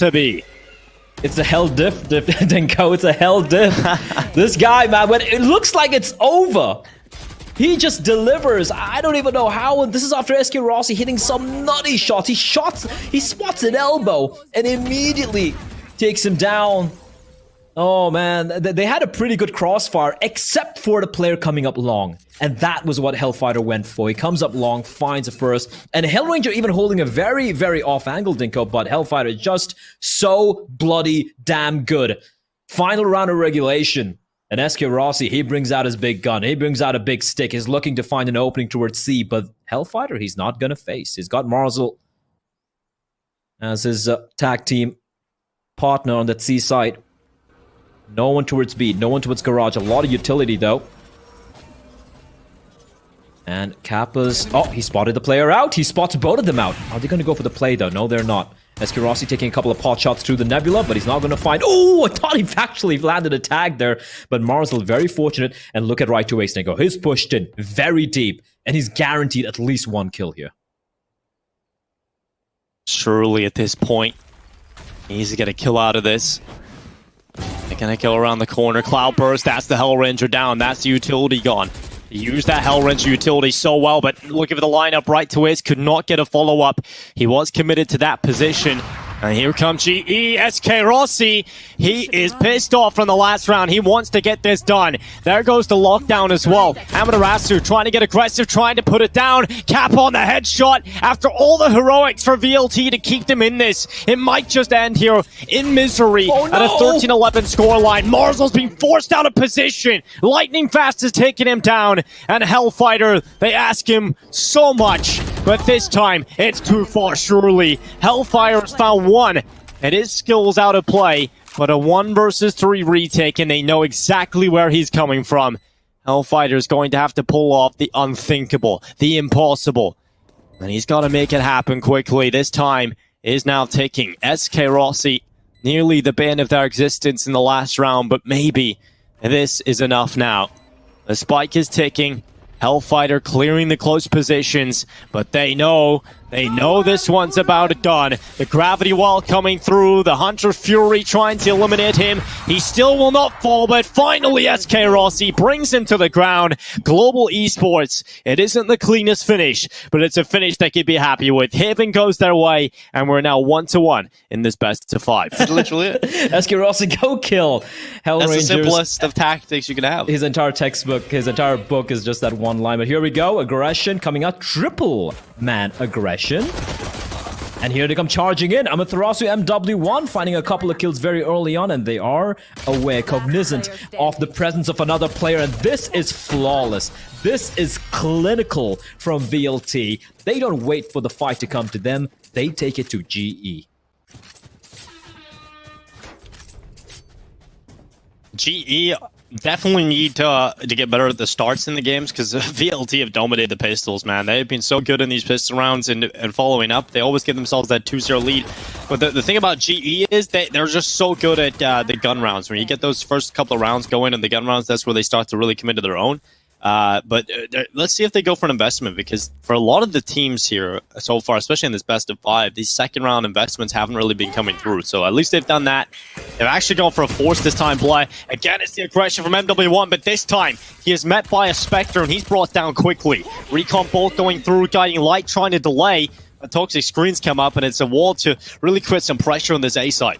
to be. It's a hell diff, Denko. It's a hell diff. This guy, man, when it looks like it's over, he just delivers. I don't even know how. And this is after SK Rossi hitting some nutty shots. He spots an elbow and immediately takes him down. Oh, man. They had a pretty good crossfire, except for the player coming up long. And that was what Hellfighter went for. He comes up long, finds a first. And Hellranger even holding a very, very off angle, Dinko. But Hellfighter is just so bloody damn good. Final round of regulation. And SK Rossi, he brings out his big gun. He brings out a big stick. He's looking to find an opening towards C. But Hellfighter, he's not going to face. He's got Marzel as his tag team partner on that C side. No one towards B. No one towards Garage. A lot of utility, though. And Kappa's... Oh, he spotted the player out. He spots both of them out. Are they going to go for the play, though? No, they're not. SK Rossi taking a couple of pot shots through the Nebula, but he's not going to find... Oh, I thought he actually landed a tag there. But Marzel, very fortunate. And look at right to ace Nico. He's pushed in very deep. And he's guaranteed at least one kill here. Surely at this point, he needs to get a kill out of this. They're going to go around the corner. Cloudburst, that's the Hellranger down. That's the utility gone. He used that Hellranger utility so well, but look at the lineup right to his. Could not get a follow-up. He was committed to that position. And here comes GE, SK Rossi. He is pissed off from the last round. He wants to get this done. There goes the lockdown as well. Amaterasu trying to get aggressive, trying to put it down. Cap on the headshot. After all the heroics for VLT to keep them in this, it might just end here in misery at a 13-11 scoreline. Marzel's being forced out of position. Lightning Fast is taking him down. And Hellfighter, they ask him so much. But this time, it's too far, surely. Hellfire's found one, and his skills out of play, but a 1 versus 3 retake, and they know exactly where he's coming from. Hellfighter's going to have to pull off the unthinkable, the impossible. And he's got to make it happen quickly. This time is now taking SK Rossi nearly the bane of their existence in the last round, but maybe this is enough now. The spike is ticking. Hellfighter clearing the close positions, but they know this one's about done. The gravity wall coming through, the Hunter Fury trying to eliminate him. He still will not fall, but finally SK Rossi brings him to the ground. Global Esports, it isn't the cleanest finish, but it's a finish they could be happy with. Haven goes their way, and we're now 1-1 in this best of 5. That's literally it. SK Rossi, go kill Hellrangers. That's the simplest of tactics you can have. His entire textbook, his entire book is just that one line. But here we go, aggression coming out, triple man aggression. And here they come charging in. Amaterasu MW1 finding a couple of kills very early on, and they are aware, cognizant of the presence of another player. And this is flawless. This is clinical from VLT. They don't wait for the fight to come to them. They take it to GE. GE definitely need to get better at the starts in the games, because VLT have dominated the pistols, man. They've been so good in these pistol rounds and following up. They always give themselves that 2-0 lead. But the thing about GE is they're just so good at the gun rounds. When you get those first couple of rounds going in the gun rounds, that's where they start to really commit to their own. But let's see if they go for an investment, because for a lot of the teams here so far, especially in this best of 5, these second round investments haven't really been coming through. So at least they've done that. They've actually gone for a force this time play. Again, it's the aggression from MW1, but this time he is met by a Spectre and he's brought down quickly. Recon bolt going through, Guiding Light trying to delay. A toxic screens come up, and it's a wall to really create some pressure on this A side.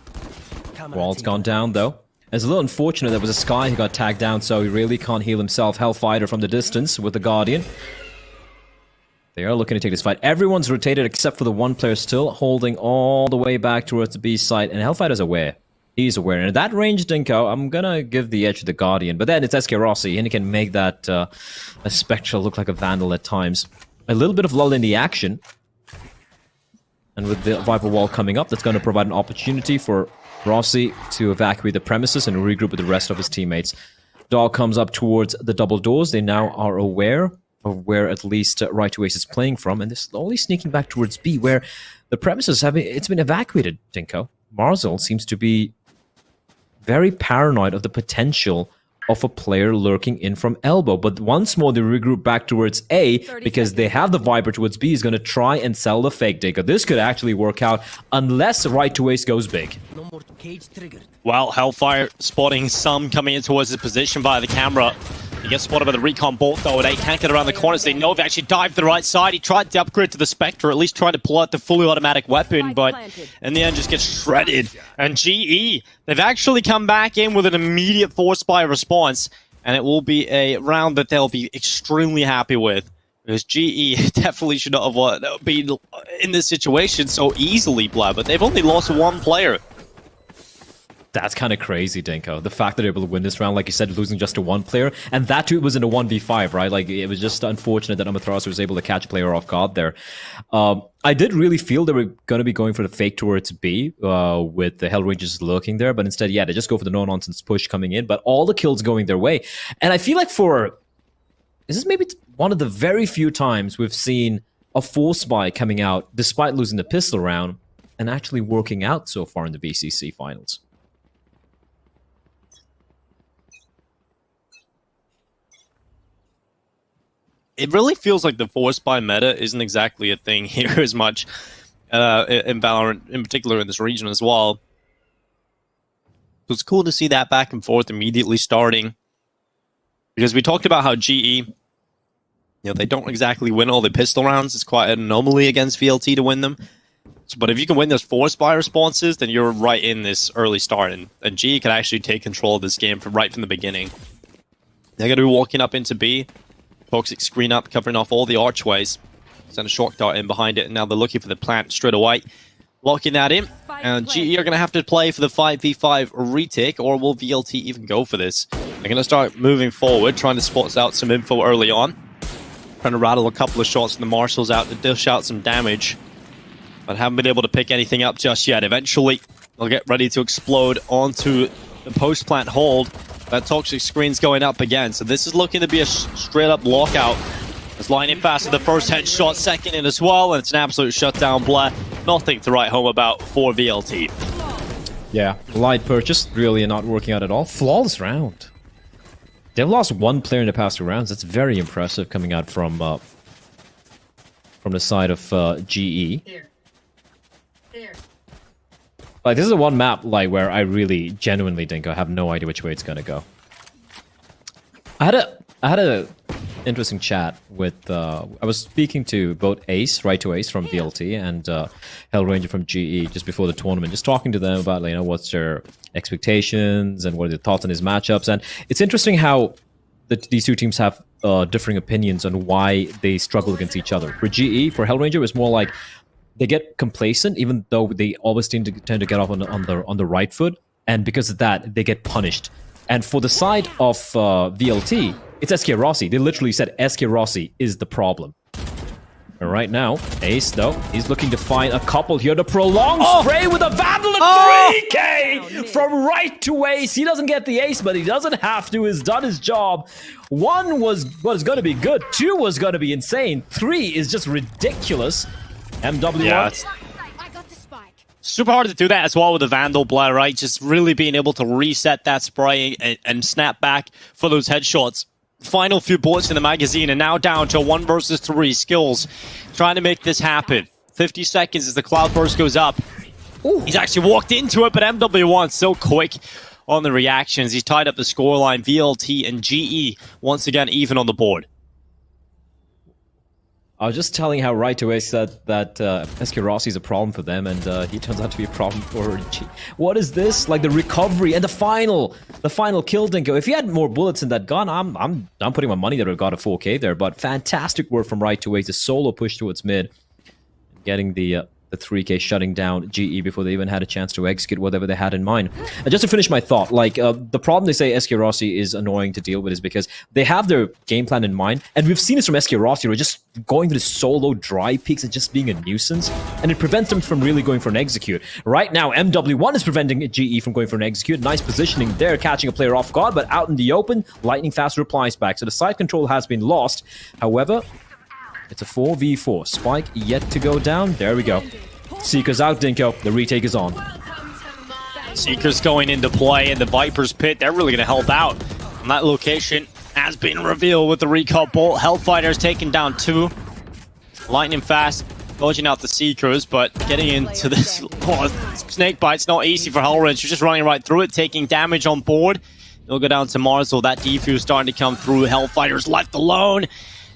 Wall's gone down though. It's a little unfortunate there was a Sky who got tagged down, so he really can't heal himself. Hellfighter from the distance with the Guardian. They are looking to take this fight. Everyone's rotated except for the one player still holding all the way back towards the B side, and Hellfighter's aware. He's aware. And at that range, Dinko, I'm gonna give the edge to the Guardian, but then it's SK Rossi, and he can make that a Spectre look like a Vandal at times. A little bit of lull in the action. And with the Viper Wall coming up, that's going to provide an opportunity for Rossi to evacuate the premises and regroup with the rest of his teammates. Dog comes up towards the double doors. They now are aware of where at least Right to Ace is playing from, and they're slowly sneaking back towards B, where the premises it's been evacuated, Dinko. Marzel seems to be very paranoid of the potential of a player lurking in from elbow. But once more, they regroup back towards A because they have the Viper towards B. Is going to try and sell the fake Dinko. This could actually work out unless right to ace goes big. Well, Hellfire spotting some coming in towards his position via the camera. He gets spotted by the recon bolt though, they can't get around the corners. They know if he actually dived to the right side. He tried to upgrade to the Spectre, at least trying to pull out the fully automatic weapon, but in the end just gets shredded. And GE, they've actually come back in with an immediate force buy response, and it will be a round that they'll be extremely happy with. Because GE definitely should not have been in this situation so easily, Blab, but they've only lost one player. That's kind of crazy, Dinko. The fact that they're able to win this round, like you said, losing just to one player, and that too was in a 1v5, right? Like, it was just unfortunate that Amaterasu was able to catch a player off guard there. I did really feel they were going to be going for the fake towards B with the Hell Rangers lurking there, but instead, yeah, they just go for the no-nonsense push coming in, but all the kills going their way. And I feel like this is maybe one of the very few times we've seen a force buy coming out despite losing the pistol round and actually working out so far in the BCC finals. It really feels like the force buy meta isn't exactly a thing here as much in Valorant, in particular in this region as well. So it's cool to see that back and forth immediately starting. Because we talked about how GE, they don't exactly win all the pistol rounds. It's quite an anomaly against VLT to win them. But if you can win those force buy responses, then you're right in this early start. And GE can actually take control of this game right from the beginning. They're going to be walking up into B. Toxic screen up, covering off all the archways. Send a shock dart in behind it, and now they're looking for the plant straight away. Locking that in, and GE are going to have to play for the 5v5 retake, or will VLT even go for this? They're going to start moving forward, trying to spot out some info early on. Trying to rattle a couple of shots from the marshals out to dish out some damage. But haven't been able to pick anything up just yet. Eventually, they'll get ready to explode onto the post-plant hold. That toxic screen's going up again, so this is looking to be a straight-up lockout. It's lining fast with the first headshot, second in as well, and it's an absolute shutdown. Blair, nothing to write home about for VLT. Yeah, light purchase, really not working out at all. Flawless round. They've lost one player in the past 2 rounds. That's very impressive coming out from the side of GE. Like, this is the one map where I really genuinely think I have no idea which way it's gonna go. I had a interesting chat with I was speaking to both Ace, right to Ace from VLT, and Hellranger from GE just before the tournament, just talking to them about what's their expectations and what are their thoughts on his matchups. And it's interesting how these two teams have differing opinions on why they struggle against each other. For GE, for Hellranger, it was more like they get complacent, even though they always tend to get off on the right foot, and because of that, they get punished. And for the side of VLT, it's SK Rossi. They literally said SK Rossi is the problem. And right now, Ace, though, he's looking to find a couple here to prolong spray with a Vandal at 3K from right to Ace. He doesn't get the ace, but he doesn't have to. He's done his job. 1 was going to be good. 2 was going to be insane. 3 is just ridiculous. MW1. Yeah, super hard to do that as well with the Vandal Blare, right? Just really being able to reset that spray and snap back for those headshots. Final few bullets in the magazine, and now down to 1 versus 3 skills. Trying to make this happen. 50 seconds as the cloudburst goes up. Ooh. He's actually walked into it, but MW1 so quick on the reactions. He's tied up the scoreline. VLT and GE once again even on the board. I was just telling how right to Ace said that SK Rossi is a problem for them, and he turns out to be a problem for G. What is this? Like the recovery and the final kill, Dinko. If he had more bullets in that gun, I'm putting my money that I got a 4K there. But fantastic work from right to Ace. The solo push towards mid, getting the 3K, shutting down GE before they even had a chance to execute whatever they had in mind. And just to finish my thought, the problem they say SK Rossi is annoying to deal with is because they have their game plan in mind, and we've seen this from SK Rossi, who are just going to the solo dry peaks and just being a nuisance, and it prevents them from really going for an execute. Right now, MW1 is preventing GE from going for an execute. Nice positioning there, catching a player off guard, but out in the open, lightning fast replies back. So the side control has been lost. However, it's a 4v4. Spike yet to go down. There we go. Seeker's out, Dinko. The retake is on. Seeker's going into play, and the Viper's pit, they're really going to help out. And that location has been revealed with the recall bolt. Hellfighter's taken down 2. Lightning fast, dodging out the Seekers, but getting into this snake bite's not easy for Hellwrench. She's just running right through it, taking damage on board. He'll go down to Marzel. That defuse starting to come through. Hellfighter's left alone.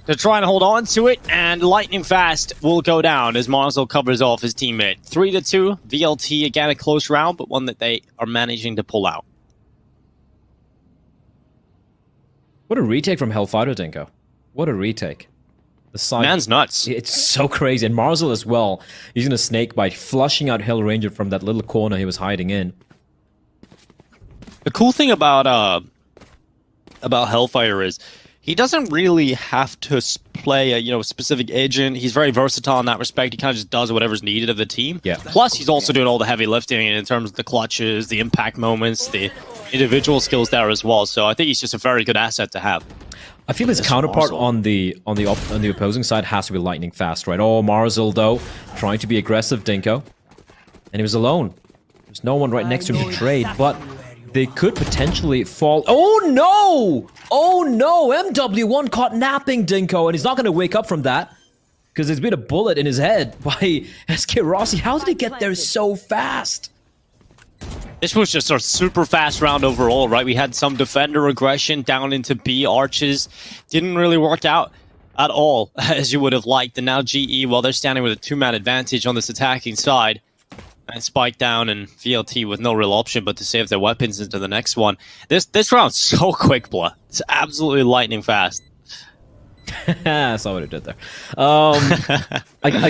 They're trying to hold on to it, and Lightning Fast will go down as Marzel covers off his teammate. 3-2, VLT, again a close round, but one that they are managing to pull out. What a retake from Hellfighter, Dinko. What a retake. The side, man's nuts. It's so crazy. And Marzel as well, using a snake bite, flushing out Hellranger from that little corner he was hiding in. The cool thing about Hellfighter is he doesn't really have to play a specific agent. He's very versatile in that respect. He kind of just does whatever's needed of the team. Yeah. Plus, he's also doing all the heavy lifting in terms of the clutches, the impact moments, the individual skills there as well. So I think he's just a very good asset to have. I feel his counterpart on the opposing side has to be Lightning Fast, right? Oh, Marzel though, trying to be aggressive, Dinko, and he was alone. There's no one right next to him to trade, but they could potentially fall. Oh no! Oh no! MW1 caught napping, Dinko, and he's not going to wake up from that because there's been a bullet in his head by SK Rossi. How did he get there so fast? This was just a super fast round overall, right? We had some defender aggression down into B arches. Didn't really work out at all as you would have liked. And now GE, well, they're standing with a 2-man advantage on this attacking side. And Spike down and VLT with no real option but to save their weapons into the next one. This round's so quick, blah. It's absolutely lightning fast. I saw what it did there. I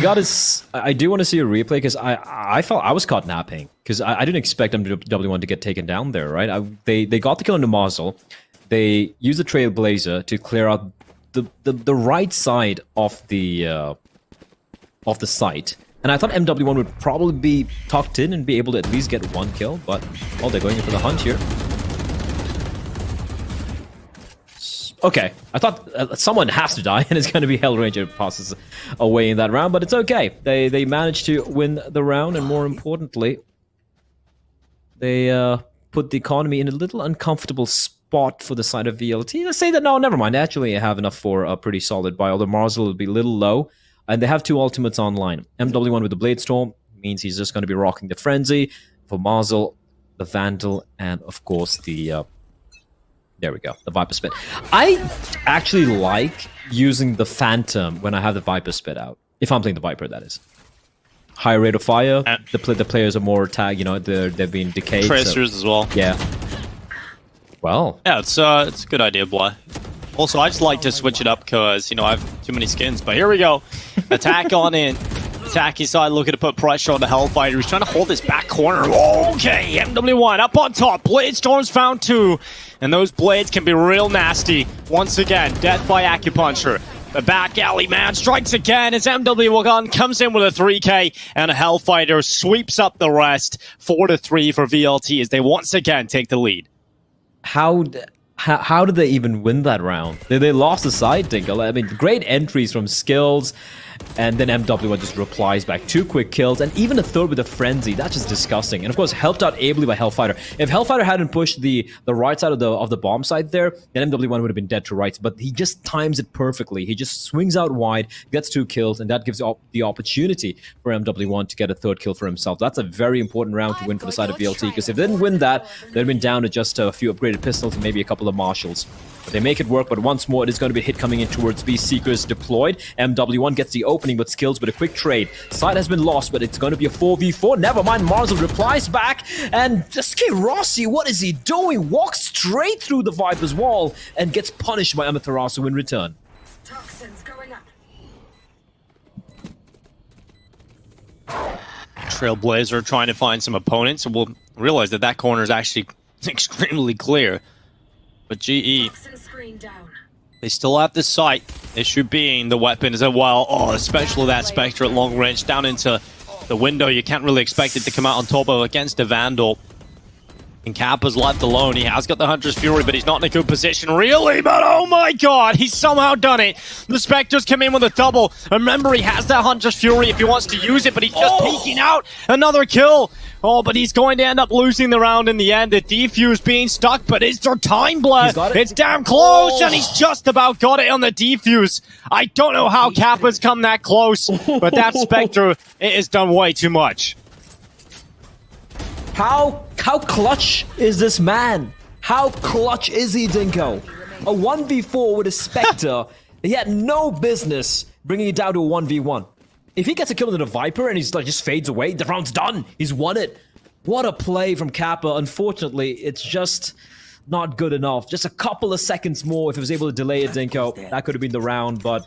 do want to see a replay because I felt I was caught napping because I didn't expect MW1 to get taken down there, right? They got the kill into Marzel. They used the Trailblazer to clear out the right side of the site. And I thought MW1 would probably be tucked in and be able to at least get 1 kill, but well, they're going in for the hunt here. Okay, I thought someone has to die, and it's going to be Hellranger passes away in that round, but it's okay. They managed to win the round, and more importantly, they put the economy in a little uncomfortable spot for the side of VLT. Let's say that, no, never mind. Actually, I have enough for a pretty solid buy, although Marzel will be a little low. And they have 2 ultimates online. MW1 with the Blade Storm means he's just going to be rocking the Frenzy. For Marzel, the Vandal, and of course the... there we go, the Viper Spit. I actually like using the Phantom when I have the Viper Spit out. If I'm playing the Viper, that is. Higher rate of fire, the players are more tagged, they've been decayed. Tracers as well. Yeah. Well. Yeah, it's a good idea, boy. Also, I just like to switch it up because, I have too many skins. But here we go. Attack on in. Attacking side looking to put pressure on the Hellfighter. He's trying to hold this back corner. Okay, MW1 up on top. Blade Storm's found 2. And those blades can be real nasty. Once again, death by acupuncture. The back alley man strikes again as MW1 comes in with a 3K. And a Hellfighter sweeps up the rest. 4-3 for VLT as they once again take the lead. How did they even win that round? They lost the side, Dinko. I mean, great entries from Skills, and then MW1 just replies back. 2 quick kills, and even a third with a Frenzy. That's just disgusting. And of course, helped out ably by Hellfighter. If Hellfighter hadn't pushed the right side of the bomb site there, then MW1 would have been dead to rights. But he just times it perfectly. He just swings out wide, gets 2 kills, and that gives the opportunity for MW1 to get a 3rd kill for himself. That's a very important round to win for the side of VLT, because if they didn't win that, they'd have been down to just a few upgraded pistols and maybe a couple of Marshals. But they make it work, but once more, it is going to be a hit coming in towards B. Seekers deployed. MW1 gets the opening with Skills with a quick trade. Side has been lost, but it's going to be a 4v4. Never mind, Marzel replies back, and SK Rossi, what is he doing? Walks straight through the Viper's wall and gets punished by Amaterasu in return. Toxins going up. Trailblazer trying to find some opponents, and we'll realize that corner is actually extremely clear. But GE, they still have the sight. Issue being the weapon as well. Oh, especially that Spectre at long range down into the window. You can't really expect it to come out on top of against a Vandal. And Kappa's left alone. He has got the Hunter's Fury, but he's not in a good position, really. But oh my god, he's somehow done it. The Spectres come in with a double. Remember, he has that Hunter's Fury if he wants to use it, but he's just peeking out. Another kill. Oh, but he's going to end up losing the round in the end. The defuse being stuck, but is there time, blood? It's damn close, and he's just about got it on the defuse. I don't know how Kappa's come that close, but that Spectre, it has done way too much. How clutch is this man? How clutch is he, Dinko? A 1v4 with a Spectre. He had no business bringing it down to a 1v1. If he gets a kill into the Viper and he's like just fades away, the round's done. He's won it. What a play from Kappa. Unfortunately, it's just not good enough. Just a couple of seconds more if he was able to delay it, Dinko. That could have been the round, but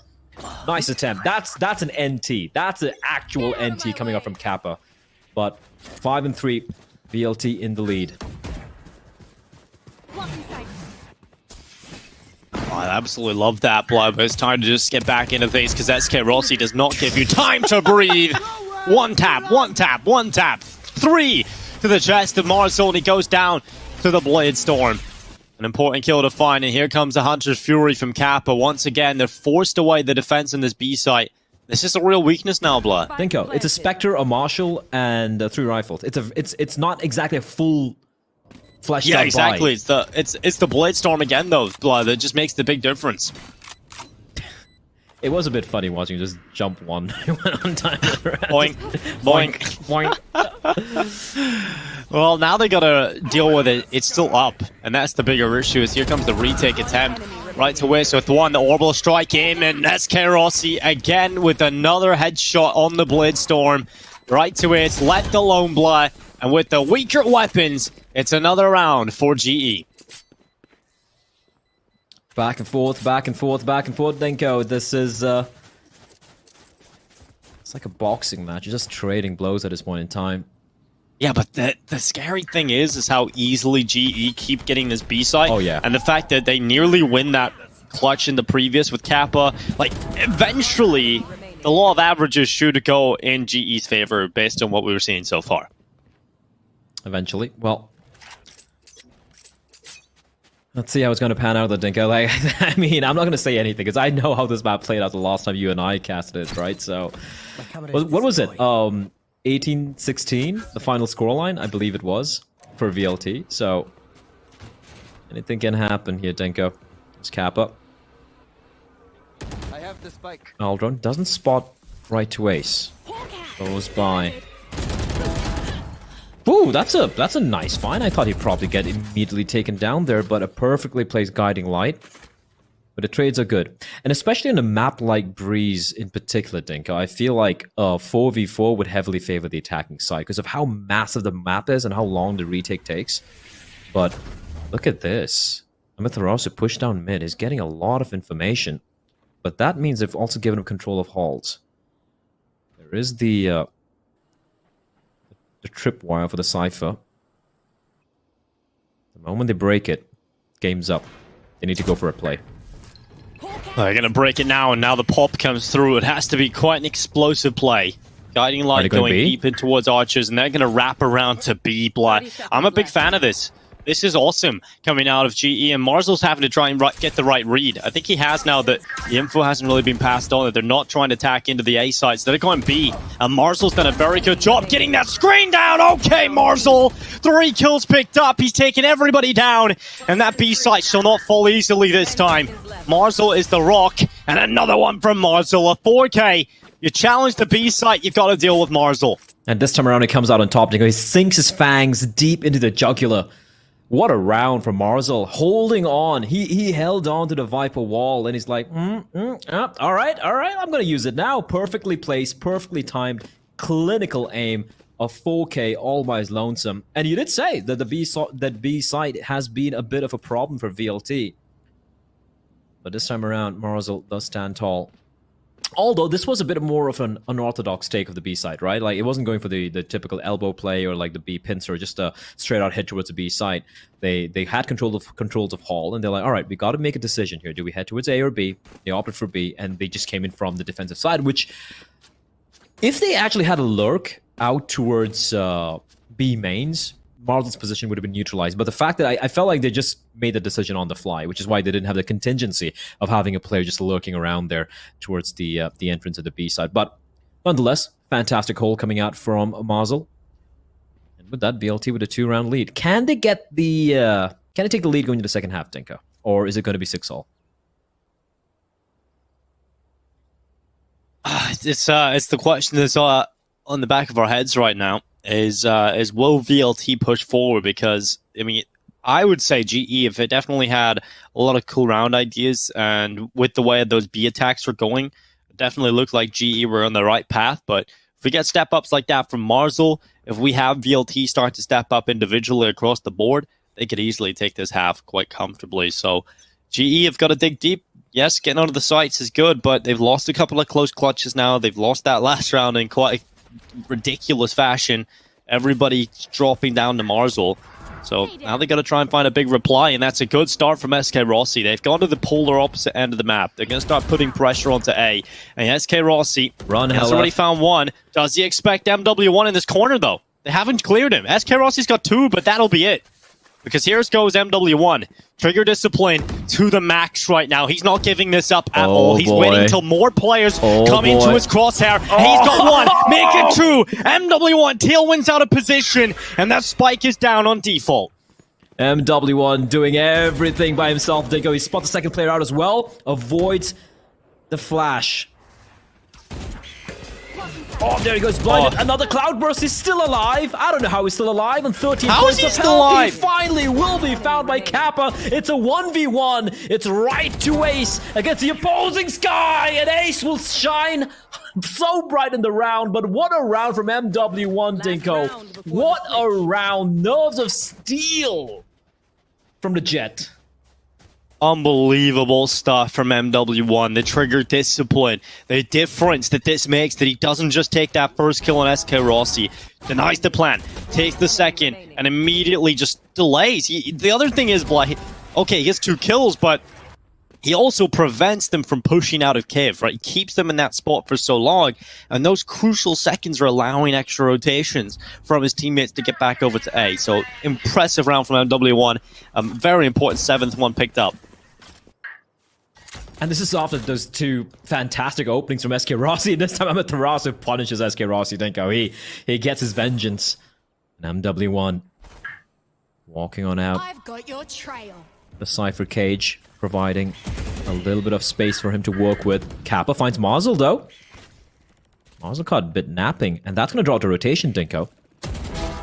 nice attempt. That's an NT. That's an actual NT coming up from Kappa. But 5-3, VLT in the lead. I absolutely love that, blood, but it's time to just get back into things because that SK Rossi does not give you time to breathe. One tap, one tap, one tap. 3 to the chest of Marzul, and he goes down to the Blade Storm. An important kill to find, and here comes the Hunter's Fury from Kappa. Once again, they're forced away the defense in this B site. This is a real weakness now, blood. Dinko, it's a Spectre, a Marshal, and 3 rifles. It's not exactly a full fleshed out exactly. buy. It's the Blade Storm again, though, blood. That just makes the big difference. It was a bit funny watching just jump one on time. Boink, boink, boink. Well, now they gotta deal with it. It's still up, and that's the bigger issue. Is here comes the retake attempt. Right to Wiz with one, the orbital strike in, and SK Rossi again with another headshot on the Blade Storm. Right to Wiz, left alone, blood, and with the weaker weapons, it's another round for GE. Back and forth, back and forth, back and forth, Dinko. This is, it's like a boxing match. You're just trading blows at this point in time. Yeah, but the scary thing is how easily GE keep getting this B site. Oh, yeah. And the fact that they nearly win that clutch in the previous with Kappa. Like, eventually, the law of averages should go in GE's favor based on what we were seeing so far. Eventually. Well, let's see how it's going to pan out, the Dinko. Like, I mean, I'm not going to say anything because I know how this map played out the last time you and I casted it, right? So, what was it? 18-16, the final scoreline, I believe it was, for VLT. So, anything can happen here, Dinko. It's Kappa. I have the spike. Aldron doesn't spot right to ace. Goes by. Ooh, that's a nice find. I thought he'd probably get immediately taken down there, but a perfectly placed guiding light. But the trades are good. And especially in a map like Breeze in particular, Dinko, I feel like 4v4 would heavily favor the attacking side because of how massive the map is and how long the retake takes. But look at this. Amitharosa pushed down mid. He's getting a lot of information. But that means they've also given him control of halls. There is the tripwire for the Cypher. The moment they break it, game's up. They need to go for a play. They're going to break it now, and now the pop comes through. It has to be quite an explosive play. Guiding light going deep in towards Archers, and they're going to wrap around to B, blood. I'm a big fan of this. This is awesome coming out of GE, and Marzul's having to try and get the right read. I think he has now that the info hasn't really been passed on, that they're not trying to attack into the A sites. They're going B, and Marzul's done a very good job getting that screen down. Okay, Marzul, 3 kills picked up. He's taking everybody down, and that B site shall not fall easily this time. Marzul is the rock, and another one from Marzul, a 4K. You challenge the B site, you've got to deal with Marzul. And this time around, he comes out on top. He sinks his fangs deep into the jugular. What a round from Marzul, holding on. He held on to the Viper wall, and he's like, all right, I'm going to use it now. Perfectly placed, perfectly timed, clinical aim, a 4K all by his lonesome. And you did say that the B site has been a bit of a problem for VLT. But this time around, Marzul does stand tall. Although this was a bit more of an unorthodox take of the B side, right? Like, it wasn't going for the typical elbow play or like the B pincer or just a straight out hit towards the B side. They had controls of Hall, and they're like, all right, we got to make a decision here. Do we head towards A or B? They opted for B, and they just came in from the defensive side, which, if they actually had a lurk out towards B mains, Marzul's position would have been neutralized. But the fact that I felt like they just made the decision on the fly, which is why they didn't have the contingency of having a player just lurking around there towards the entrance of the B side. But nonetheless, fantastic hole coming out from Marzul. And With that, VLT with a 2-round lead. Can they get the? Can they take the lead going into the second half, Dinko? Or is it going to be 6-all? It's the question that's on the back of our heads right now. Is will VLT push forward? Because I mean, I would say GE, if it definitely had a lot of cool round ideas, and with the way those B attacks were going, it definitely looked like GE were on the right path. But if we get step ups like that from Marzel, if we have VLT start to step up individually across the board, they could easily take this half quite comfortably. So GE have got to dig deep. Yes, getting out of the sights is good, but they've lost a couple of close clutches now. They've lost that last round in quite a ridiculous fashion. Everybody dropping down to Marzel. So now they got to try and find a big reply, and that's a good start from SK Rossi. They've gone to the polar opposite end of the map. They're going to start putting pressure onto A. And SK Rossi has already found one. Does he expect MW1 in this corner, though? They haven't cleared him. SK Rossi's got 2, but that'll be it. Because here goes MW1. Trigger discipline to the max right now. He's not giving this up at all. He's waiting until more players come into his crosshair. He's got 1. Make it 2. MW1 tailwinds out of position. And that spike is down on default. MW1 doing everything by himself. Dinko, he spots the second player out as well. Avoids the flash. Oh, there he goes, blinded. Another Cloudburst is still alive. I don't know how he's still alive on 13 how points is he of still health. alive? He finally will be found by Kappa. It's a 1v1. It's right to Ace against the opposing Sky, and Ace will shine so bright in the round. But what a round from MW1, Dinko. What a round. Nerves of steel from the Jet. Unbelievable stuff from MW1. The trigger discipline, the difference that this makes, that he doesn't just take that first kill on SK Rossi, denies the plan, takes the second, and immediately just delays. The other thing is, okay, he gets 2 kills, but he also prevents them from pushing out of cave, right? He keeps them in that spot for so long, and those crucial seconds are allowing extra rotations from his teammates to get back over to A. So impressive round from MW1. Very important 7th one picked up. And this is after those 2 fantastic openings from SK Rossi. This time Amaterasu punishes SK Rossi, Dinko. He gets his vengeance. And MW1 walking on out. I've got your trail. The Cypher Cage providing a little bit of space for him to work with. Kappa finds Marzel, though. Marzel caught a bit napping, and that's going to drop the rotation, Dinko.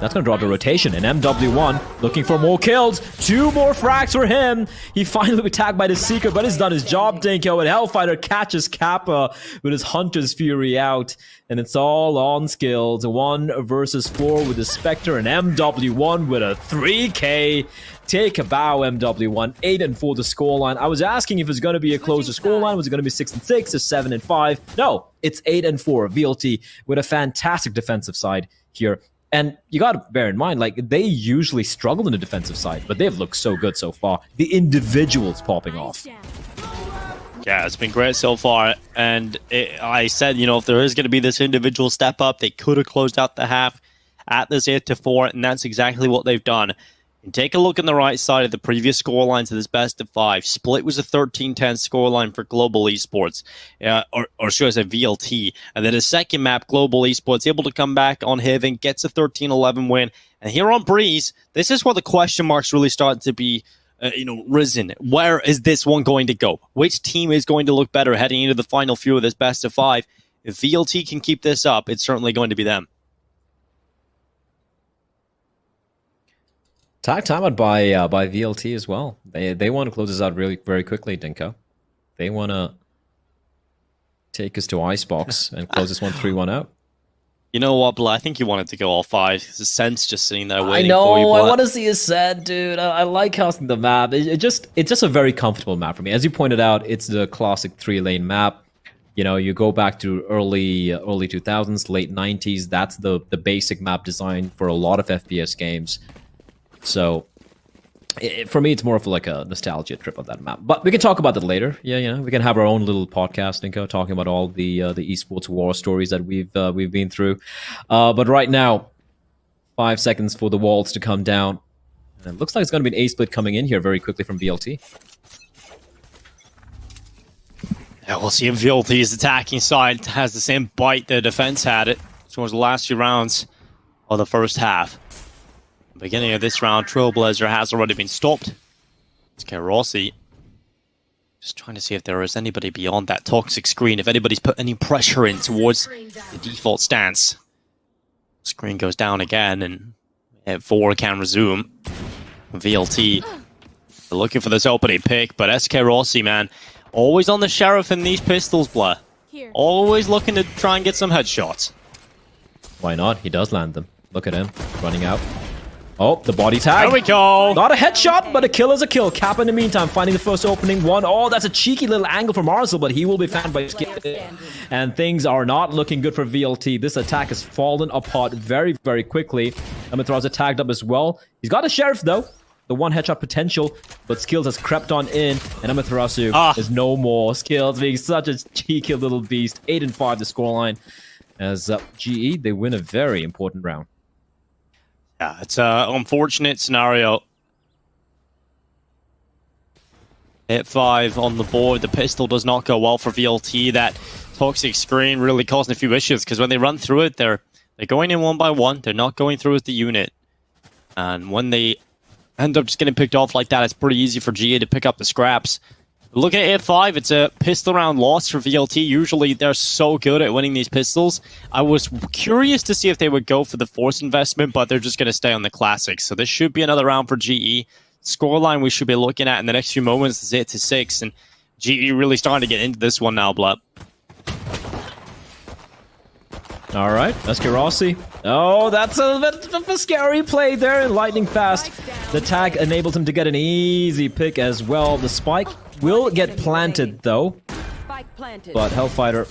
That's going to drop the rotation, and MW1 looking for more kills. 2 more frags for him. He finally was tagged by the Seeker, but he's done his job, Dinko, and Hellfighter catches Kappa with his Hunter's Fury out, and it's all on skills. 1 versus 4 with the Spectre, and MW1 with a 3K. Take a bow, MW1. 8-4 the scoreline. I was asking if it's going to be a closer scoreline. Was it going to be 6-6 or 7-5? No, it's 8-4. VLT with a fantastic defensive side here. And you got to bear in mind, like, they usually struggle in the defensive side, but they've looked so good so far. The individuals popping off. Yeah, it's been great so far. And I said, you know, if there is going to be this individual step up, they could have closed out the half at this 8-4, and that's exactly what they've done. And take a look on the right side of the previous scorelines of this best of 5. Split was a 13-10 scoreline for Global Esports, or should I say VLT. And then a second map, Global Esports, able to come back on Haven, gets a 13-11 win. And here on Breeze, this is where the question marks really start to be risen. Where is this one going to go? Which team is going to look better heading into the final few of this best of 5? If VLT can keep this up, it's certainly going to be them. Tag time out by VLT as well. They want to close this out really very quickly, Dinko. They want to take us to Icebox and close this one 3-1 out. You know what, Bla? I think you wanted to go all 5. There's a sense just sitting there waiting I know, for you, Bla. I want to see a set, dude. I like how the map. It's just a very comfortable map for me. As you pointed out, it's the classic 3-lane map. You know, you go back to early 2000s, late 90s. That's the basic map design for a lot of FPS games. So, for me, it's more of like a nostalgia trip of that map. But we can talk about that later. Yeah, you know, we can have our own little podcast, Dinko, talking about all the esports war stories that we've been through. But right now, 5 seconds for the walls to come down. And it looks like it's going to be an A-split coming in here very quickly from VLT. Yeah, we'll see if VLT's attacking side has the same bite the defense had it towards the last few rounds of the first half. Beginning of this round, Trailblazer has already been stopped. It's Rossi. Just trying to see if there is anybody beyond that toxic screen, if anybody's put any pressure in towards the default stance. Screen goes down again, and F4 can resume. VLT looking for this opening pick, but SK Rossi, man, always on the sheriff in these pistols, blah. Always looking to try and get some headshots. Why not? He does land them. Look at him, running out. Oh, the body tag. There we go. Not a headshot, but a kill is a kill. Kappa in the meantime, finding the first opening one. Oh, that's a cheeky little angle from Arsenal, but he will be found by Skip. And things are not looking good for VLT. This attack has fallen apart very, very quickly. Amaterasu tagged up as well. He's got a sheriff, though. The one headshot potential, but Skills has crept on in, and Amaterasu is no more. Skills being such a cheeky little beast. 8-5 the scoreline. As GE, they win a very important round. Yeah, it's an unfortunate scenario. Hit 5 on the board. The pistol does not go well for VLT. That toxic screen really causing a few issues, because when they run through it, they're going in one by one. They're not going through as the unit. And when they end up just getting picked off like that, it's pretty easy for GA to pick up the scraps. Looking at 8-5, it's a pistol round loss for VLT. Usually they're so good at winning these pistols. I was curious to see if they would go for the force investment, but they're just going to stay on the classics. So this should be another round for GE. Scoreline we should be looking at in the next few moments is 8-6, and GE really starting to get into this one now, Blood. All right, SK Rossi. Oh, that's a bit of a scary play there. Lightning fast. The tag enabled him to get an easy pick as well. The spike will get planted, though. But Hellfighter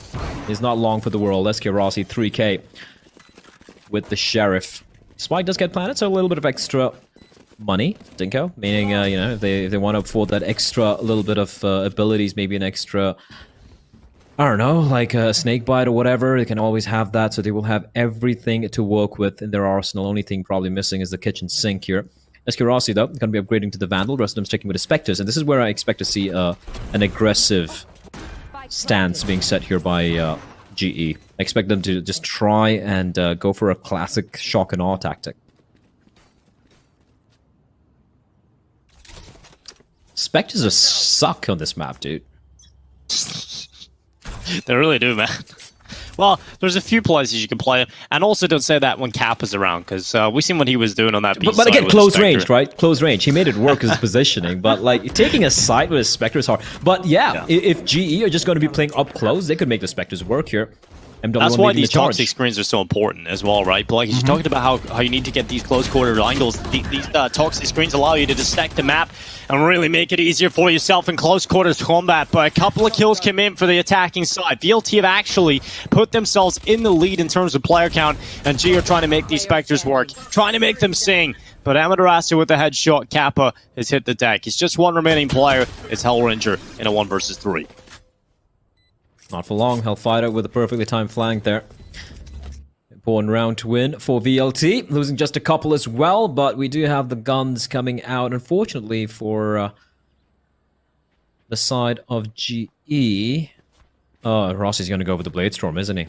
is not long for the world. SK Rossi 3K with the Sheriff. Spike does get planted, so a little bit of extra money, Dinko. Meaning, you know, if they want to afford that extra little bit of abilities, maybe an extra, I don't know, like a snake bite or whatever, they can always have that, so they will have everything to work with in their arsenal. Only thing probably missing is the kitchen sink here. SK Rossi, though, going to be upgrading to the Vandal. The rest of them sticking with the Spectres, and this is where I expect to see an aggressive stance being set here by GE. I expect them to just try and go for a classic shock and awe tactic. Spectres just suck on this map, dude. They really do, man. Well, there's a few places you can play him, and also don't say that when Cap is around, because we've seen what he was doing on that beat. But again, close range, right? Close range. He made it work his positioning, but like taking a side with a Spectre is hard. But yeah, if GE are just going to be playing up close, they could make the Spectres work here. That's why these toxic screens are so important as well, right? But like you're talking about how you need to get these close quarter angles. These toxic screens allow you to dissect the map and really make it easier for yourself in close quarters combat. But a couple of kills came in for the attacking side. VLT have actually put themselves in the lead in terms of player count, and G are trying to make these Spectres work, trying to make them sing. But Amaterasu with the headshot, Kappa has hit the deck. It's just one remaining player. It's Hellranger in a 1 versus 3. Not for long. Hellfighter with a perfectly timed flank there. Important round to win for VLT. Losing just a couple as well, but we do have the guns coming out. Unfortunately for the side of GE. Rossi's going to go with the Blade Storm, isn't he?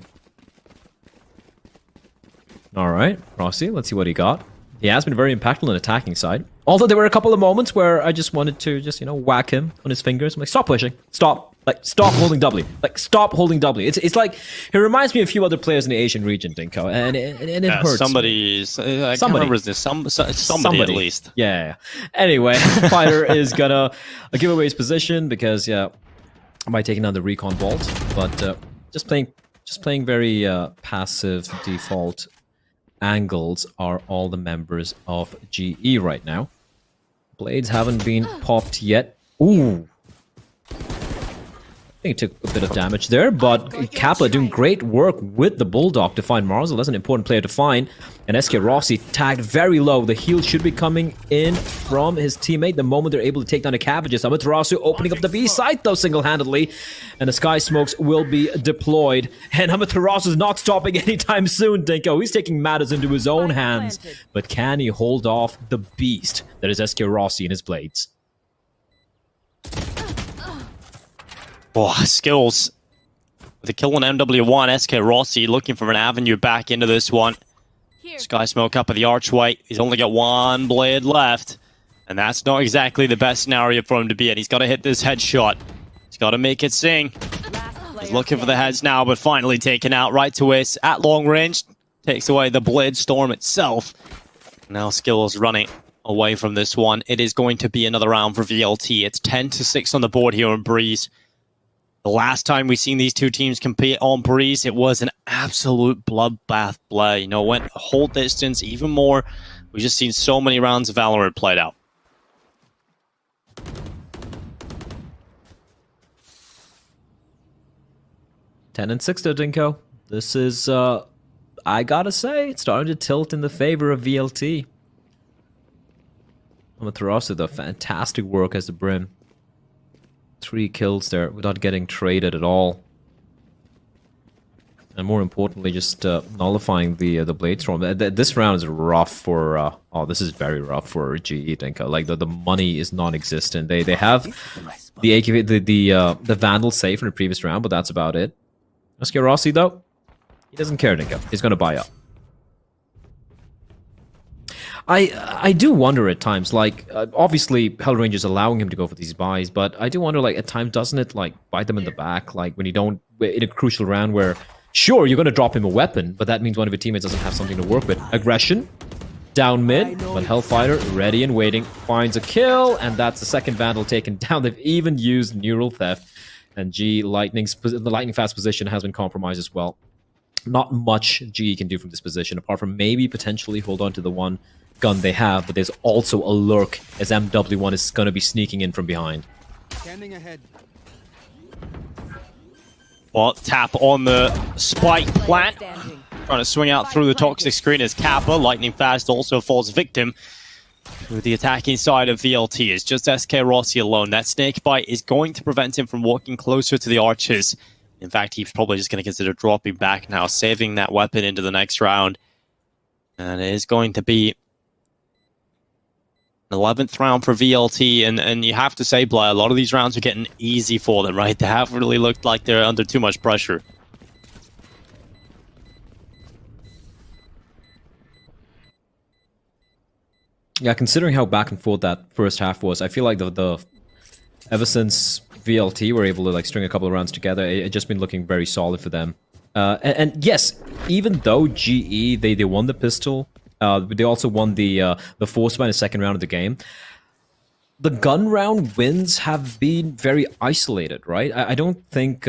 Alright, Rossi, let's see what he got. He has been very impactful on the attacking side. Although there were a couple of moments where I just wanted to just, you know, whack him on his fingers. I'm like, stop pushing. Stop. Like, stop holding W. Like, stop holding W. It's like, it reminds me of a few other players in the Asian region, Dinko. And it hurts. Somebody's... I can't remember his name. Somebody at least. Yeah. Anyway, Fighter is gonna give away his position because, yeah, I might take another recon vault. But just playing very passive default angles are all the members of GE right now. Blades haven't been popped yet. Ooh. I think he took a bit of damage there, but Kappa doing great work with the Bulldog to find Marzel. That's an important player to find. And SK Rossi tagged very low. The heal should be coming in from his teammate the moment they're able to take down the Cabbages. Amaterasu opening up the B site though single-handedly. And the Sky Smokes will be deployed. And Amaterasu is not stopping anytime soon, Dinko. He's taking matters into his own hands. But can he hold off the beast that is SK Rossi and his Blades? Oh, skills. With a kill on MW1, SK Rossi looking for an avenue back into this one. Sky smoke up at the archway. He's only got one blade left. And that's not exactly the best scenario for him to be in. He's got to hit this headshot. He's got to make it sing. He's looking for the heads now, but finally taken out right to his at long range. Takes away the blade storm itself. Now Skill's running away from this one. It is going to be another round for VLT. It's 10-6 on the board here on Breeze. The last time we seen these two teams compete on Breeze, it was an absolute bloodbath play. You know, went a whole distance, even more. We've just seen so many rounds of Valorant played out. Ten and 6 though, Dinko. This is, I gotta say, it's starting to tilt in the favor of VLT. Amaterasu, though, fantastic work as the Brim. 3 kills there without getting traded at all. And more importantly, just nullifying the Blade Storm. This round is rough for... oh, this is very rough for GE, Dinko. Like, the money is non-existent. They have the AKV, the Vandal safe in the previous round, but that's about it. Oscar Rossi, though, he doesn't care, Dinko. He's going to buy up. I do wonder at times, like, obviously Hellranger is allowing him to go for these buys, but I do wonder, like, at times, doesn't it, like, bite them in the back? Like, when you don't, in a crucial round where, sure, you're going to drop him a weapon, but that means one of your teammates doesn't have something to work with. Aggression, down mid, but Hellfighter, ready and waiting, finds a kill, and that's the second Vandal taken down. They've even used Neural Theft, and the lightning fast position has been compromised as well. Not much GE can do from this position, apart from maybe potentially hold on to the one gun they have, but there's also a lurk as MW1 is going to be sneaking in from behind. Standing ahead. Well, tap on the spike plant. Trying to swing out through the toxic screen as Kappa. Lightning Fast also falls victim to the attacking side of VLT. It's just SK Rossi alone. That snake bite is going to prevent him from walking closer to the archers. In fact, he's probably just going to consider dropping back now, saving that weapon into the next round. And it is going to be 11th round for VLT, and you have to say, Bly, a lot of these rounds are getting easy for them, right? They haven't really looked like they're under too much pressure. Yeah, considering how back and forth that first half was, I feel like the ever since VLT were able to like string a couple of rounds together, it's just been looking very solid for them. And yes, even though GE they won the pistol, they also won the force by the second round of the game. The gun round wins have been very isolated, right? I don't think.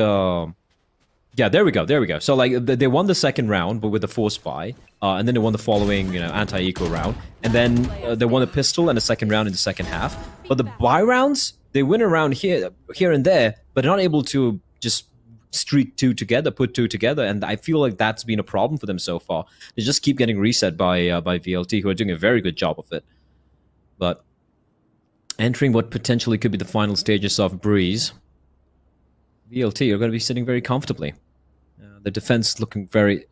Yeah, there we go. So like they won the second round, but with the force buy, and then they won the following, anti-eco round, and then they won the pistol and the second round in the second half. But the buy rounds, they win around here and there, but they're not able to just streak two together, put two together, and I feel like that's been a problem for them so far. They just keep getting reset by VLT, who are doing a very good job of it. But entering what potentially could be the final stages of Breeze, VLT are going to be sitting very comfortably. The defense looking very...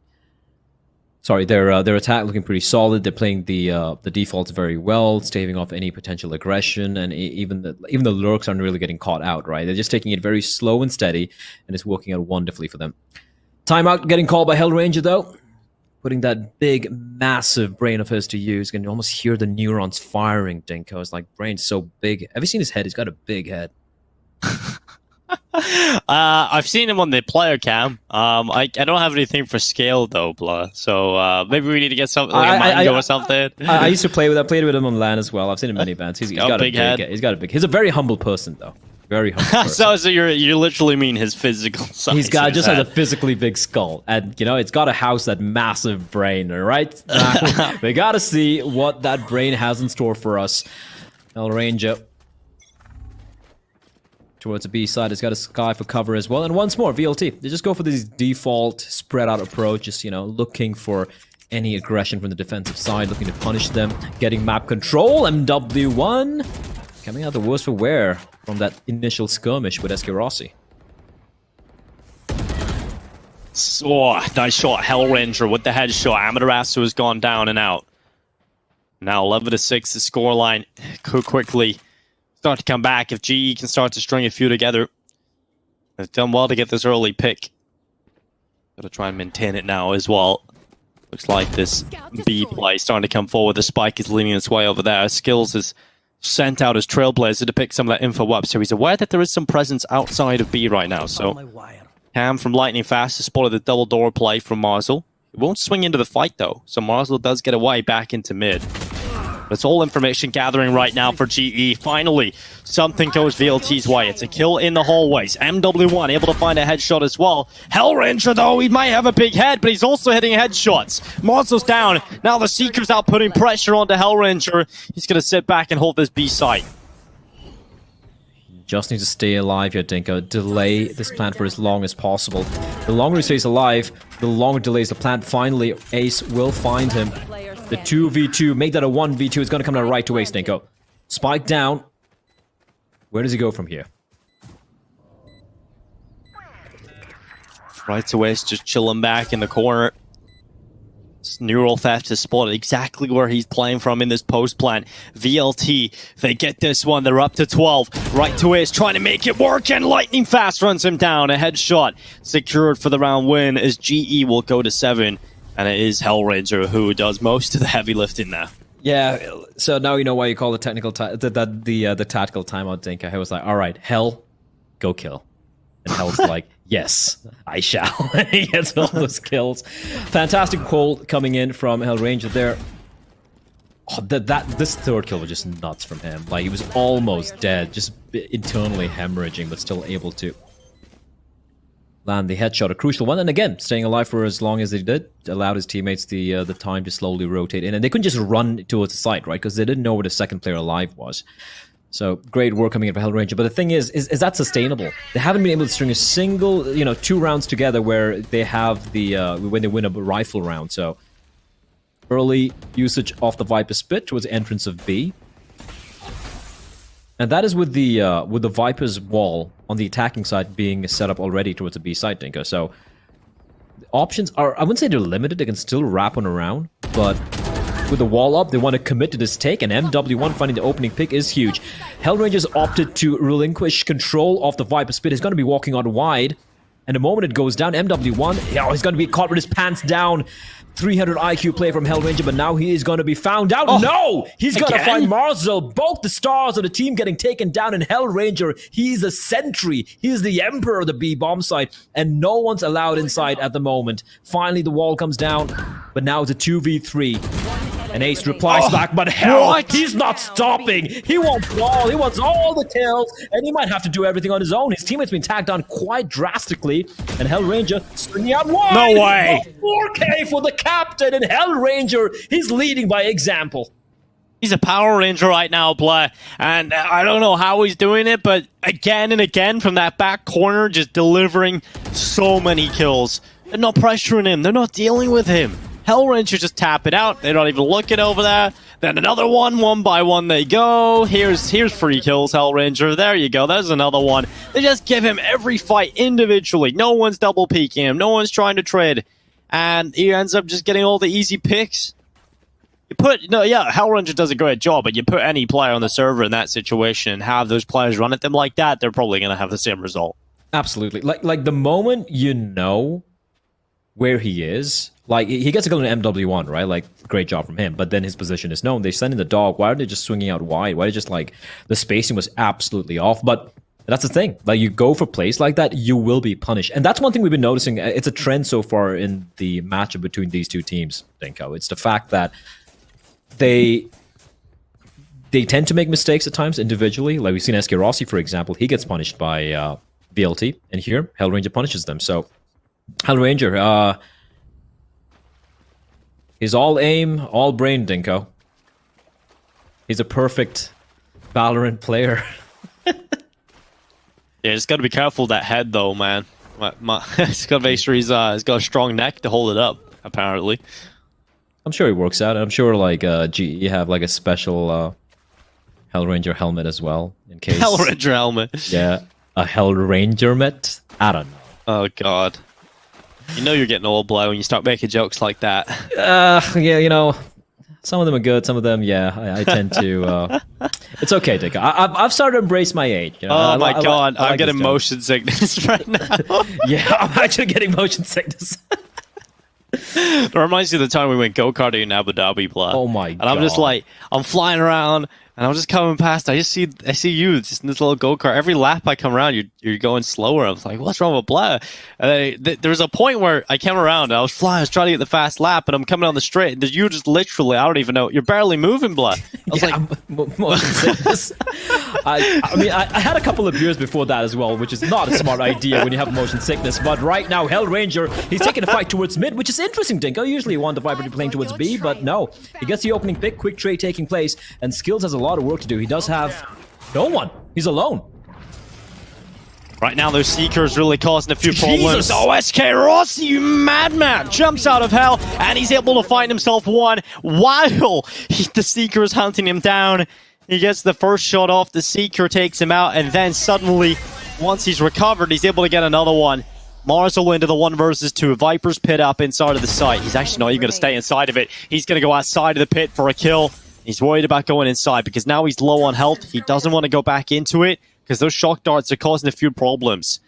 Sorry, their attack looking pretty solid. They're playing the defaults very well, staving off any potential aggression, and even the lurks aren't really getting caught out, right? They're just taking it very slow and steady, and it's working out wonderfully for them. Timeout getting called by Hellranger, though. Putting that big, massive brain of his to use. You can almost hear the neurons firing, Dinko. It's like, brain's so big. Have you seen his head? He's got a big head. I've seen him on the player cam. I don't have anything for scale though, blah. So maybe we need to get something like a mango or something. I used to play with. I played with him on LAN as well. I've seen him many bands. He's got a big head. He's got a big. He's a very humble person though. Very humble. So you literally mean his physical size? He's got just has a physically big skull, and it's got to house that massive brain. All right, we got to see what that brain has in store for us. Hellranger towards the B side. It's got a Sky for cover as well. And once more, VLT. They just go for this default spread out approach, just, looking for any aggression from the defensive side, looking to punish them, getting map control. MW1 coming out the worst for wear from that initial skirmish with SK Rossi. Oh, nice shot. Hellranger with the headshot. Amaterasu has gone down and out. Now 11-6, the scoreline could quickly start to come back if GE can start to string a few together. They've done well to get this early pick. Gotta try and maintain it now as well. Looks like this B play starting to come forward. The spike is leaning its way over there. Skills is sent out as trailblazer to pick some of that info up, so he's aware that there is some presence outside of B right now. So Cam from Lightning Fast has spotted the double door play from Marzel. It won't swing into the fight though, so Marzel does get away back into mid. But it's all information gathering right now for GE. Finally, something goes VLT's way. It's a kill in the hallways. MW1 able to find a headshot as well. Hellranger though, he might have a big head, but he's also hitting headshots. Marzel's down. Now the Seeker's out putting pressure onto Hellranger. He's going to sit back and hold this B site. Just need to stay alive here, Dinko. Delay this plant for as long as possible. The longer he stays alive, the longer delays the plant. Finally, Ace will find him. The 2v2, make that a 1v2. It's going to come down right to Ace, Dinko. Spike down. Where does he go from here? Right to Ace, just chilling back in the corner. Neural Theft is spotted exactly where he's playing from in this post plant. VLT, they get this one. They're up to 12. Right to Ace, trying to make it work, and Lightning Fast runs him down. A headshot secured for the round win as GE will go to 7. And it is Hellranger who does most of the heavy lifting now. Yeah, so now you know why you call the technical the tactical timeout, Dinka. I was like, all right, Hell, go kill. And Hell's like, yes, I shall. He gets all those kills. Fantastic call coming in from Hellranger there. Oh, this third kill was just nuts from him. Like, he was almost dead, just internally hemorrhaging, but still able to land the headshot, a crucial one. And again, staying alive for as long as they did allowed his teammates the time to slowly rotate in. And they couldn't just run towards the site, right? Because they didn't know where the second player alive was. So great work coming in for Hellranger. But the thing is that sustainable? They haven't been able to string a single, 2 rounds together where they have the when they win a rifle round. So early usage of the Viper Spit towards the entrance of B. And that is with the Viper's wall on the attacking side being set up already towards the B side, Dinka. So the options are, I wouldn't say they're limited, they can still wrap on around, but with the wall up, they want to commit to this take, and MW1 finding the opening pick is huge. Hellranger's opted to relinquish control of the Viper Spit. He's going to be walking out wide, and the moment it goes down, MW1, he's going to be caught with his pants down. 300 IQ play from Hellranger, but now he is going to be found out. Oh, no! He's going to find Marzel. Both the stars of the team getting taken down, and Hellranger, he's a sentry. He's the emperor of the B-bomb site, and no one's allowed inside at the moment. Finally, the wall comes down, but now it's a 2v3. And Ace replies back, but hell, he's not stopping. He won't fall. He wants all the kills, and he might have to do everything on his own. His teammate's been tagged down quite drastically, and Hellranger swinging out wide. No way. 4K for the captain, and Hellranger, he's leading by example. He's a Power Ranger right now, Blair, and I don't know how he's doing it, but again and again from that back corner, just delivering so many kills. They're not pressuring him. They're not dealing with him. Hellranger just tap it out. They're not even looking over there. Then another one by one they go. Here's free kills, Hellranger. There you go. There's another one. They just give him every fight individually. No one's double peeking him. No one's trying to trade. And he ends up just getting all the easy picks. Hellranger does a great job, but you put any player on the server in that situation and have those players run at them like that, they're probably going to have the same result. Absolutely. Like the moment you know where he is, like, he gets a kill in MW1, right? Like, great job from him. But then his position is known. They send in the dog. Why are they just swinging out wide? Why are they just, like, the spacing was absolutely off? But that's the thing. Like, you go for plays like that, you will be punished. And that's one thing we've been noticing. It's a trend so far in the matchup between these two teams, Dinko. It's the fact that they tend to make mistakes at times individually. Like, we've seen SK Rossi, for example. He gets punished by VLT. And here, Hellranger punishes them. So, Hellranger, he's all aim, all brain, Dinko. He's a perfect Valorant player. Yeah, just got to be careful of that head, though, man. It's got to make sure he's got a strong neck to hold it up, apparently. I'm sure he works out. I'm sure, like, GE have, like, a special Hellranger helmet as well, in case. Hellranger helmet? Yeah, a Hellranger met? I don't know. Oh, God. You know you're getting old, Blow, when you start making jokes like that. Yeah, some of them are good, some of them, I tend to... It's okay, Dick. I've started to embrace my age. Oh my God, I'm getting motion sickness right now. Yeah, I'm actually getting motion sickness. It reminds me of the time we went go-karting in Abu Dhabi, blah. Oh my And I'm just God. like, I'm flying around, and I'm just coming past. I see you just in this little go-kart. Every lap I come around, you're going slower. I was like, what's wrong with blah? And there was a point where I came around, and I was trying to get the fast lap, and I'm coming down the straight, and you just literally, I don't even know, you're barely moving, blah. I was like, motion sickness. I mean, I had a couple of beers before that as well, which is not a smart idea when you have motion sickness. But right now, Hell Ranger, he's taking a fight towards mid, which is interesting, Dinko. Usually you want the Viper to be playing towards B, but no. He gets the opening pick, quick trade taking place, and Skills has a lot of work to do. He does have no one. He's alone. right now, those Seekers really causing a few problems. Jesus. Oh, SK Rossi, you madman! Jumps out of hell, and he's able to find himself one while the Seeker is hunting him down. He gets the first shot off, the Seeker takes him out, and then suddenly, once he's recovered, he's able to get another one. Marzel into the 1 versus 2. Viper's pit up inside of the site. He's actually not even going to stay inside of it. He's going to go outside of the pit for a kill. He's worried about going inside because now he's low on health. He doesn't want to go back into it because those shock darts are causing a few problems.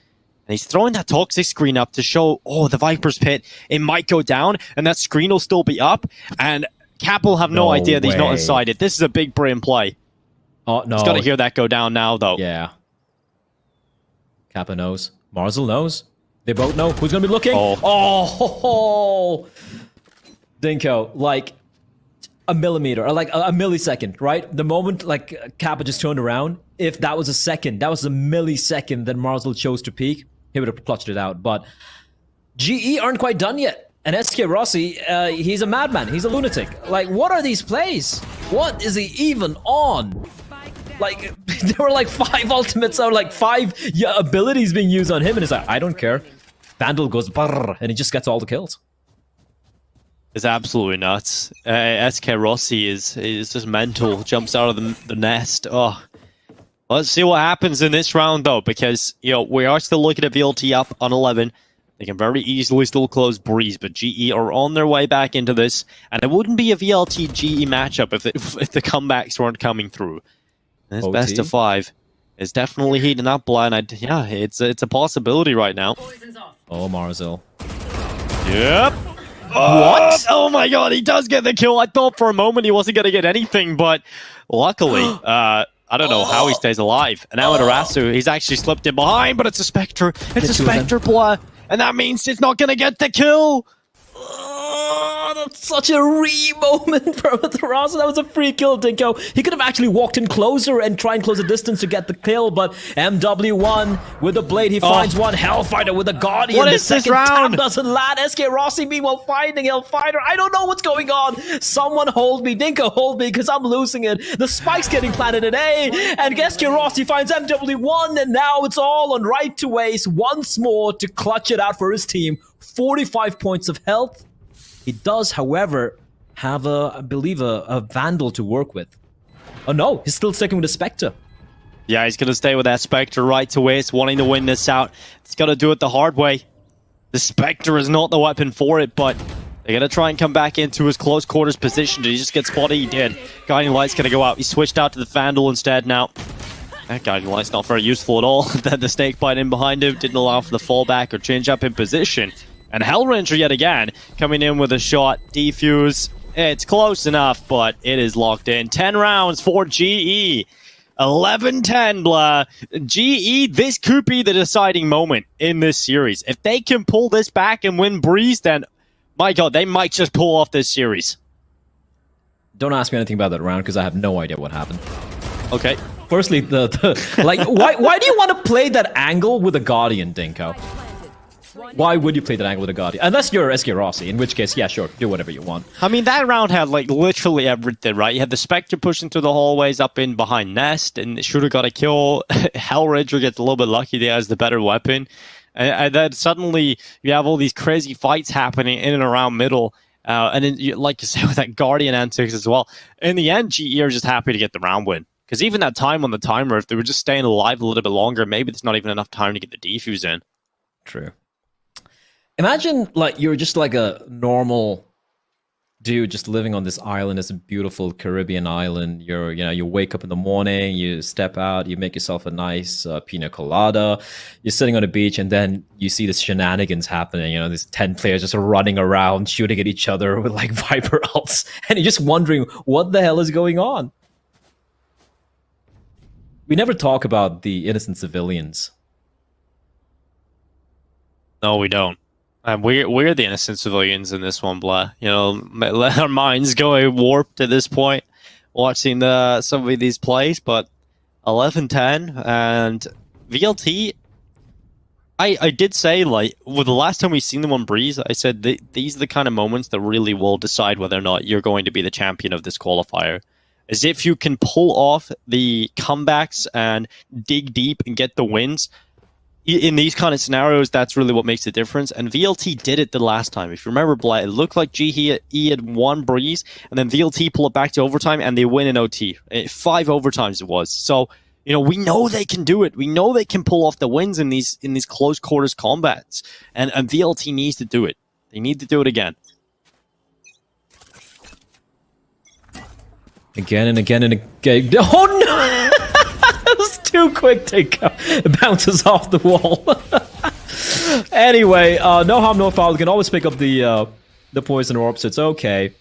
And he's throwing that toxic screen up to show, oh, the Viper's pit, it might go down, and that screen will still be up. And Cap will have no idea that he's not way. inside it. This is a big brain play. Oh, no. He's got to hear that go down now, though. Yeah. Kappa knows. Marzel knows. They both know. Who's going to be looking? Oh. Dinko, like a millimeter, or like a millisecond, right? The moment like Kappa just turned around, if that was a second, that was a millisecond that Marzel chose to peek, he would have clutched it out. But GE aren't quite done yet. And SK Rossi, he's a madman. He's a lunatic. Like, what are these plays? What is he even on? Like, there were like 5 ultimates or like 5 abilities being used on him, and he's like, I don't care. Vandal goes brrr, and he just gets all the kills. It's absolutely nuts. SK Rossi is just mental. Jumps out of the nest. Oh, let's see what happens in this round though, because we are still looking at VLT up on 11. They can very easily still close Breeze, but GE are on their way back into this, and it wouldn't be a VLT GE matchup if the comebacks weren't coming through. And this OT? best of 5 is definitely heating up, blind. Yeah, it's a possibility right now. Poison's off. Oh, Marzel. Yep. What? Oh my god, he does get the kill. I thought for a moment he wasn't going to get anything, but luckily, I don't know how he stays alive. And now Amaterasu, he's actually slipped in behind, but it's a Spectre. It's a Spectre play, and that means it's not going to get the kill. Oh, that's such a moment for Amaterasu. That was a free kill, Dinko. He could have actually walked in closer and try and close the distance to get the kill, but MW1 with a blade, he finds one. Hellfighter with a Guardian. What the is this second round? tap doesn't land. SK Rossi meanwhile finding Hellfighter. I don't know what's going on. Someone hold me. Dinko, hold me, because I'm losing it. The spike's getting planted at A, and SK Rossi finds MW1, and now it's all on right to Ace once more to clutch it out for his team. 45 points of health. He does, however, have I believe, a Vandal to work with. Oh no, he's still sticking with the Spectre. Yeah, he's going to stay with that Spectre right to waste, wanting to win this out. He's got to do it the hard way. The Spectre is not the weapon for it, but they're going to try and come back into his close quarters position. Did he just get spotted? He did. Guiding Light's going to go out. He switched out to the Vandal instead now. That Guiding Light's not very useful at all. Then the Snake Bite in behind him didn't allow for the fallback or change up in position. And Hellranger yet again, coming in with a shot, defuse. It's close enough, but it is locked in. 10 rounds for GE. 11-10, blah. GE, this could be the deciding moment in this series. If they can pull this back and win Breeze, then, my god, they might just pull off this series. Don't ask me anything about that round, because I have no idea what happened. Okay. Firstly, like, why do you want to play that angle with a Guardian, Dinko? Why would you play that angle with a Guardian? Unless you're SK Rossi, in which case, yeah, sure, do whatever you want. I mean, that round had, like, literally everything, right? You had the Spectre pushing through the hallways up in behind Nest, and it should have got a kill. Hellranger gets a little bit lucky that he has the better weapon. And then suddenly, you have all these crazy fights happening in and around middle. And then, like you said, with that Guardian antics as well. In the end, GE are just happy to get the round win. Because even that time on the timer, if they were just staying alive a little bit longer, maybe there's not even enough time to get the defuse in. True. Imagine, like, you're just like a normal dude just living on this island. It's a beautiful Caribbean island. You wake up in the morning, you step out, you make yourself a nice pina colada. You're sitting on the beach, and then you see this shenanigans happening. You know, these 10 players just running around, shooting at each other with like Viper ults, and you're just wondering what the hell is going on. We never talk about the innocent civilians. No, we don't. We're the innocent civilians in this one, Blah. You know, our minds going warped at this point, watching some of these plays. But 11-10 and VLT. I did say, like, well, the last time we seen them on Breeze, I said these are the kind of moments that really will decide whether or not you're going to be the champion of this qualifier. As if you can pull off the comebacks and dig deep and get the wins. In these kind of scenarios, that's really what makes the difference. And VLT did it the last time. If you remember, Blah, it looked like GE had won Breeze, and then VLT pull it back to overtime, and they win in OT. 5 overtimes it was. So, you know, we know they can do it. We know they can pull off the wins in these close quarters combats. And VLT needs to do it. They need to do it again. Again and again and again. Oh no! That was too quick, It bounces off the wall. Anyway, no harm, no foul. You can always pick up the poison orb, so it's okay.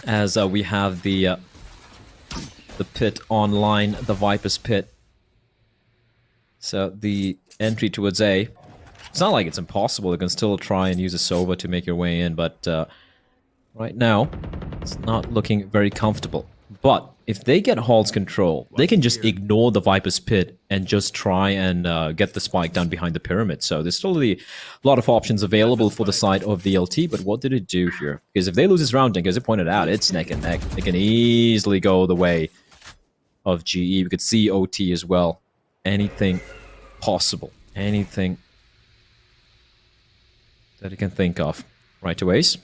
As we have the pit online, the Viper's pit. So the entry towards A. It's not like it's impossible. You can still try and use a Sova to make your way in, but right now, it's not looking very comfortable. But if they get Hall's control, they can just ignore the Viper's pit and just try and get the spike down behind the pyramid. So there's still a lot of options available for the side of VLT, but what did it do here? Because if they lose this round, as I pointed out, it's neck and neck. They can easily go the way of GE. We could see OT as well. Anything possible. Anything that you can think of. Right to Ace.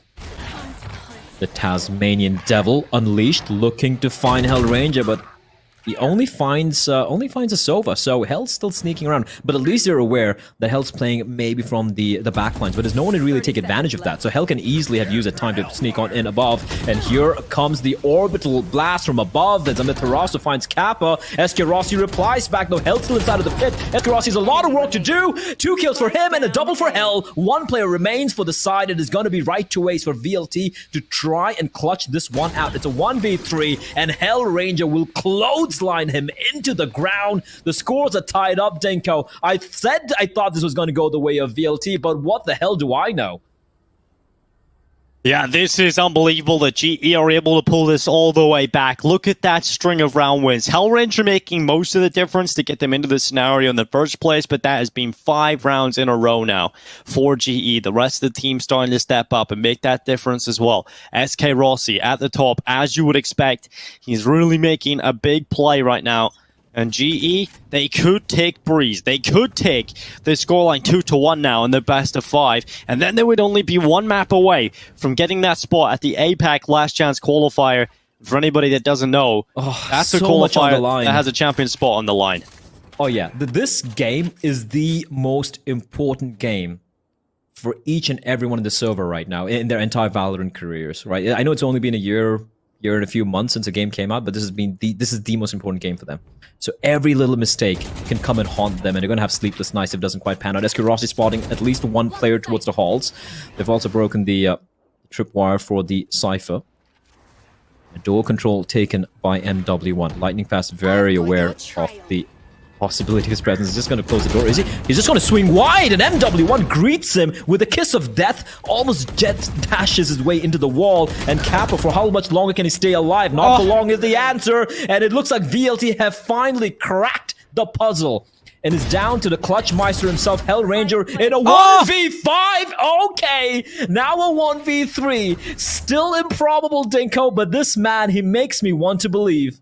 The Tasmanian Devil unleashed, looking to find Hellranger, but he only finds a Sova. So Hell's still sneaking around, but at least they're aware that Hell's playing maybe from the backlines, but there's no one to really take advantage of that. So Hell can easily have used that time to sneak on in above, and here comes the orbital blast from above. That's Amaterasu finds Kappa. Eskerossi replies back, though Hell's still inside of the pit. Eskerossi has a lot of work to do. 2 kills for him and a double for Hell. 1 player remains for the side. It is going to be right to Ace for VLT to try and clutch this one out. It's a 1v3, and Hellranger will clothesline him into the ground. The scores are tied up, Denko. I said I thought this was going to go the way of VLT, but what the hell do I know? Yeah, this is unbelievable that GE are able to pull this all the way back. Look at that string of round wins. Hellranger making most of the difference to get them into the scenario in the first place, but that has been 5 rounds in a row now for GE. The rest of the team starting to step up and make that difference as well. SK Rossi at the top, as you would expect. He's really making a big play right now. And GE, they could take Breeze. They could take the scoreline 2-1 now in the best of 5. And then they would only be 1 map away from getting that spot at the APAC Last Chance qualifier. For anybody that doesn't know, that's so a qualifier that has a champion spot on the line. Oh yeah, this game is the most important game for each and everyone in the server right now, in their entire Valorant careers, right? I know it's only been a year and a few months since the game came out, but this is the most important game for them. So every little mistake can come and haunt them, and they're going to have sleepless nights if it doesn't quite pan out. SK Rossi spotting at least 1 player towards the halls. They've also broken the tripwire for the Cypher. Door control taken by MW1. Lightning Fast very aware of the possibility of his presence. He's just going to close the door, is he? He's just going to swing wide, and MW1 greets him with a kiss of death, almost jet dashes his way into the wall, and Kappa, for how much longer can he stay alive? Not for long is the answer, and it looks like VLT have finally cracked the puzzle, and is down to the Clutch Meister himself, Hellranger, in a 1v5. Okay, now a 1v3. Still improbable, Dinko, but this man, he makes me want to believe.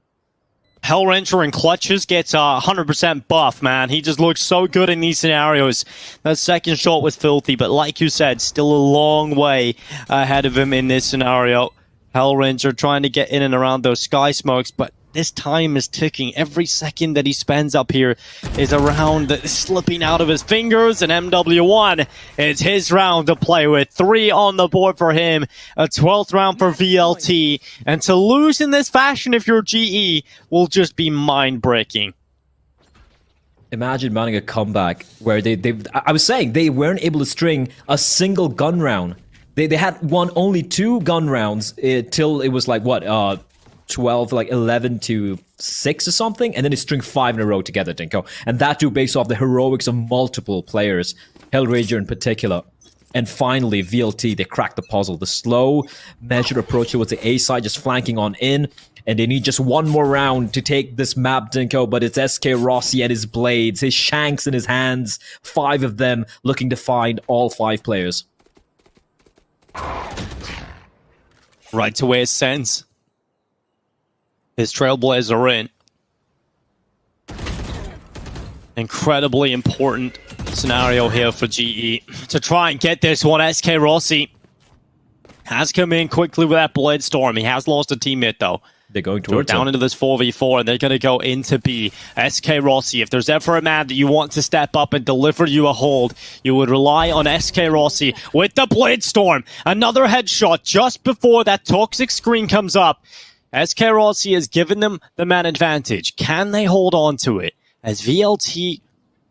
Hellranger in clutches gets 100% buff, man. He just looks so good in these scenarios. That second shot was filthy, but like you said, still a long way ahead of him in this scenario. Hellranger trying to get in and around those sky smokes, but this time is ticking. Every second that he spends up here is a round that is slipping out of his fingers, and MW1, it's his round to play with. 3 on the board for him, a 12th round for VLT, and to lose in this fashion if you're GE will just be mind-breaking. Imagine mounting a comeback where I was saying they weren't able to string a single gun round. They had won only 2 gun rounds till it was like, what, 12, like 11 to 6 or something, and then they string 5 in a row together, Dinko. And that too based off the heroics of multiple players, Hellraiser in particular. And finally, VLT, they cracked the puzzle. The slow, measured approach towards the A side, just flanking on in. And they need just one more round to take this map, Dinko, but it's SK Rossi and his blades, his shanks in his hands, 5 of them looking to find all 5 players. Right to where it sends. His Trailblazer in. Incredibly important scenario here for GE to try and get this one. SK Rossi has come in quickly with that Blade Storm. He has lost a teammate though. They're going They're towards down into this 4v4, and they're going to go into B. SK Rossi, if there's ever a man that you want to step up and deliver you a hold, you would rely on SK Rossi with the Blade Storm. Another headshot just before that toxic screen comes up. SK Rossi has given them the man advantage. Can they hold on to it? As VLT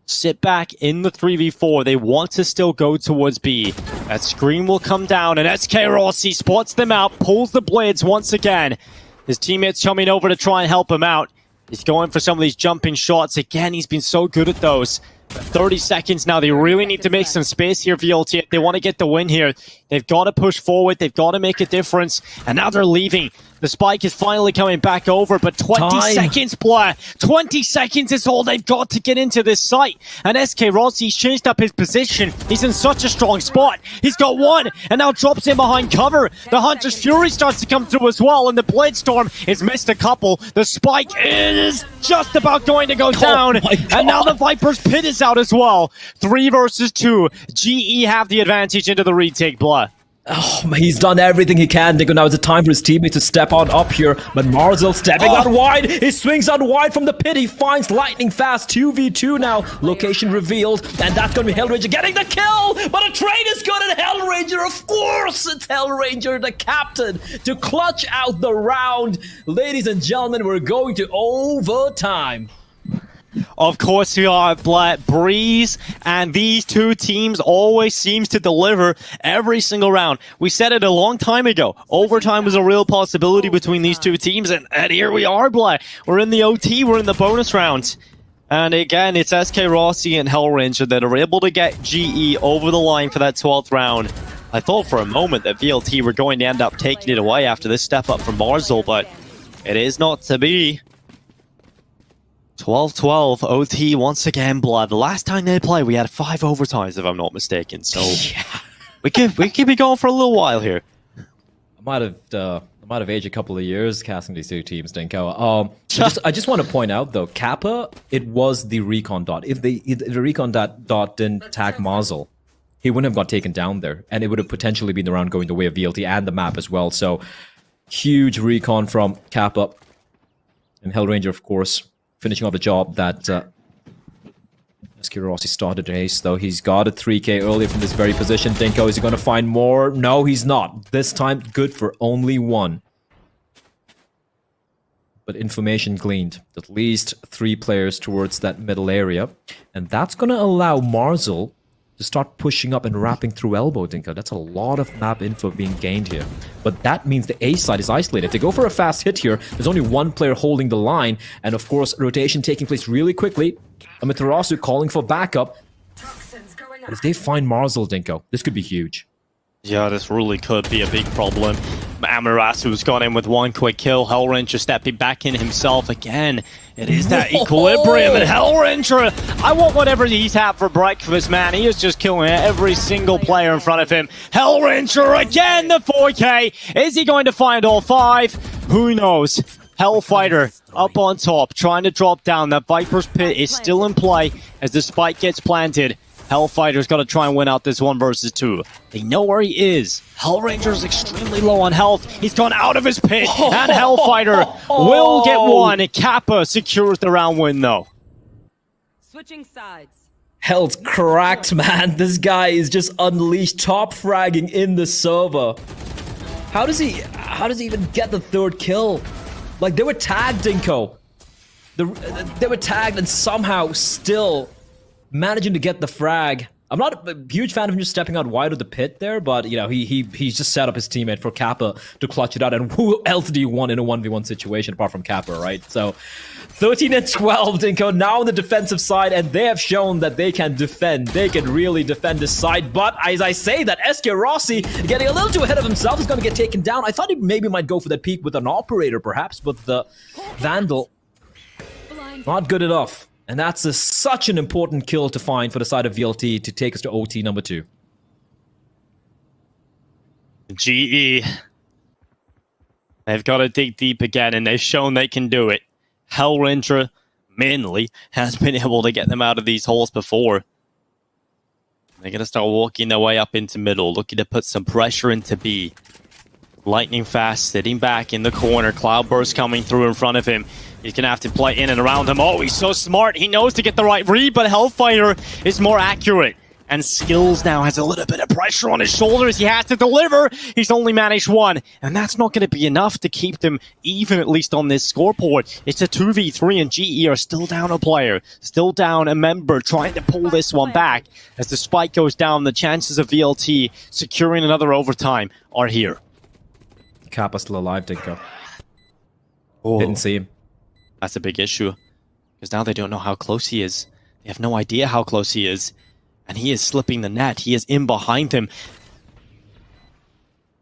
sit back in the 3v4, they want to still go towards B. That screen will come down, and SK Rossi spots them out, pulls the blades once again. His teammates coming over to try and help him out. He's going for some of these jumping shots. Again, he's been so good at those. 30 seconds now. They really need to make some space here, VLT. If they want to get the win here, they've got to push forward. They've got to make a difference. And now they're leaving. The spike is finally coming back over, but 20 seconds, Blair. 20 seconds is all they've got to get into this site. And SK Rossi's changed up his position. He's in such a strong spot. He's got 1, and now drops in behind cover. The Hunter's Fury starts to come through as well, and the Blade Storm has missed a couple. The spike is just about going to go down. And now the Viper's Pit is out as well. 3 versus 2. GE have the advantage into the retake, Blair. Oh, he's done everything he can, Dinko. Now it's a time for his teammate to step on up here. But Marzel stepping out wide. He swings out wide from the pit. He finds lightning fast. 2v2 now. Location revealed. And that's going to be Hellraiser getting the kill. But a trade is good at Hellraiser. Of course, it's Hellraiser, the captain, to clutch out the round. Ladies and gentlemen, we're going to overtime. Of course we are, Black Breeze, and these two teams always seems to deliver every single round. We said it a long time ago. Overtime was a real possibility between these two teams, and here we are, Black. We're in the OT, we're in the bonus rounds. And again, it's SK Rossi and Hellraiser that are able to get GE over the line for that 12th round. I thought for a moment that VLT were going to end up taking it away after this step up from Marzel, but it is not to be. 12-12, OT once again, Blood. The last time they played, we had 5 overtimes, if I'm not mistaken. So yeah. we could be going for a little while here. I might have aged a couple of years casting these two teams, Dinko. I just want to point out though, Kappa, it was the recon dot. If the recon dot didn't tag Marzel, he wouldn't have got taken down there, and it would have potentially been the round going the way of VLT and the map as well. So huge recon from Kappa, and Hellraiser, of course, finishing off the job that SK Rossi started to ace, though. He's got a 3k earlier from this very position. Dinko, is he going to find more? No, he's not. This time, good for only 1. But information gleaned. At least 3 players towards that middle area. And that's going to allow Marzel to start pushing up and wrapping through elbow, Dinko. That's a lot of map info being gained here. But that means the A side is isolated. If they go for a fast hit here, there's only 1 player holding the line. And of course, rotation taking place really quickly. Amaterasu calling for backup. But if they find Marzel, Dinko, this could be huge. Yeah, this really could be a big problem. Amarasu's gone in with 1 quick kill. Hellraiser stepping back in himself again. It is that equilibrium, and Hellraiser, I want whatever he's had for breakfast, man. He is just killing every single player in front of him. Hellraiser again, the 4K. Is he going to find all 5? Who knows? Hellfighter up on top, trying to drop down. That Viper's Pit is still in play as the spike gets planted. Hellfighter's got to try and win out this 1 versus 2. They know where he is. Hellranger's extremely low on health. He's gone out of his pit, and Hellfighter will get one. Kappa secures the round win, though. Switching sides. Hell's cracked, man. This guy is just unleashed, top fragging in the server. How does he even get the 3rd kill? Like, they were tagged, Dinko. They were tagged and somehow still managing to get the frag. I'm not a huge fan of him just stepping out wide of the pit there, but you know, he's just set up his teammate for Kappa to clutch it out. And who else do you want in a 1v1 situation apart from Kappa, right? So 13 and 12, Dinko, now on the defensive side, and they have shown that they can defend. They can really defend this side. But as I say that, SK Rossi getting a little too ahead of himself is going to get taken down. I thought he maybe might go for that peak with an operator, perhaps, but the Vandal, not good enough. And that's such an important kill to find for the side of VLT to take us to OT number 2. GE. They've got to dig deep again, and they've shown they can do it. Hellranger mainly has been able to get them out of these holes before. They're going to start walking their way up into middle, looking to put some pressure into B. Lightning fast, sitting back in the corner. Cloudburst coming through in front of him. He's going to have to play in and around him. Oh, he's so smart. He knows to get the right read, but Hellfighter is more accurate. And Skills now has a little bit of pressure on his shoulders. He has to deliver. He's only managed 1. And that's not going to be enough to keep them even, at least on this scoreboard. It's a 2v3, and GE are still down a player. Still down a member, trying to pull this one back. As the spike goes down, the chances of VLT securing another overtime are here. Kappa's still alive, Dinko. Oh. Didn't see him. That's a big issue, because now they don't know how close he is. They have no idea how close he is, and he is slipping the net. He is in behind him.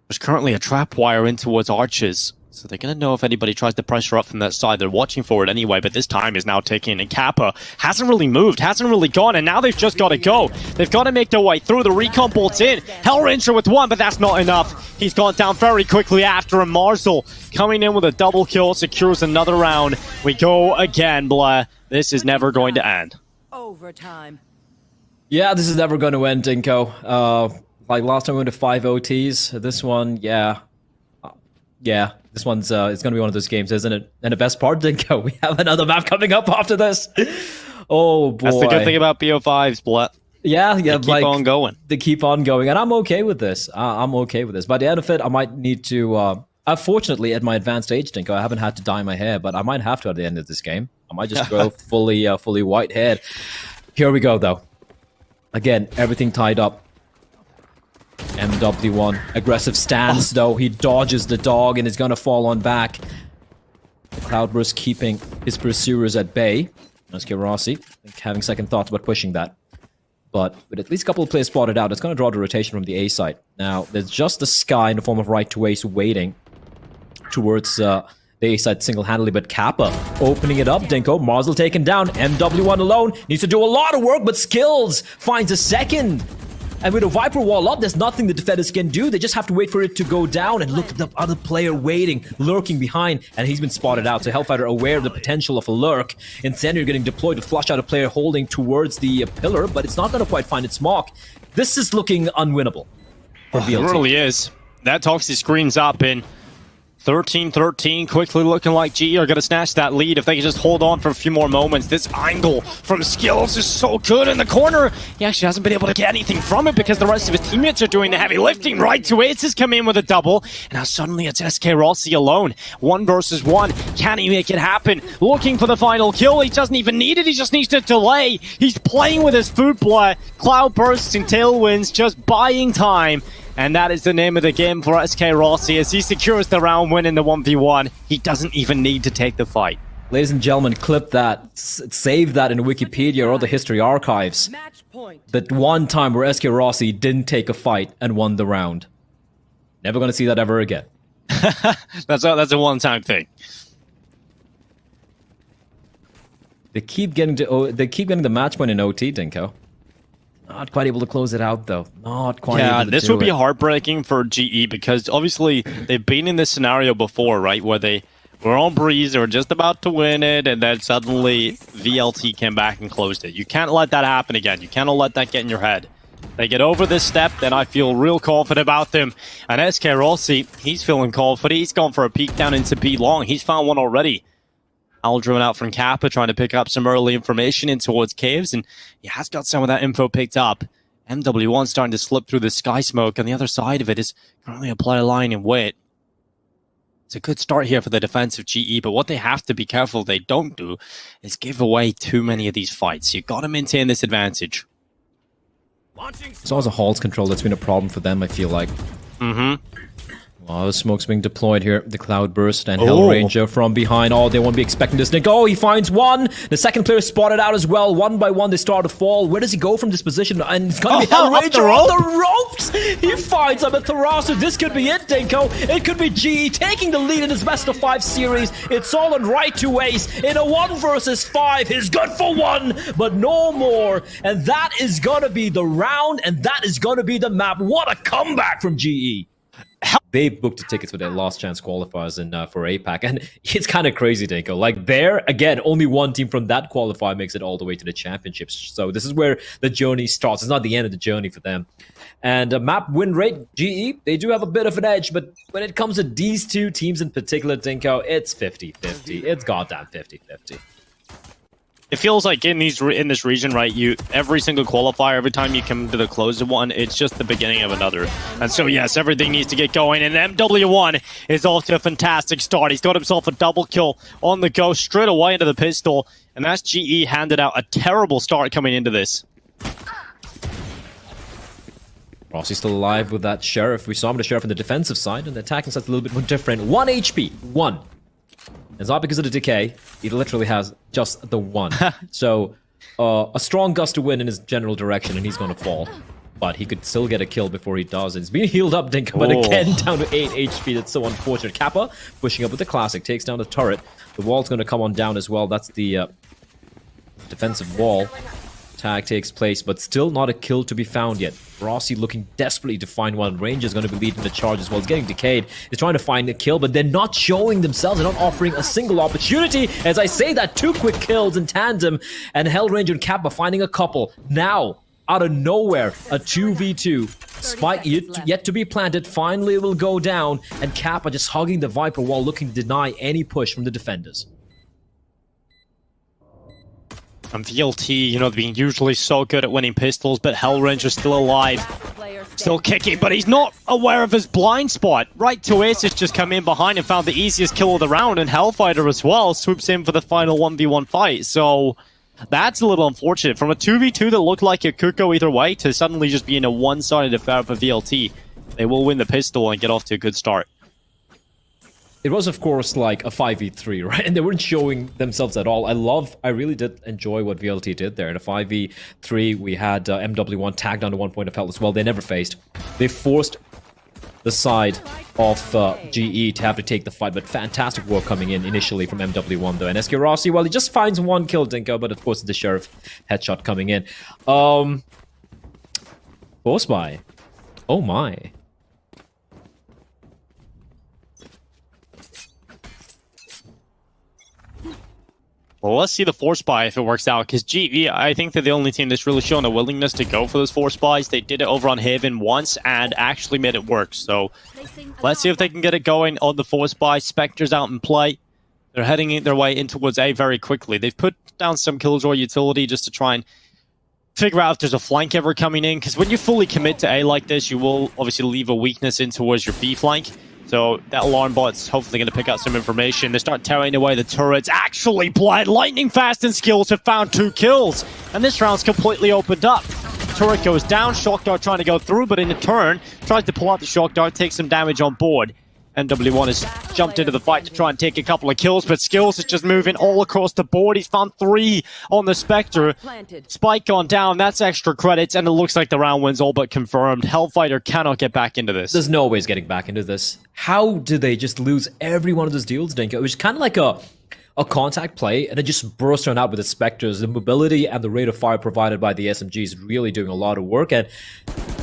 There's currently a trap wire in towards Arches, so they're going to know if anybody tries to pressure up from that side. They're watching for it anyway, but this time is now ticking, and Kappa hasn't really moved, hasn't really gone, and now they've just got to go. They've got to make their way through. The recon bolts in. Hellranger with 1, but that's not enough. He's gone down very quickly after him. Marzel coming in with a double kill, secures another round. We go again, Blair. This is never going to end. Overtime. Yeah, this is never going to end, Dinko. Like last time we went to 5 OTs. This one, yeah. Yeah, this one's it's going to be one of those games, isn't it? And the best part, Dinko, we have another map coming up after this. Oh, boy. That's the good thing about BO5s, Blair. Yeah, they keep on going. They keep on going, and I'm okay with this. I'm okay with this. By the end of it, I might need to... Unfortunately, at my advanced age, Dinko, I haven't had to dye my hair, but I might have to at the end of this game. I might just go fully white haired. Here we go, though. Again, everything tied up. MW1. Aggressive stance, though. He dodges the dog and is going to fall on back. Cloudburst keeping his pursuers at bay. SK Rossi having second thoughts about pushing that. But with at least a couple of players spotted out, it's going to draw the rotation from the A side. Now, there's just the Sky in the form of right to Ace waiting towards the A side single-handedly, but Kappa opening it up. Dinko, Marzel taken down. MW1 alone needs to do a lot of work, but Skills finds a second. And with a Viper wall up, there's nothing the defenders can do. They just have to wait for it to go down and look at the other player waiting, lurking behind, and he's been spotted out. So Hellfighter aware of the potential of a lurk. Incendiary getting deployed to flush out a player holding towards the pillar, but it's not going to quite find its mark. This is looking unwinnable for VLT. It really is. That Toxie screens up in 13-13, quickly looking like GE are going to snatch that lead if they can just hold on for a few more moments. This angle from Skills is so good in the corner. He actually hasn't been able to get anything from it because the rest of his teammates are doing the heavy lifting. Right to Ace has come in with a double, and now suddenly it's SK Rossi alone. 1 versus 1. Can he make it happen? Looking for the final kill. He doesn't even need it. He just needs to delay. He's playing with his food blood. Cloud bursts and tailwinds, just buying time. And that is the name of the game for SK Rossi as he secures the round win in the 1v1. He doesn't even need to take the fight. Ladies and gentlemen, clip that, save that in Wikipedia or the history archives. Match point. That one time where SK Rossi didn't take a fight and won the round. Never going to see that ever again. That's a one-time thing. They keep getting the match point in OT, Dinko. Not quite able to close it out, though. Not quite able to do it. Yeah, this would be heartbreaking for GE because obviously they've been in this scenario before, right? Where they We're on breeze, we're just about to win it, and then suddenly VLT came back and closed it. You can't let that happen again. You cannot let that get in your head. They get over this step, then I feel real confident about them. And SK Rossi, he's feeling confident. He's gone for a peek down into B long. He's found one already. Owl driven out from Kappa, trying to pick up some early information in towards caves, and he has got some of that info picked up. MW1 starting to slip through the sky smoke. On the other side of it is currently a player lying in wait. It's a good start here for the defensive GE, but what they have to be careful they don't do is give away too many of these fights. You've got to maintain this advantage. It's always a Halls control that's been a problem for them, I feel like. Oh, the smoke's being deployed here. The Cloudburst and Hellranger from behind. Oh, they won't be expecting this. Nick. Oh, he finds one. The second player spotted out as well. One by one, they start to fall. Where does he go from this position? And it's going to be Hellranger on the ropes. He finds him at Tharasu. This could be it, Dinko. It could be GE taking the lead in his best of 5 series. It's all on right to ace. In a 1 versus 5, he's good for 1, but no more. And that is going to be the round, and that is going to be the map. What a comeback from GE. They booked the tickets for their last chance qualifiers and for APAC, and it's kind of crazy, Dinko. Like there, again, only one team from that qualifier makes it all the way to the championships. So this is where the journey starts. It's not the end of the journey for them. And map win rate, GE, they do have a bit of an edge, but when it comes to these two teams in particular, Dinko, it's 50-50. It's goddamn 50-50. It feels like in this region, right, every single qualifier, every time you come to the close of one, it's just the beginning of another. And so, yes, everything needs to get going, and MW1 is off to a fantastic start. He's got himself a double kill on the go, straight away into the pistol, and that's GE handed out a terrible start coming into this. Rossi's still alive with that Sheriff. We saw him, the Sheriff on the defensive side, and the attacking side's a little bit more different. 1 HP, 1. It's not because of the decay. He literally has just the 1. So, a strong gust to win in his general direction, and he's going to fall. But he could still get a kill before he does. It's being healed up, Dinko, but again, down to 8 HP. That's so unfortunate. Kappa pushing up with the classic, takes down the turret. The wall's going to come on down as well. That's the defensive wall. Tag takes place, but still not a kill to be found yet. Rossi looking desperately to find one. Ranger's going to be leading the charge as well. It's getting decayed. He's trying to find a kill, but they're not showing themselves. They're not offering a single opportunity. As I say that, 2 quick kills in tandem, and Hellranger and Kappa finding a couple. Now, out of nowhere, a 2v2. Spike yet to be planted. Finally will go down, and Kappa just hugging the Viper wall, looking to deny any push from the defenders. And VLT, being usually so good at winning pistols, but Hellranger's still alive. Still kicking, but he's not aware of his blind spot. Right to Ace has just come in behind and found the easiest kill of the round, and Hellfighter as well swoops in for the final 1v1 fight. So that's a little unfortunate. From a 2v2 that looked like it could go either way to suddenly just being a one-sided affair for VLT. They will win the pistol and get off to a good start. It was, of course, like a 5v3, right? And they weren't showing themselves at all. I really did enjoy what VLT did there. In a 5v3, we had MW1 tagged onto 1 point of health as well. They never faced. They forced the side of GE to have to take the fight, but fantastic work coming in initially from MW1, though. And SK Rossi, well, he just finds 1 kill, Dinko, but of course, the Sheriff headshot coming in. Force buy. Oh, my. Well, let's see the force buy if it works out, because GE, I think they're the only team that's really shown a willingness to go for those force buys. They did it over on Haven once and actually made it work, so let's see if they can get it going on the force buy. Spectre's out in play. They're heading their way in towards A very quickly. They've put down some Killjoy utility just to try and figure out if there's a flank ever coming in, because when you fully commit to A like this, you will obviously leave a weakness in towards your B flank. So that alarm bot's hopefully going to pick out some information. They start tearing away the turrets. Actually, Blind Lightning Fast and Skills have found 2 kills. And this round's completely opened up. Turret goes down. Shock Dart trying to go through, but in a turn, tries to pull out the Shock Dart, takes some damage on board. MW1 has jumped into the fight to try and take a couple of kills, but Skills is just moving all across the board. He's found 3 on the Spectre. Spike gone down, that's extra credits, and it looks like the round win's all but confirmed. Hellfighter cannot get back into this. There's no ways getting back into this. How did they just lose every one of those deals, Dinko? It was kind of like a contact play, and it just burst on out with the Spectres. The mobility and the rate of fire provided by the SMG is really doing a lot of work, and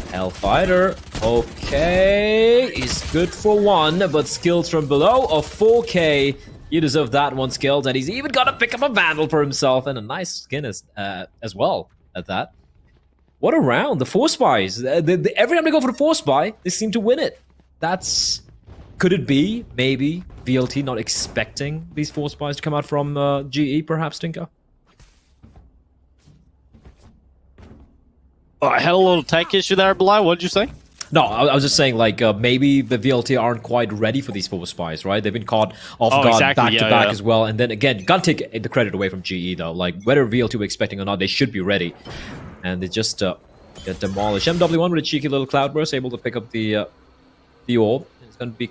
Hellfighter, okay, he's good for 1, but Skills from below, a 4K. He deserved that one skilled, and he's even got to pick up a Vandal for himself, and a nice skin as well at that. What a round. The Force Spies. Every time they go for the Force Spy, they seem to win it. That's... Could it be, maybe, VLT not expecting these Force Spies to come out from GE, perhaps, Tinko? Oh, I had a little tech issue there, Bly. What did you say? No, I was just saying, like, maybe the VLT aren't quite ready for these Force Spies, right? They've been caught off guard back-to-back as well. And then, again, you can't take the credit away from GE, though. Like, whether VLT were expecting or not, they should be ready. And they just get demolished. MW1 with a cheeky little Cloudburst, able to pick up the orb. It's going to be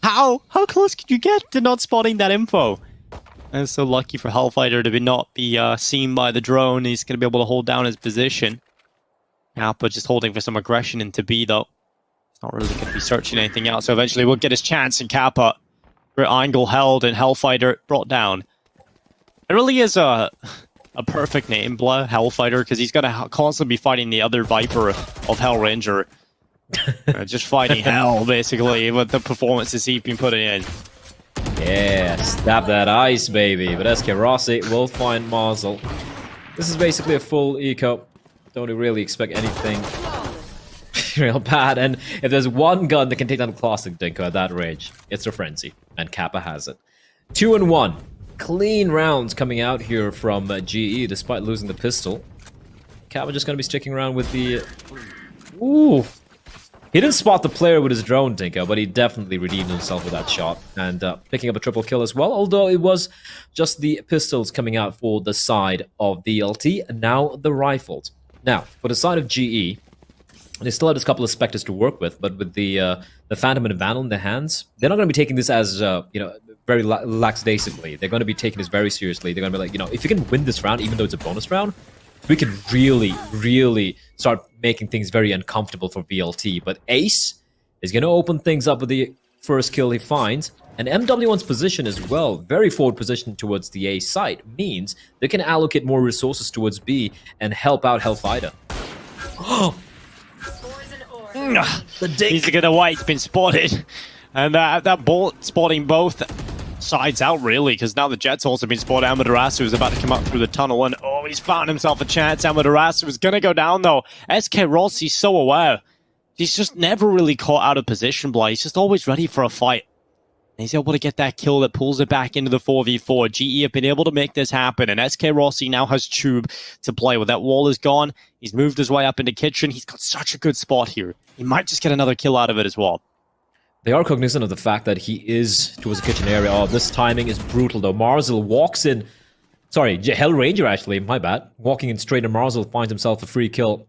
How close could you get to not spotting that info? And so lucky for Hellfighter to not be seen by the drone. He's going to be able to hold down his position. Kappa just holding for some aggression into B, though. He's not really going to be searching anything out, so eventually we'll get his chance, and Kappa, angle held and Hellfighter brought down. It really is a perfect name, Hellfighter, because he's going to constantly be fighting the other Viper of Hellranger. Just fighting hell, basically, with the performances he's been putting in. Yeah, stab that ice, baby. But SK Rossi will find Mazel. This is basically a full eco. Don't really expect anything real bad. And if there's one gun that can take down a Classic Dinko at that range, it's a Frenzy. And Kappa has it. 2-1. Clean rounds coming out here from GE, despite losing the pistol. Kappa just going to be sticking around with the... Ooh. He didn't spot the player with his drone, Dinko, but he definitely redeemed himself with that shot. And picking up a triple kill as well, although it was just the pistols coming out for the side of the LT, and now the rifles. Now, for the side of GE, they still have a couple of Spectres to work with, but with the Phantom and the Vandal in their hands, they're not going to be taking this as, very lackadaisically. They're going to be taking this very seriously. They're going to be like, if you can win this round, even though it's a bonus round, we can really, really start making things very uncomfortable for VLT. But Ace is going to open things up with the first kill he finds. And MW1's position as well, very forward position towards the A site, means they can allocate more resources towards B and help out Hellfighter. He's going to wait. He's been spotted. And that bullet spotting both sides out, really, because now the Jet's also been spotted. Amaterasu is about to come up through the tunnel, and he's found himself a chance. Amaterasu is going to go down, though. SK Rossi's so aware. He's just never really caught out of position, Bly. He's just always ready for a fight. And he's able to get that kill that pulls it back into the 4v4. GE have been able to make this happen, and SK Rossi now has Tube to play with. That wall is gone. He's moved his way up into Kitchen. He's got such a good spot here. He might just get another kill out of it as well. They are cognizant of the fact that he is towards the kitchen area. Oh, this timing is brutal, though. Marzel walks in... Sorry, Hellranger, actually. My bad. Walking in straight, and Marzel finds himself a free kill.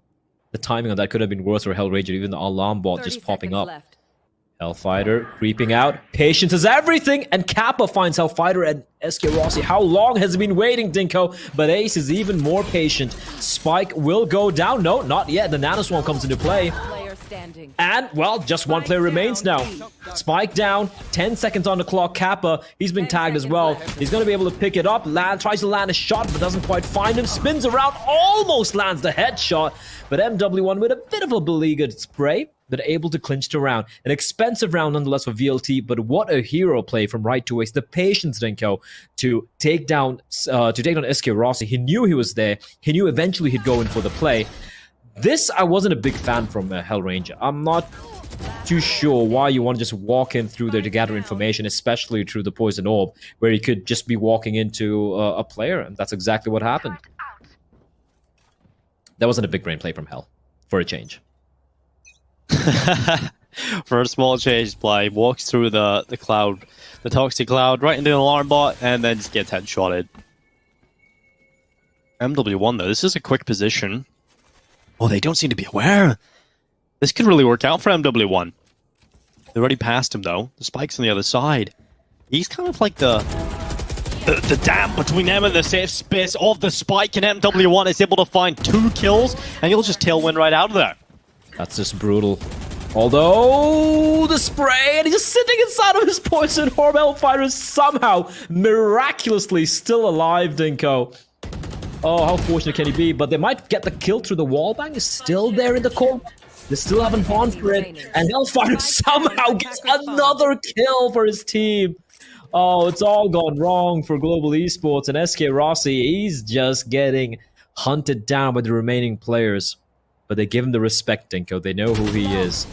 The timing on that could have been worse for Hellranger, even the alarm bot just popping up. Left. Hellfighter creeping out. Patience is everything, and Kappa finds Hellfighter and SK Rossi. How long has he been waiting, Dinko? But Ace is even more patient. Spike will go down. No, not yet. The Nanoswarm comes into play. And, well, just one player remains now. Spike down, 10 seconds on the clock. Kappa, he's been tagged as well. He's going to be able to pick it up. Tries to land a shot, but doesn't quite find him. Spins around, almost lands the headshot. But MW1 with a bit of a beleaguered spray, but able to clinch the round. An expensive round nonetheless for VLT, but what a hero play from Right to Ace. The patience, Dinko, to take down SK Rossi. He knew he was there. He knew eventually he'd go in for the play. This, I wasn't a big fan from Hellranger. I'm not too sure why you want to just walk in through there to gather information, especially through the Poison Orb, where you could just be walking into a player, and that's exactly what happened. That wasn't a big brain play from Hell, for a change. For a small change, Bly walks through the cloud, the toxic cloud, right into an alarm bot, and then just gets headshotted. MW1, though, this is a quick position. Oh, they don't seem to be aware. This could really work out for MW1. They already passed him, though. The Spike's on the other side. He's kind of like the dam between them and the safe space of the Spike, and MW1 is able to find 2 kills, and he'll just tailwind right out of there. That's just brutal. Although, the spray, and he's just sitting inside of his Poison Orb. Hellfighter is somehow, miraculously still alive, Dinko. Oh, how fortunate can he be? But they might get the kill through the wall bang. Is still there in the corner. They still haven't gone for it. And Hellfighter somehow gets another kill for his team. Oh, it's all gone wrong for Global Esports. And SK Rossi, he's just getting hunted down by the remaining players. But they give him the respect, Dinko. They know who he is.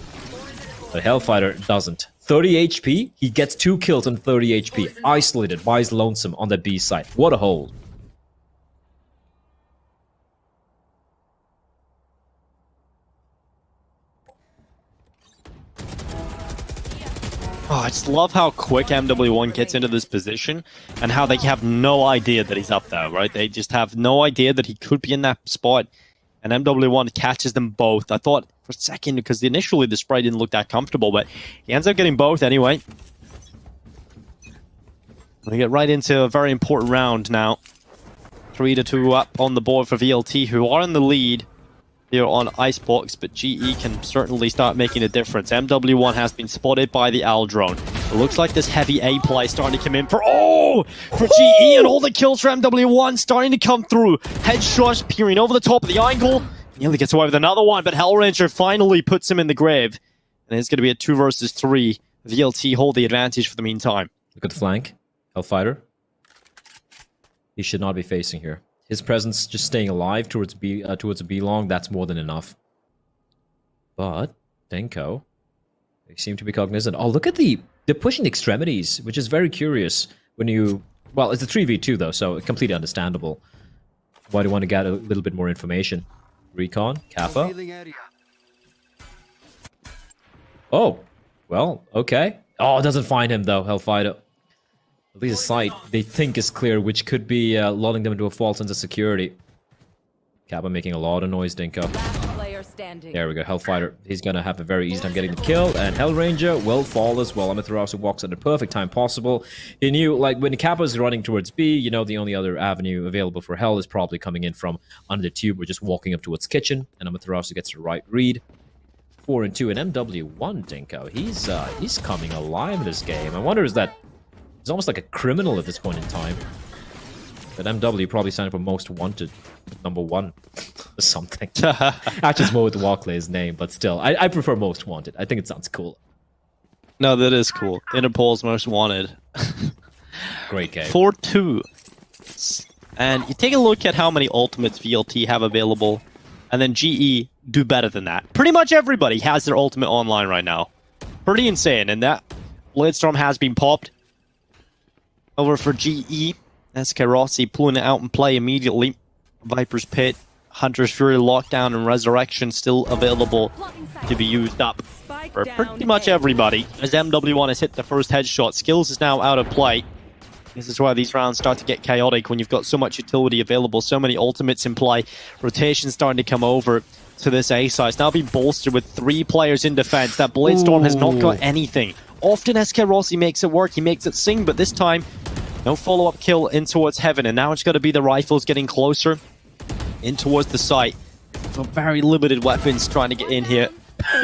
But Hellfighter doesn't. 30 HP, he gets 2 kills on 30 HP. Isolated by his lonesome on the B side. What a hold. Oh, I just love how quick MW1 gets into this position and how they have no idea that he's up there, right? They just have no idea that he could be in that spot. And MW1 catches them both. I thought for a second, because initially the spray didn't look that comfortable, but he ends up getting both anyway. We get right into a very important round now. 3-2 up on the board for VLT, who are in the lead here on Icebox, but GE can certainly start making a difference. MW1 has been spotted by the Owl drone. It looks like this heavy A play starting to come in for GE, and all the kills for MW1 starting to come through. Headshot peering over the top of the angle. Nearly gets away with another one, but Hellranger finally puts him in the grave. And it's going to be a 2 versus 3. VLT hold the advantage for the meantime. Look at the flank. Hellfighter. He should not be facing here. His presence just staying alive towards a B long, that's more than enough. But Denko, they seem to be cognizant. Oh, look at they're pushing extremities, which is very curious when you... Well, it's a 3v2 though, so completely understandable. Why do you want to get a little bit more information? Recon, Kappa. Oh, well, okay. Oh, it doesn't find him though, Hellfighter. At least a sight they think is clear, which could be lulling them into a false sense of security. Kappa making a lot of noise, Dinko. There we go, Hellfighter. He's gonna have a very easy time getting the kill, and Hellranger will fall as well. Amaterasu walks at the perfect time possible. He knew, like, when Kappa's running towards B, you know, the only other avenue available for Hell is probably coming in from under the tube or just walking up towards kitchen, and Amaterasu gets the right read. 4-2, and MW1, Dinko. He's coming alive in this game. I wonder, is that... He's almost like a criminal at this point in time. But MW probably signed for Most Wanted, #1 or something. I just went with Walkley's name, but still, I prefer Most Wanted. I think it sounds cool. No, that is cool. Interpol's Most Wanted. Great game. 4-2. And you take a look at how many ultimates VLT have available, and then GE do better than that. Pretty much everybody has their ultimate online right now. Pretty insane, and that Bloodstorm has been popped. Over for GE. SK Rossi pulling it out and play immediately. Viper's Pit, Hunter's Fury, Lockdown, and Resurrection still available to be used up for pretty much everybody. As MW1 has hit the first headshot, Skills is now out of play. This is why these rounds start to get chaotic when you've got so much utility available, so many ultimates in play. Rotation starting to come over to this A side. It's now being bolstered with 3 players in defense. That Bladestorm has not got anything. Often SK Rossi makes it work, he makes it sing, but this time, no follow-up kill in towards Heaven, and now it's got to be the rifles getting closer in towards the site. So very limited weapons trying to get in here.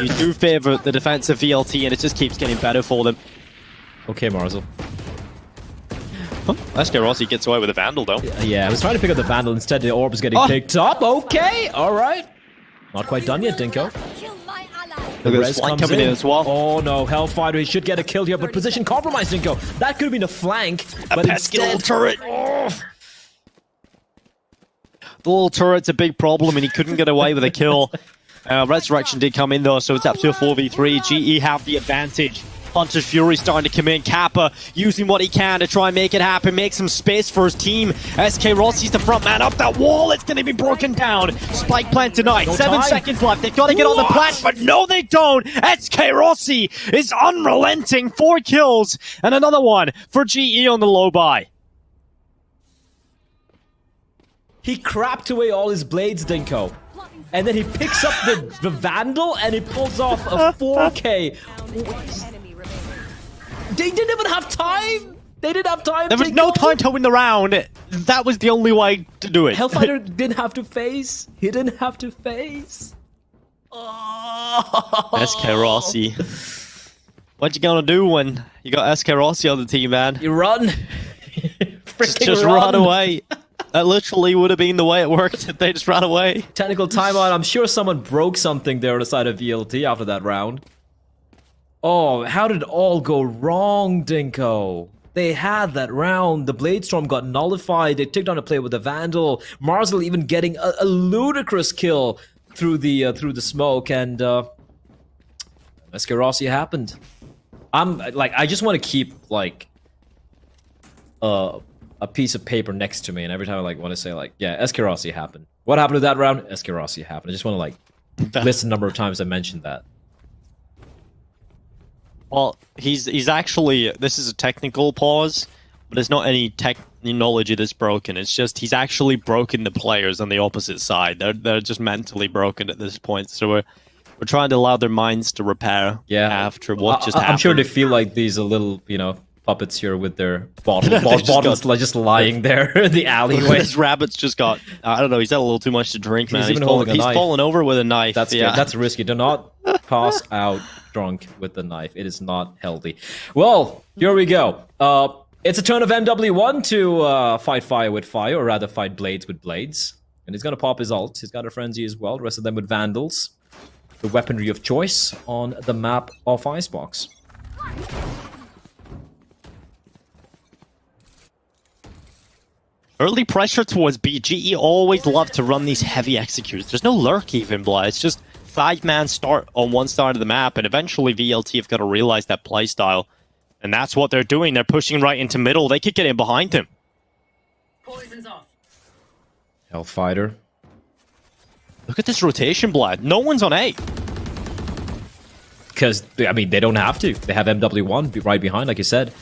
You do favor the defensive VLT, and it just keeps getting better for them. Okay, Marzel. Oh, SK Rossi gets away with a Vandal, though. Yeah, I was trying to pick up the Vandal, instead the orb is getting picked up. Okay, alright. Not quite done yet, Dinko. Look at this flank coming in as well. Oh no, Hellfighter, he should get a kill here, but position compromised, Dinko. That could have been a flank, but instead... turret! Oh. The little turret's a big problem, and he couldn't get away with a kill. Resurrection did come in, though, so it's up to a 4v3. GE have the advantage. Hunter's Fury starting to come in. Kappa using what he can to try and make it happen, make some space for his team. SK Rossi's the front man up that wall. It's going to be broken down. Spike plant denied. No 7 seconds left. They've got to get on the plant, but no, they don't. SK Rossi is unrelenting. 4 kills and another one for GE on the low buy. He crapped away all his blades, Dinko. And then he picks up the Vandal and he pulls off a 4K. They didn't even have time. They didn't have time. There was no time to win the round. That was the only way to do it. Hellfighter didn't have to face. He didn't have to face. Oh. SK Rossi. What you gonna do when you got SK Rossi on the team, man? You run. Just run away. That literally would have been the way it worked if they just ran away. Technical timeout. I'm sure someone broke something there on the side of VLT after that round. Oh, how did it all go wrong, Dinko? They had that round. The Bladestorm got nullified. They took down a play with the Vandal. Marzel even getting a ludicrous kill through the smoke, and Escarossi happened. I just want to keep like a piece of paper next to me, and every time I want to say yeah, Escarossi happened. What happened to that round? Escarossi happened. I just want to list the number of times I mentioned that. Well, he's actually, this is a technical pause, but there's not any technology that's broken. It's just he's actually broken the players on the opposite side. They're just mentally broken at this point. So we're trying to allow their minds to repair after what just happened. I'm sure they feel like these little, puppets here with their bottles just lying there in the alleyway. This rabbit's just got, I don't know, he's had a little too much to drink, man. He's knife. fallen over with a knife. That's good. That's risky. Do not pass out drunk with the knife. It is not healthy. Well, here we go. It's a turn of MW1 to fight fire with fire, or rather fight blades with blades. And he's going to pop his ult. He's got a frenzy as well. The rest of them with vandals. The weaponry of choice on the map of Icebox. Early pressure towards BGE always love to run these heavy executes. There's no lurk even, Blah. It's just 5-man start on one side of the map, and eventually VLT have got to realize that playstyle. And that's what they're doing. They're pushing right into middle. They could get in behind him. Poison's off. Hellfighter. Look at this rotation, Blah. No one's on A. Because, they don't have to. They have MW1 right behind, like you said.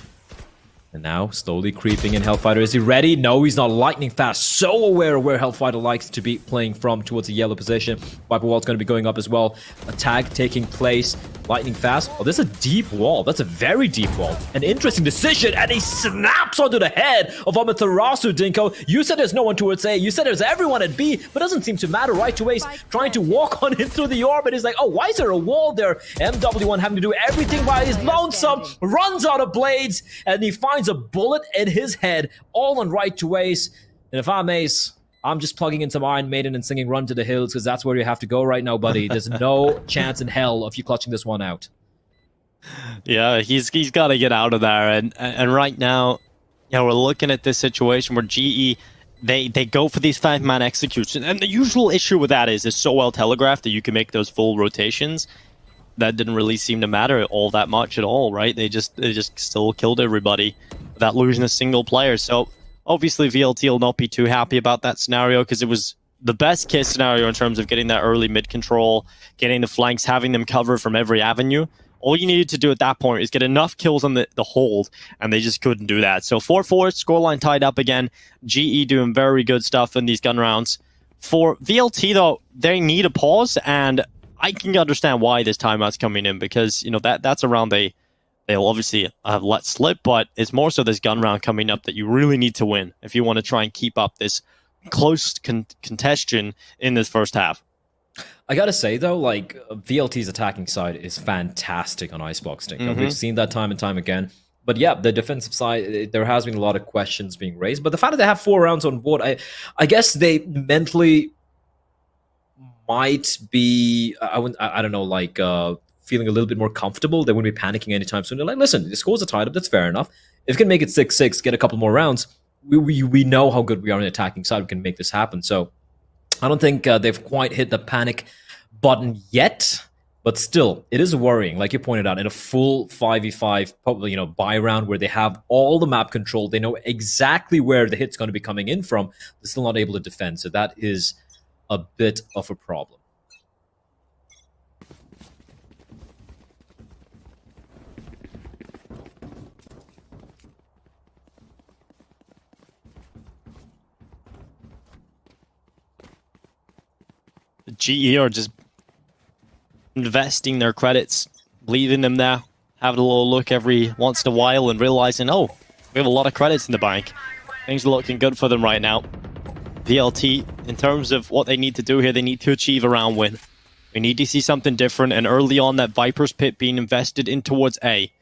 And now, slowly creeping in Hellfighter. Is he ready? No, he's not lightning fast. So aware of where Hellfighter likes to be playing from towards the yellow position. Viper Wall's going to be going up as well. A tag taking place. Lightning fast. Oh, there's a deep wall. That's a very deep wall. An interesting decision. And he snaps onto the head of Amaterasu, Dinko. You said there's no one towards A. You said there's everyone at B. But it doesn't seem to matter. Right away, he's trying to walk on in through the orbit. He's like, oh, why is there a wall there? MW1 having to do everything while he's lonesome. Runs out of blades. And he finds a bullet in his head, all on right to Ace. And if I'm Ace, I'm just plugging in some Iron Maiden and singing Run to the Hills, because that's where you have to go right now, buddy. There's no chance in hell of you clutching this one out. Yeah, he's got to get out of there. And right now, we're looking at this situation where GE, they go for these 5-man executions. And the usual issue with that is it's so well telegraphed that you can make those full rotations. That didn't really seem to matter all that much at all, right? They just still killed everybody without losing a single player. So obviously VLT will not be too happy about that scenario, because it was the best case scenario in terms of getting that early mid control, getting the flanks, having them cover from every avenue. All you needed to do at that point is get enough kills on the hold, and they just couldn't do that. So 4-4, scoreline tied up again. GE doing very good stuff in these gun rounds. For VLT though, they need a pause, and I can understand why this timeout's coming in, because that's a round they'll obviously have let slip, but it's more so this gun round coming up that you really need to win if you want to try and keep up this close contention in this first half. I gotta say though, VLT's attacking side is fantastic on Icebox. We've seen that time and time again. But yeah, the defensive side, there has been a lot of questions being raised. But the fact that they have 4 rounds on board, I guess they mentally might be, I don't know, feeling a little bit more comfortable. They wouldn't be panicking anytime soon. They're like, listen, the scores are tied up. That's fair enough. If we can make it 6-6, get a couple more rounds, we know how good we are on the attacking side. We can make this happen. So I don't think they've quite hit the panic button yet. But still, it is worrying, like you pointed out, in a full 5v5, probably, buy round where they have all the map control. They know exactly where the hit's going to be coming in from. They're still not able to defend. So that is a bit of a problem. GE are just investing their credits, leaving them there, having a little look every once in a while and realizing, oh, we have a lot of credits in the bank. Things are looking good for them right now. VLT, in terms of what they need to do here, they need to achieve a round win. We need to see something different, and early on that Viper's Pit being invested in towards A.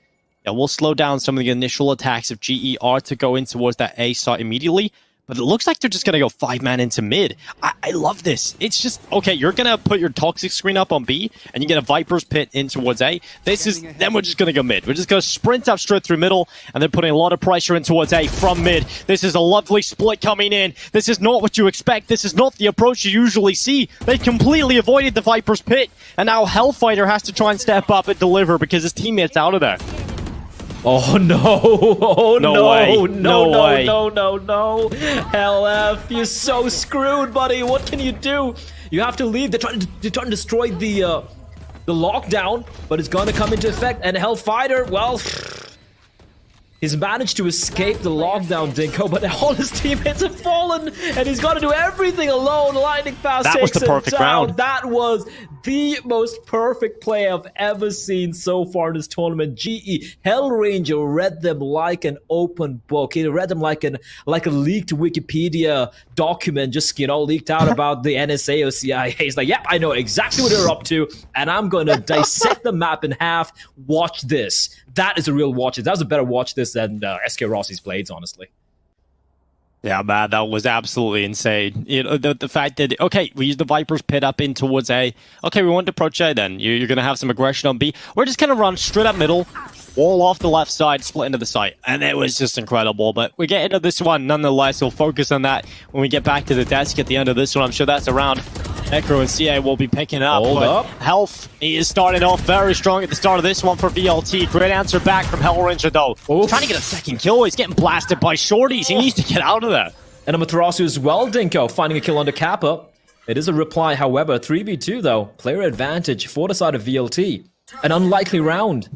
Yeah, we'll slow down some of the initial attacks if GE are to go in towards that A site immediately, but it looks like they're just going to go 5-man into mid. I love this. It's just, okay, you're going to put your toxic screen up on B, and you get a Viper's Pit in towards A. Then we're just going to go mid. We're just going to sprint up straight through middle, and they're putting a lot of pressure in towards A from mid. This is a lovely split coming in. This is not what you expect. This is not the approach you usually see. They completely avoided the Viper's Pit, and now Hellfighter has to try and step up and deliver because his teammate's out of there. Oh no! Oh No no! way. No! No way. No! No! No! LF, you're so screwed, buddy. What can you do? You have to leave. They're trying to destroy the lockdown, but it's gonna come into effect. And Hellfighter, well, he's managed to escape the lockdown, Dinko, but all his teammates have fallen, and he's got to do everything alone. Lightning Fast That was takes the perfect him down. round. That was the most perfect play I've ever seen so far in this tournament. GE Hellranger read them like an open book. He read them like a leaked Wikipedia document, just leaked out about the NSA or CIA. He's like, yep, I know exactly what they're up to, and I'm going to dissect the map in half. Watch this. That is a real watch. That was a better watch this than SK Rossi's blades, honestly. Yeah, man, that was absolutely insane. You know, the fact that, okay, we used the Viper's Pit up in towards A. Okay, we want to approach A then. You're going to have some aggression on B. We're just going to run straight up middle, wall off the left side, split into the site. And it was just incredible. But we get into this one nonetheless. We'll focus on that when we get back to the desk at the end of this one. I'm sure that's around. Necro and CA will be picking up. Hold up. Health is starting off very strong at the start of this one for VLT. Great answer back from Hellranger, though. He's trying to get a second kill. He's getting blasted by shorties. He needs to get out of there. And Amaterasu as well, Dinko, finding a kill under Kappa. It is a reply, however. 3v2, though. Player advantage for the side of VLT. An unlikely round.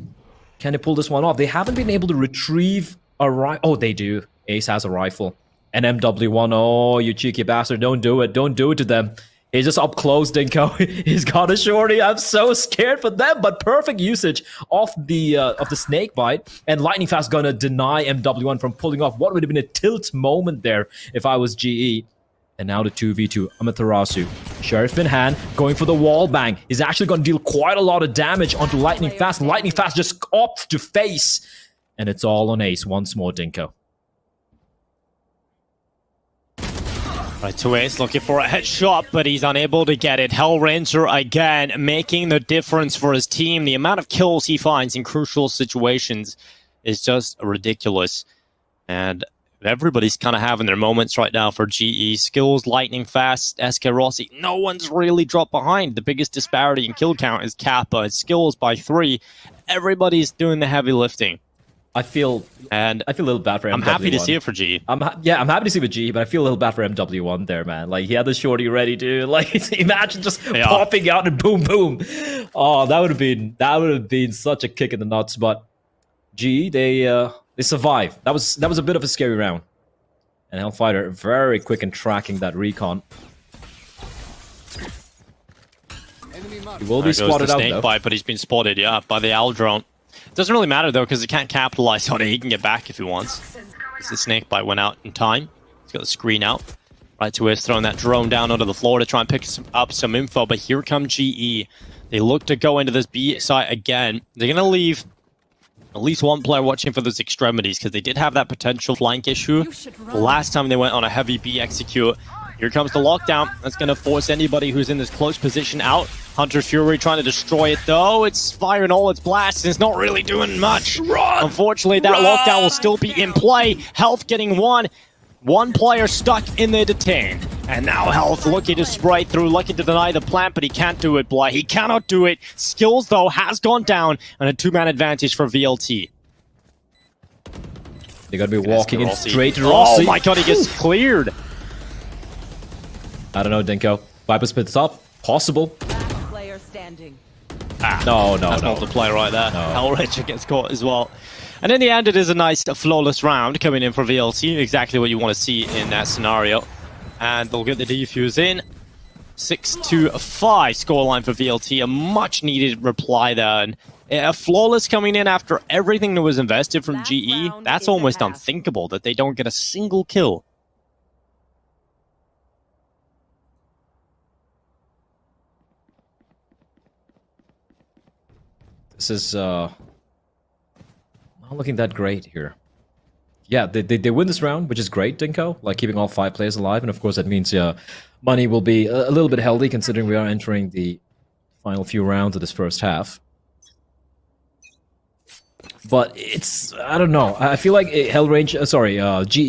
Can they pull this one off? They haven't been able to retrieve a rifle. Oh, they do. Ace has a rifle. An MW1. Oh, you cheeky bastard. Don't do it. Don't do it to them. He's just up close, Dinko. He's got a shorty. I'm so scared for them, but perfect usage of the snake bite. And Lightning Fast gonna deny MW1 from pulling off what would have been a tilt moment there if I was GE. And now the 2v2, Amaterasu. Sheriff in hand, going for the wall bang. He's actually gonna deal quite a lot of damage onto Lightning Fast. Lightning Fast just opts to face. And it's all on Ace once more, Dinko. Right, to Ace looking for a headshot, but he's unable to get it. Hellranger again, making the difference for his team. The amount of kills he finds in crucial situations is just ridiculous. And everybody's kind of having their moments right now for GE. Skills, Lightning Fast, SK Rossi. No one's really dropped behind. The biggest disparity in kill count is Kappa. It's skills by 3. Everybody's doing the heavy lifting. I feel a little bad for MW1. I'm happy to see it for GE. I'm happy to see it with GE, but I feel a little bad for MW1 there, man. Like, he had the shorty ready to, like, imagine just popping out and boom, boom. Oh, that would have been such a kick in the nuts. But GE, they survived. That was a bit of a scary round. And Hellfighter very quick in tracking that recon. He will be spotted out, though. Snakebite, but he's been spotted, yeah, by the Owl drone. Doesn't really matter, though, because he can't capitalize on it. He can get back if he wants. The Snakebite went out in time. He's got the screen out. Right to his throwing that drone down onto the floor to try and pick up some info. But here come GE. They look to go into this B site again. They're going to leave at least one player watching for those extremities, because they did have that potential flank issue the last time they went on a heavy B execute. Here comes the lockdown. That's going to force anybody who's in this close position out. Hunter's Fury trying to destroy it, though. It's firing all its blasts, and it's not really doing much. Unfortunately, that lockdown will still be in play. Health getting one. One player stuck in there detained. And now Health looking to spray through, looking to deny the plant, but he can't do it, Bly. He cannot do it. Skills, though, has gone down, and a 2-man advantage for VLT. They're going to be walking in straight to Rossi. Oh my god, he gets cleared. I don't know, Dinko. Viper spits up. Possible. Player standing. No. That's multiplayer right there. Hellranger gets caught as well. And in the end, it is a nice, flawless round coming in for VLT. Exactly what you want to see in that scenario. And they'll get the defuse in. 6-5 scoreline for VLT. A much-needed reply there. And a flawless coming in after everything that was invested from GE. That's almost unthinkable that they don't get a single kill. This is not looking that great here. yeah, they win this round, which is great, Dinko. Like keeping all 5 players alive, and of course that means money will be a little bit healthy considering we are entering the final few rounds of this first half. But it's, I don't know. I feel like GE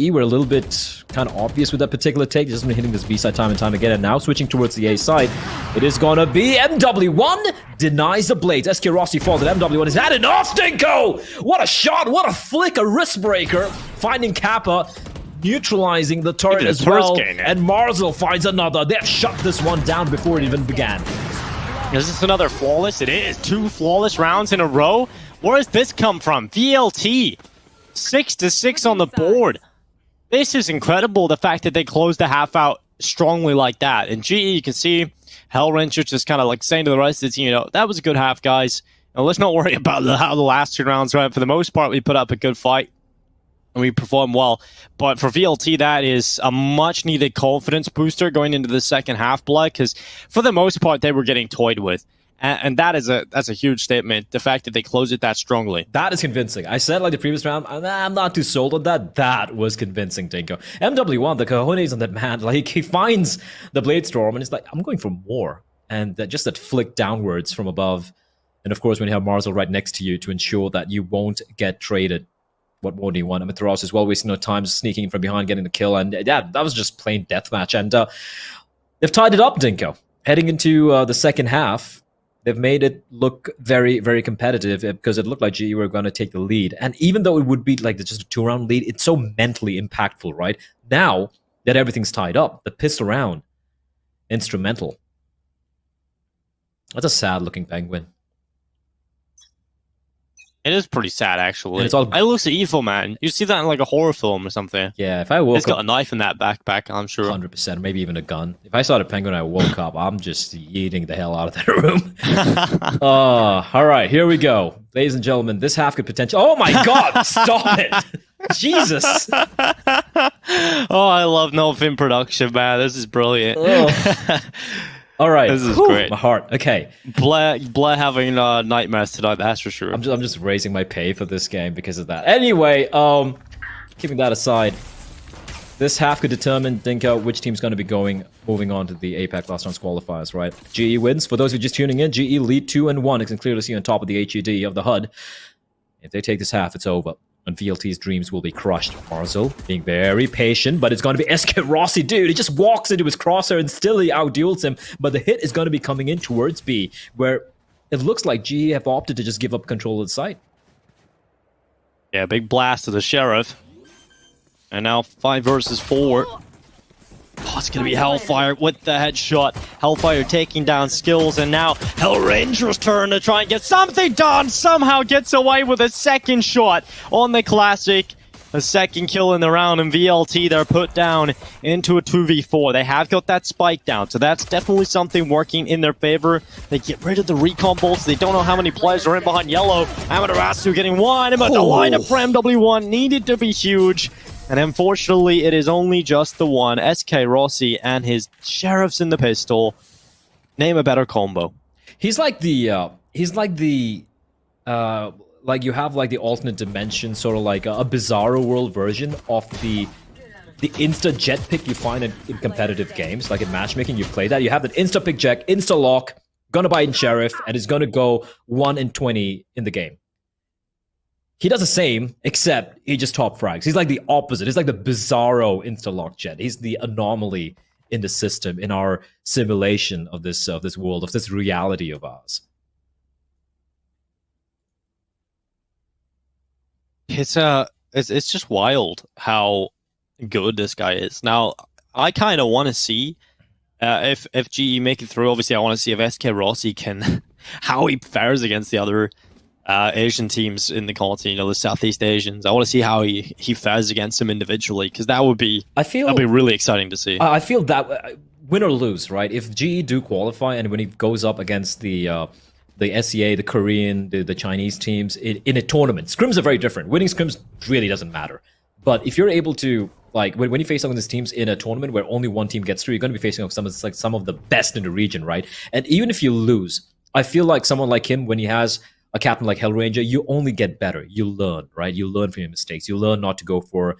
were a little bit kind of obvious with that particular take. Just been hitting this B side time and time again, and now switching towards the A side. It is gonna be MW1 denies the blades. SK Rossi falls at MW1. Is that enough, Dinko? What a shot! What a flick! A wrist breaker, finding Kappa, neutralizing the turret as well. And Marzel finds another. They have shut this one down before it even began. Is this another flawless? It is 2 flawless rounds in a row. Where does this come from? VLT, 6-6 on the board. This is incredible, the fact that they closed the half out strongly like that. And GE, you can see Hellranger just kind of like saying to the rest of the team, you know, that was a good half, guys. Now, let's not worry about how the last 2 rounds went. For the most part, we put up a good fight and we performed well. But for VLT, that is a much-needed confidence booster going into the second half, Blood, because for the most part, they were getting toyed with. And that's a huge statement, the fact that they closed it that strongly. That is convincing. I said like the previous round, I'm not too sold on that. That was convincing, Dinko. MW1, the cojones on that man, like he finds the Blade Storm and he's like, I'm going for more. And just that flick downwards from above. And of course, when you have Marzel right next to you to ensure that you won't get traded. What more do you want? Amaterasu as well, wasting no time, sneaking in from behind, getting the kill. And yeah, that was just plain deathmatch. And they've tied it up, Dinko. Heading into the second half, they've made it look very, very competitive because it looked like GE were going to take the lead. And even though it would be like just a 2-round lead, it's so mentally impactful, right? Now that everything's tied up, the pistol round, instrumental. That's a sad-looking penguin. It is pretty sad, actually. And it's all... It looks evil, man. You see that in like a horror film or something. Yeah, if I woke He's got a knife in that backpack, I'm sure. 100%, maybe even a gun. If I saw the penguin and I woke up, I'm just yeeting the hell out of that room. All right, here we go. Ladies and gentlemen, this half could potentially... Oh my god, stop it! Jesus! Oh, I love no film production, man. This is brilliant. All right. This is great. My heart. Okay. Blair having nightmares tonight, that's for sure. I'm just raising my pay for this game because of that. Anyway, keeping that aside, this half could determine, Dinko, which team's going to be moving on to the APAC last round's qualifiers, right? GE wins. For those who are just tuning in, GE lead 2-1. You can clearly see on top of the HUD of the HUD. If they take this half, it's over. And VLT's dreams will be crushed. Marzel being very patient, but it's going to be SK Rossi, dude. He just walks into his crosshair and still he outduels him. But the hit is going to be coming in towards B, where it looks like GE have opted to just give up control of the site. Yeah, big blast to the Sheriff. And now 5 versus 4. Oh, it's going to be Hellfire with the headshot. Hellfire taking down skills, and now Hellranger's turn to try and get something done. Somehow gets away with a second shot on the Classic. A second kill in the round, and VLT, they're put down into a 2v4. They have got that spike down, so that's definitely something working in their favor. They get rid of the recon bolts. They don't know how many players are in behind yellow. Amaterasu getting one, but the lineup for MW1 needed to be huge. And unfortunately, it is only just the one. SK Rossi and his Sheriffs in the pistol. Name a better combo. He's like like you have like the alternate dimension, sort of like a bizarro world version of the insta jet pick you find in competitive games, like in matchmaking. You play that, you have that insta pick jet, insta lock, gonna buy in Sheriff, and it's gonna go 1 in 20 in the game. He does the same, except he just top frags. He's like the opposite. He's like the bizarro insta-lock jet. He's the anomaly in the system, in our simulation of this world, of this reality of ours. It's just wild how good this guy is. Now, I kind of want to see if GE make it through. Obviously, I want to see if SK Rossi can how he fares against the other Asian teams in the continent, the Southeast Asians. I want to see how he fares against them individually, because that'd be really exciting to see. I feel that win or lose, right? If GE do qualify, and when he goes up against the SEA, the Korean, the Chinese teams in a tournament, scrims are very different. Winning scrims really doesn't matter. But if you're able to, like, when you face some of these teams in a tournament where only one team gets through, you're going to be facing some of the best in the region, right? And even if you lose, I feel like someone like him, when he has a captain like Hellranger, you only get better. You learn, right? You learn from your mistakes. You learn not to go for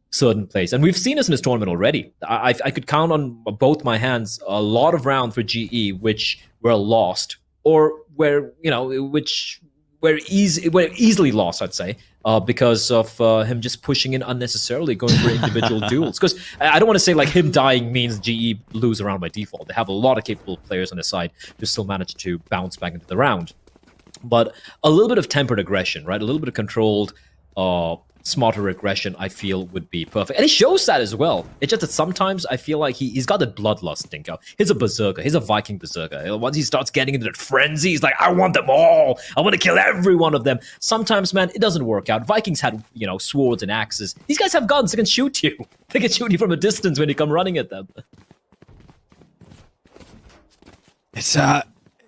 certain plays. And we've seen this in this tournament already. I could count on both my hands a lot of rounds for GE which were lost, or where, you know, which were easily lost, I'd say, because of him just pushing in unnecessarily, going for individual duels. Because I don't want to say like him dying means GE lose a round by default. They have a lot of capable players on their side who still manage to bounce back into the round. But a little bit of tempered aggression, right? A little bit of controlled, smarter aggression, I feel, would be perfect. And it shows that as well. It's just that sometimes I feel like he's got that bloodlust, Dinko. He's a berserker. He's a Viking berserker. Once he starts getting into that frenzy, he's like, I want them all. I want to kill every one of them. Sometimes, man, it doesn't work out. Vikings had, you know, swords and axes. These guys have guns. They can shoot you. They can shoot you from a distance when you come running at them.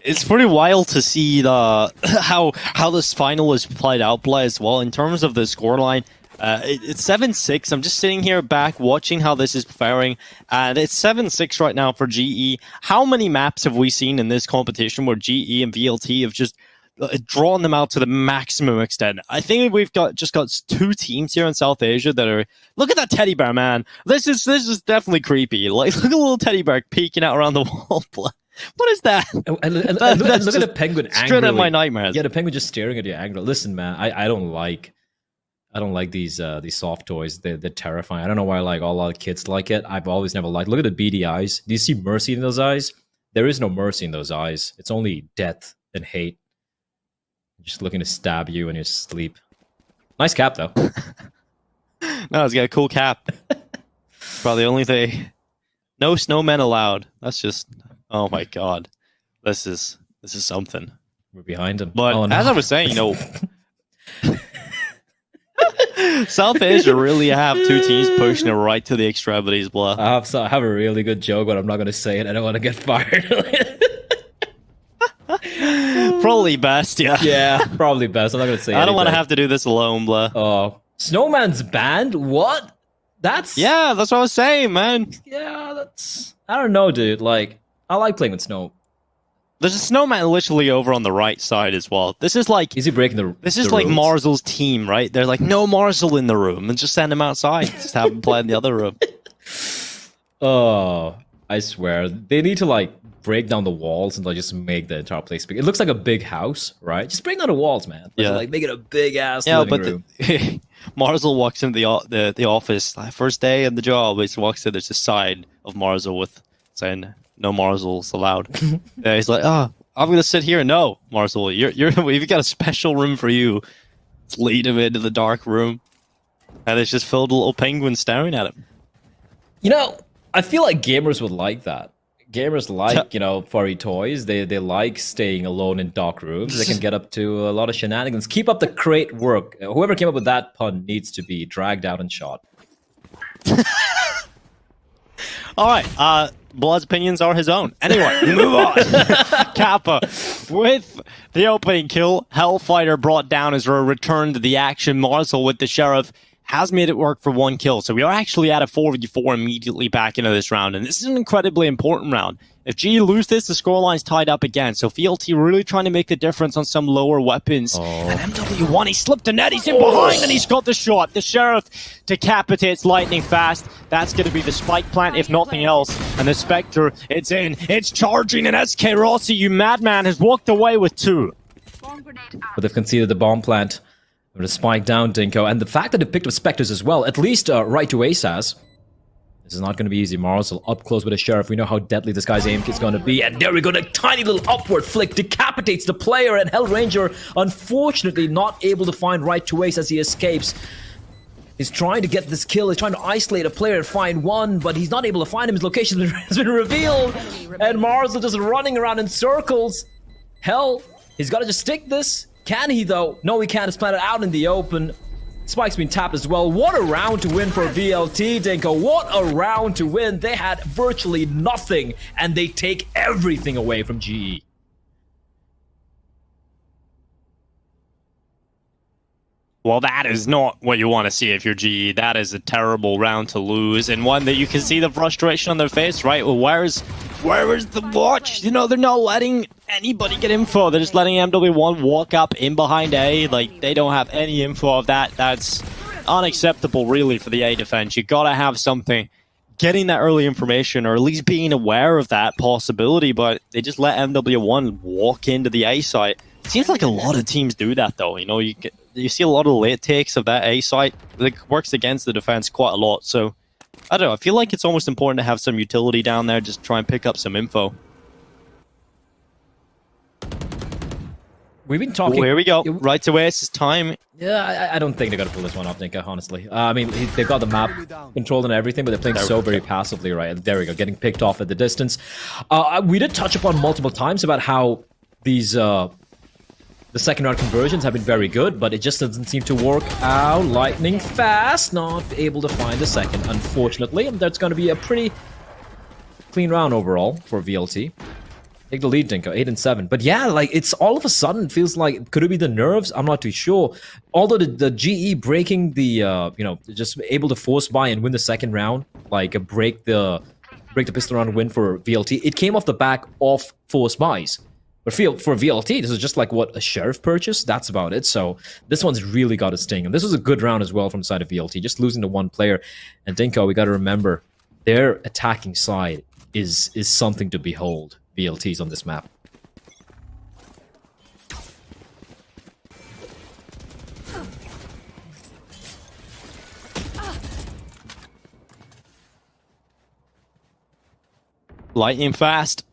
It's pretty wild to see the how this final is played out as well in terms of the scoreline. It's 7-6. I'm just sitting here back watching how this is faring, and it's 7-6 right now for GE. How many maps have we seen in this competition where GE and VLT have just drawn them out to the maximum extent? I think we've got two teams here in South Asia that are. Look at that teddy bear, man. This is definitely creepy. Like, look at the little teddy bear peeking out around the wall. What is that? And look at the penguin angrily. Straight at my nightmares. Yeah, the penguin just staring at you angrily. Listen, man, I don't like these soft toys. They're terrifying. I don't know why like all our kids like it. I've always never liked. Look at the beady eyes. Do you see mercy in those eyes? There is no mercy in those eyes. It's only death and hate. Just looking to stab you in your sleep. Nice cap though. No, it's got a cool cap. Probably the only thing. No snowmen allowed. That's just. Oh my god, this is something. We're behind him. But oh, no. as I was saying, you know, South Asia really have two teams pushing it right to the extremities, blah. I have a really good joke, but I'm not going to say it. I don't want to get fired. Probably best, yeah. Yeah, probably best. I'm not going to say I don't want to anything. have to do this alone, blah. Oh, Snowman's banned? What? That's what I was saying, man. Yeah, that's. I don't know, dude. Like. I like playing with snow. There's a snowman literally over on the right side as well. This is like... Is he breaking the This is the like rules? Marzel's team, right? They're like, no Marzel in the room, and just send him outside. Just have him play in the other room. Oh, I swear. They need to like break down the walls and like just make the entire place big. It looks like a big house, right? Just break down the walls, man. Yeah. Like make it a big ass living room. Marzel walks into the office, first day of the job, he just walks in, there's a sign of Marzel with saying... No Marzels allowed. Yeah, he's like, oh, I'm gonna sit here. No, Marzel, we've got a special room for you. Let's lead him into the dark room, and it's just filled with little penguins staring at him. You know, I feel like gamers would like that. Gamers like, you know, furry toys. They like staying alone in dark rooms. They can get up to a lot of shenanigans. Keep up the great work. Whoever came up with that pun needs to be dragged out and shot. All right, Blood's opinions are his own. Anyway, move on. Kappa, with the opening kill, Hellfighter brought down as a return to the action. Marzel with the Sheriff has made it work for one kill. So we are actually at a 4v4 immediately back into this round. And this is an incredibly important round. If GE lose this, the scoreline's tied up again. So VLT really trying to make the difference on some lower weapons. And MW1, he slipped a net, he's in behind, and he's got the shot. The Sheriff decapitates lightning fast. That's going to be the spike plant, if nothing else. And the Spectre, it's in, it's charging, and SK Rossi, you madman, has walked away with two. But they've conceded the bomb plant. With a spike down, Dinko. And the fact that they picked up Spectres as well, at least right to Ace has. This is not going to be easy. Marzel up close with a Sheriff. We know how deadly this guy's aim is going to be. And there we go. A tiny little upward flick decapitates the player. And Hellranger, unfortunately, not able to find right to Ace as he escapes. He's trying to get this kill. He's trying to isolate a player and find one, but he's not able to find him. His location has been revealed. And Marzel just running around in circles. Hell, he's got to just stick this. Can he, though? No, he can't. It's planted out in the open. Spike's been tapped as well. What a round to win for VLT, Dinko. What a round to win. They had virtually nothing, and they take everything away from GE. Well, that is not what you want to see if you're GE. That is a terrible round to lose, and one that you can see the frustration on their face, right? Well, where's Where is the watch? You know, they're not letting anybody get info. They're just letting MW1 walk up in behind A. Like, they don't have any info of that. That's unacceptable, really, for the A defense. You gotta have something. Getting that early information, or at least being aware of that possibility, but they just let MW1 walk into the A site. Seems like a lot of teams do that, though. You know, you see a lot of late takes of that A site. It works against the defense quite a lot, so I don't know. I feel like it's almost important to have some utility down there, just try and pick up some info. We've been talking. Oh, here we go. Right away, it's time. Yeah, I don't think they're going to pull this one off, Ninka, honestly. I mean, they've got the map controlled and everything, but they're playing so very passively, right? There we go, getting picked off at the distance. We did touch upon multiple times about how these the second round conversions have been very good, but it just doesn't seem to work out. Lightning fast, not able to find a second, unfortunately. And that's going to be a pretty clean round overall for VLT. Take the lead, Dinko, 8 and 7. But yeah, like, it's all of a sudden feels like, could it be the nerves? I'm not too sure. Although the GE breaking the, you know, just able to force buy and win the second round, like break the pistol round win for VLT, it came off the back of force buys. But for VLT, this is just like what a sheriff purchase. That's about it. So this one's really got a sting, and this was a good round as well from the side of VLT. Just losing to one player, and Dinko, we got to remember their attacking side is something to behold. VLTs on this map. Lightning fast.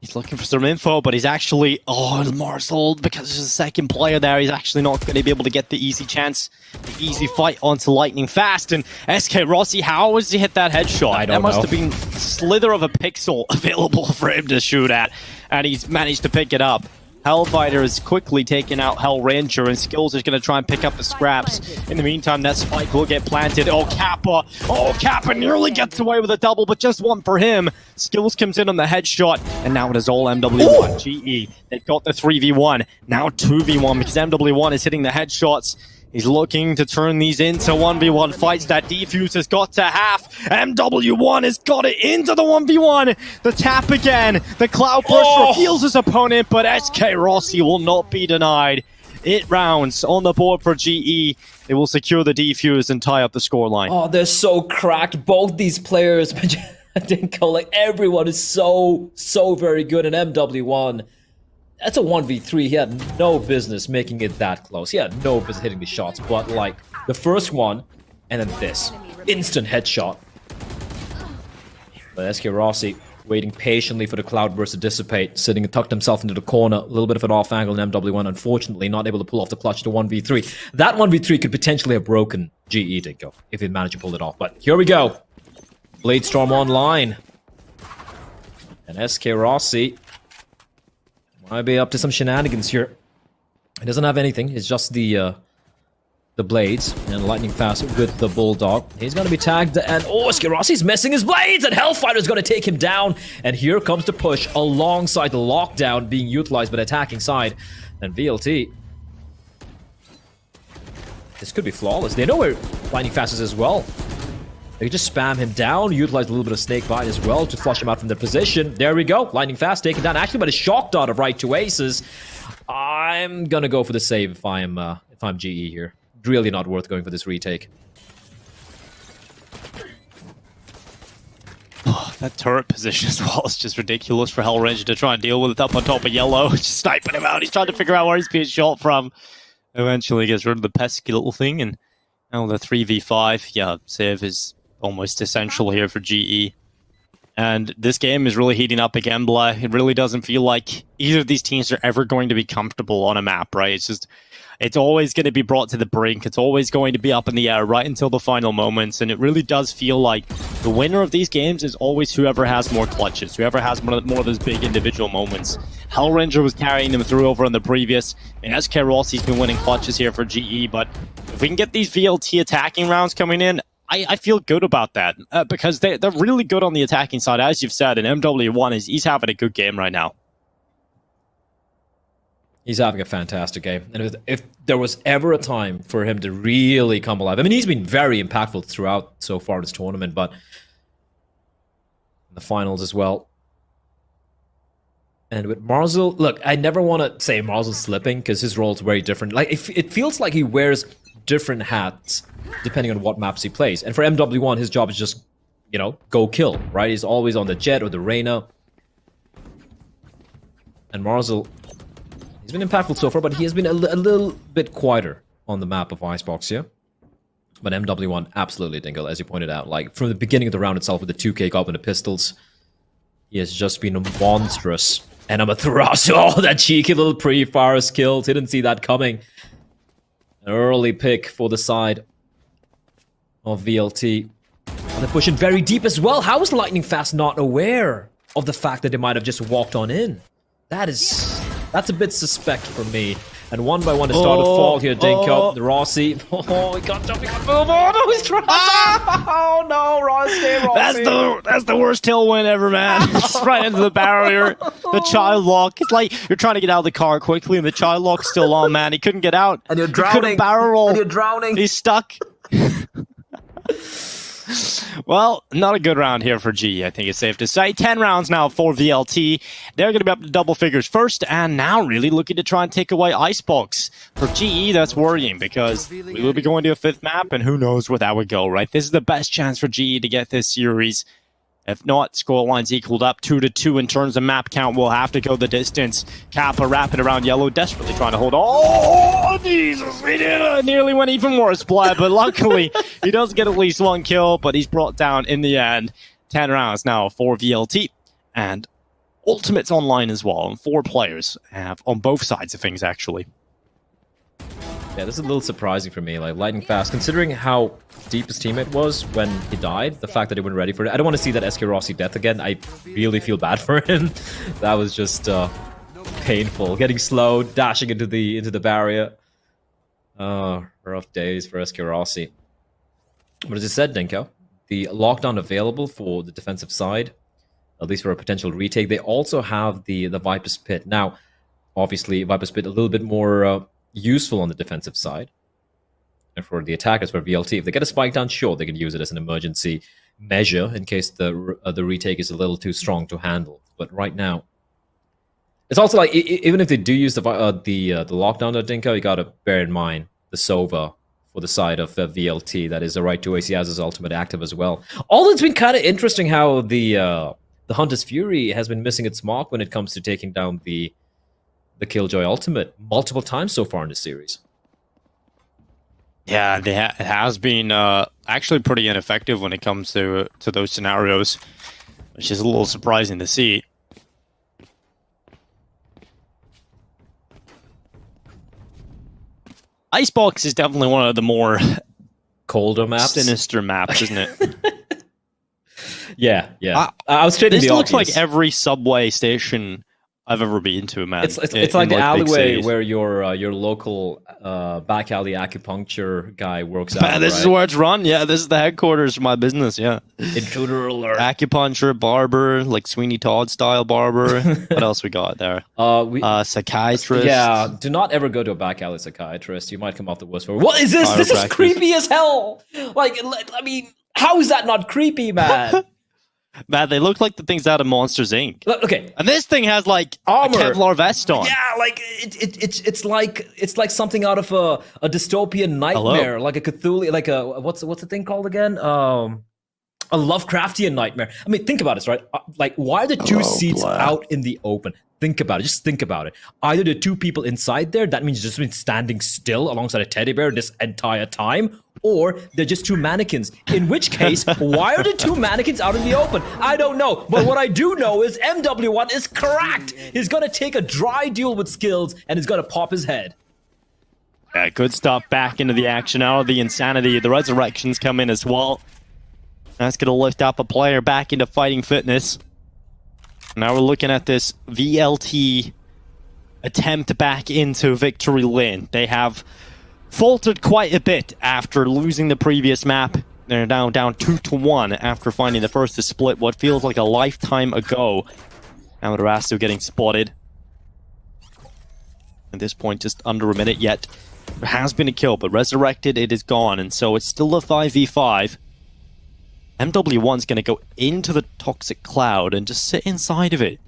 He's looking for some info, but he's actually... Oh, Marcel, because there's a second player there, he's actually not going to be able to get the easy chance, the easy fight onto Lightning fast. And SK Rossi, how has he hit that headshot? I don't know. That must have been a slither of a pixel available for him to shoot at, and he's managed to pick it up. Hellfighter is quickly taking out Hellranger, and Skills is going to try and pick up the scraps. In the meantime, that spike will get planted. Oh, Kappa nearly gets away with a double, but just one for him. Skills comes in on the headshot, and now it is all MW1. GE, they've got the 3v1. Now 2v1, because MW1 is hitting the headshots. He's looking to turn these into 1v1 fights. That defuse has got to half. MW1 has got it into the 1v1. The tap again. The Cloud Burst reveals his opponent, but SK Rossi will not be denied. 8 rounds on the board for GE. They will secure the defuse and tie up the scoreline. Oh, they're so cracked. Both these players, Dinko, like, everyone is so very good in MW1. That's a 1v3. He had no business making it that close. He had no business hitting the shots. But, like, the first one, and then this. Instant headshot. But SK Rossi waiting patiently for the Cloudburst to dissipate. Sitting and tucked himself into the corner. A little bit of an off angle in MW1. Unfortunately, not able to pull off the clutch to 1v3. That 1v3 could potentially have broken GE, Dinko, if he managed to pull it off. But here we go. Bladestorm online. And SK Rossi might be up to some shenanigans here. He doesn't have anything. It's just the blades and lightning fast with the bulldog. He's going to be tagged, and SK Rossi's missing his blades, and Hellfighter's going to take him down. And here comes the push alongside the lockdown being utilized by the attacking side. And VLT. This could be flawless. They know where lightning fast is as well. They can just spam him down, utilize a little bit of snake bite as well to flush him out from the position. There we go. Lightning fast taken down actually by the shock dart of right to aces. I'm gonna go for the save if I'm GE here. Really not worth going for this retake. That turret position as well is just ridiculous for Hellranger to try and deal with it up on top of yellow. Just sniping him out. He's trying to figure out where he's being shot from. Eventually gets rid of the pesky little thing, and now the 3v5. Yeah, save is almost essential here for GE. And this game is really heating up again, Blah. It really doesn't feel like either of these teams are ever going to be comfortable on a map, right? It's always going to be brought to the brink. It's always going to be up in the air right until the final moments. And it really does feel like the winner of these games is always whoever has more clutches, whoever has more of those big individual moments. Hellranger was carrying them through over on the previous. And SK Rossi's been winning clutches here for GE. But if we can get these VLT attacking rounds coming in, I feel good about that because they're really good on the attacking side, as you've said. And MW1 he's having a good game right now. He's having a fantastic game. And if there was ever a time for him to really come alive, I mean, he's been very impactful throughout so far this tournament, but in the finals as well. And with Marzel, look, I never want to say Marzel's slipping because his role is very different. Like it feels like he wears different hats depending on what maps he plays. And for MW1, his job is just, you know, go kill, right? He's always on the Jet or the Reyna. And Marzel, he's been impactful so far, but he has been a little bit quieter on the map of Icebox here. But MW1, absolutely, Dingle, as you pointed out. Like, from the beginning of the round itself with the 2K Gob and the pistols, he has just been monstrous. And Amaterasu, oh, that cheeky little pre-fire skills. Didn't see that coming. An early pick for the side of VLT. And they're pushing very deep as well. How is Lightning Fast not aware of the fact that they might have just walked on in? That's a bit suspect for me. And one by one, they start to fall here. Dinko, Rossi. Oh, he can't jump, he can't move. Oh, no, he's trying. Oh, no, Rossi. That's the worst tail win ever, man. It's right into the barrier. The child lock. It's like you're trying to get out of the car quickly, and the child lock's still on, man. He couldn't get out. And you're He drowning. couldn't barrel roll. And you're drowning. He's stuck. Well, not a good round here for G, I think it's safe to say. 10 rounds now for VLT. They're going to be up to double figures first, and now really looking to try and take away Icebox. For GE, that's worrying, because we will be going to a 5th map, and who knows where that would go, right? This is the best chance for GE to get this series. If not, scoreline's equaled up 2-2 in terms of map count. We'll have to go the distance. Kappa wrapping around yellow, desperately trying to hold on. Oh, Jesus, we did it. Nearly went even worse, Blood, but luckily he does get at least one kill, but he's brought down in the end. 10 rounds now for VLT. And Ultimate's online as well, and 4 players have on both sides of things, actually. Yeah, this is a little surprising for me. Like, Lightning Fast, considering how deep his teammate was when he died, the fact that he wasn't ready for it. I don't want to see that SK Rossi death again. I really feel bad for him. That was just painful. Getting slowed, dashing into the barrier. Rough days for SK Rossi. But as I said, Dinko, the lockdown available for the defensive side, at least for a potential retake. They also have the Viper's Pit. Now, obviously, Viper's Pit a little bit more useful on the defensive side. And for the attackers, for VLT, if they get a spike down, sure, they can use it as an emergency measure in case the retake is a little too strong to handle. But right now, it's also like, even if they do use the lockdown of Dinko, you gotta bear in mind the Sova for the side of VLT. That is the right to he has his ultimate active as well. Although it's been kind of interesting how the Hunter's Fury has been missing its mark when it comes to taking down the Killjoy ultimate multiple times so far in the series. Yeah, it has been actually pretty ineffective when it comes to those scenarios, which is a little surprising to see. Icebox is definitely one of the more colder maps, sinister maps, isn't it? Yeah. I was trading this the looks obvious. like every subway station I've ever been to, man. It's like the alleyway where your local back alley acupuncture guy works out. This is where it's run. Yeah, this is the headquarters for my business. Yeah, intruder alert. Acupuncture, barber, like Sweeney Todd style barber. What else we got there? Psychiatrist. Yeah, do not ever go to a back alley psychiatrist. You might come off the worst for. What is this? This is creepy as hell. Like, I mean, how is that not creepy, man? Man, they look like the things out of Monsters Inc. Okay, and this thing has like armor, a Kevlar vest on. Yeah, like it's like something out of a dystopian nightmare, like a Cthulhu, like a what's the thing called again? A Lovecraftian nightmare. I mean, think about this, right? Like, why are the two seats out in the open? Think about it. Just think about it. Either the two people inside there, that means you've just been standing still alongside a teddy bear this entire time, or they're just two mannequins. In which case, why are the two mannequins out in the open? I don't know. But what I do know is MW1 is cracked. He's going to take a dry duel with skills, and he's going to pop his head. Yeah, good stuff. Back into the action now. The insanity. The resurrections come in as well. That's going to lift up a player back into fighting fitness. Now we're looking at this VLT attempt back into victory lane. They have faltered quite a bit after losing the previous map. They're now down 2-1 after finding the first to split what feels like a lifetime ago. Amaterasu getting spotted. At this point, just under a minute yet. There has been a kill, but resurrected, it is gone. And so it's still a 5v5. MW1's going to go into the toxic cloud and just sit inside of it.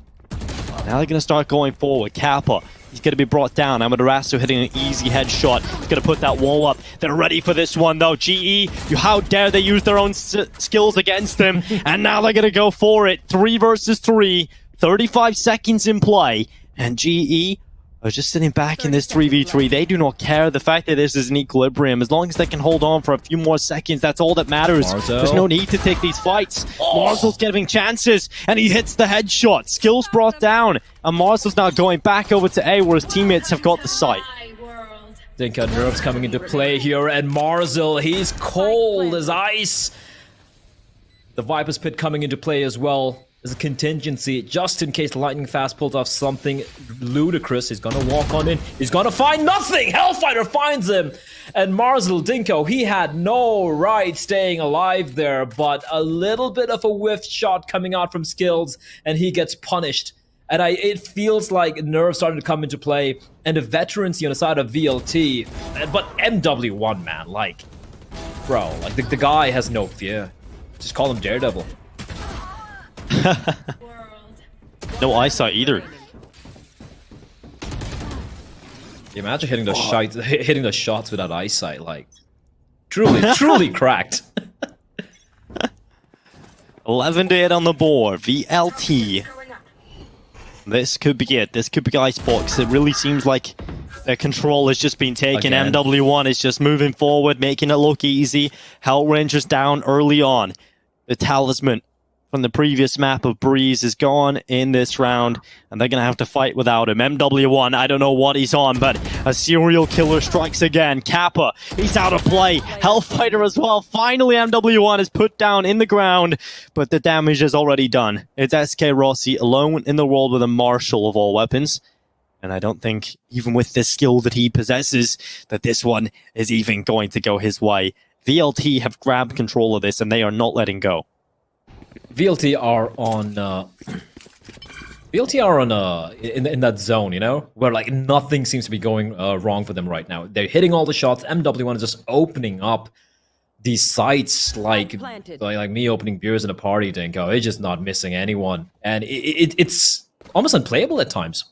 Now they're going to start going forward. Kappa, he's going to be brought down. Amaterasu hitting an easy headshot. He's going to put that wall up. They're ready for this one, though. GE, how dare they use their own skills against him. And now they're going to go for it. 3 versus 3. 35 seconds in play. And GE are just sitting back in this 3v3. They do not care. The fact that this is an equilibrium, as long as they can hold on for a few more seconds, that's all that matters. There's no need to take these fights. Marzel's getting chances, and he hits the headshot. Skills brought down, and Marzel's now going back over to A, where his teammates have got the site. Dinka nerves coming into play here, and Marzel, he's cold as ice. The Viper's Pit coming into play as well. As a contingency, just in case Lightning Fast pulls off something ludicrous. He's gonna walk on in. He's gonna find nothing! Hellfighter finds him! And Marzel Dinko, he had no right staying alive there, but a little bit of a whiff shot coming out from Skills, and he gets punished. And it feels like nerves starting to come into play, and the veterancy on the side of VLT. But MW1, man, like, bro, like the guy has no fear. Just call him Daredevil. No eyesight either. Imagine hitting the shots without eyesight, like truly cracked. 11 to 8 on the board. VLT. This could be it. This could be Icebox. It really seems like their control has just been taken. Again. MW1 is just moving forward, making it look easy. Hell Rangers down early on. The talisman from the previous map of Breeze is gone in this round, and they're going to have to fight without him. MW1, I don't know what he's on, but a serial killer strikes again. Kappa, he's out of play. Hellfighter as well. Finally, MW1 is put down in the ground, but the damage is already done. It's SK Rossi alone in the world with a Marshal of all weapons, and I don't think, even with the skill that he possesses, that this one is even going to go his way. VLT have grabbed control of this, and they are not letting go. VLT are in that zone, you know, where like nothing seems to be going wrong for them right now. They're hitting all the shots. MW1 is just opening up these sites like me opening beers in a party. Dinko, it's just not missing anyone, and it's almost unplayable at times.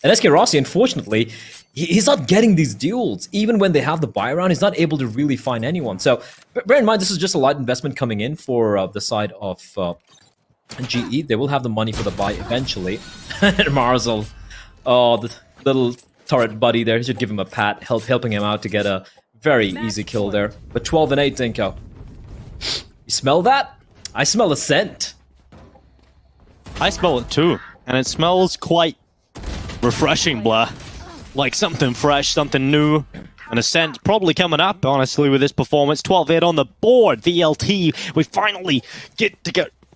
And SK Rossi, unfortunately, he's not getting these duels. Even when they have the buy round, he's not able to really find anyone. So bear in mind, this is just a light investment coming in for the side of GE. They will have the money for the buy eventually. And Marzel, oh, the little turret buddy there, he should give him a pat, helping him out to get a very easy kill there. But 12 and 8, Dinko. You smell that? I smell a scent. I smell it too, and it smells quite refreshing, blah. Like something fresh, something new. An ascent probably coming up, honestly, with this performance. 12-8 on the board. VLT, we finally get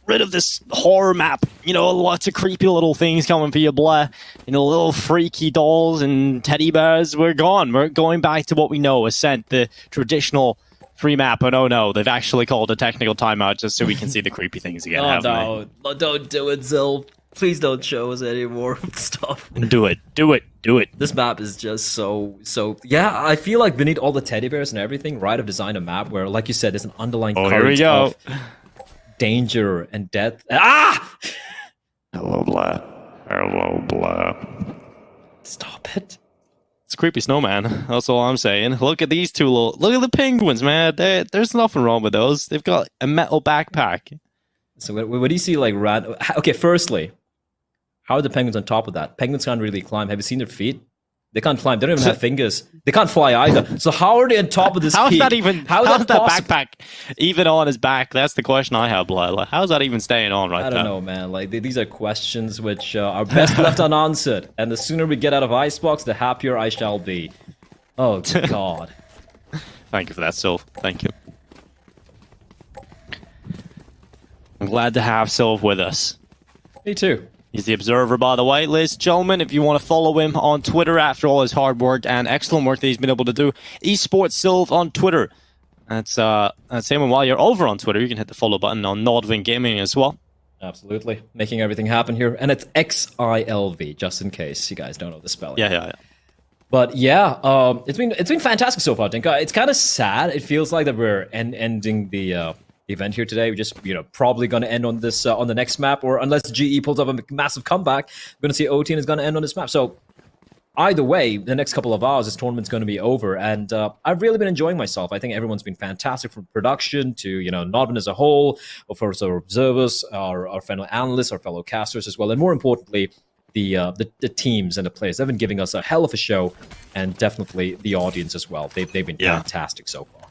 rid of this horror map. You know, lots of creepy little things coming for you, blah. You know, little freaky dolls and teddy bears. We're gone. We're going back to what we know. Ascent, the traditional free map. But oh no, they've actually called a technical timeout just so we can see the creepy things again, haven't they? Don't do it, Zil. Please don't show us any more stuff. Do it. This map is just so... Yeah, I feel like beneath all the teddy bears and everything, Riot have designed a map where, like you said, there's an underlying current of danger and death. Ah! Hello, blah. Hello, blah. Stop it. It's a creepy snowman. That's all I'm saying. Look at these two look at the penguins, man. There's nothing wrong with those. They've got a metal backpack. So what do you see, like, okay, firstly, how are the penguins on top of that? Penguins can't really climb. Have you seen their feet? They can't climb. They don't even have fingers. They can't fly either. So how are they on top of this How's peak? that even? How's that backpack even on his back? That's the question I have, Lila. How's that even staying on right now? I don't know, man. Like these are questions which are best left unanswered. And the sooner we get out of Icebox, the happier I shall be. Oh God. Thank you for that, Sylv. Thank you. I'm glad to have Sylv with us. Me too. He's the Observer, by the way. Ladies and gentlemen, if you want to follow him on Twitter after all his hard work and excellent work that he's been able to do, Esports Sylv on Twitter. That's him. And while you're over on Twitter, you can hit the follow button on Nordvin Gaming as well. Absolutely. Making everything happen here. And it's XILV, just in case you guys don't know the spelling. Yeah. But yeah, it's been fantastic so far, Dinka. It's kind of sad. It feels like that we're ending the event here today. We're just, probably going to end on this on the next map, or unless GE pulls up a massive comeback, we're going to see OT and is going to end on this map. So either way, the next couple of hours, this tournament's going to be over, and I've really been enjoying myself. I think everyone's been fantastic, from production to Nodman as a whole, of course our observers, our fellow analysts, our fellow casters as well, and more importantly, the teams and the players. They've been giving us a hell of a show, and definitely the audience as well. They've been fantastic so far.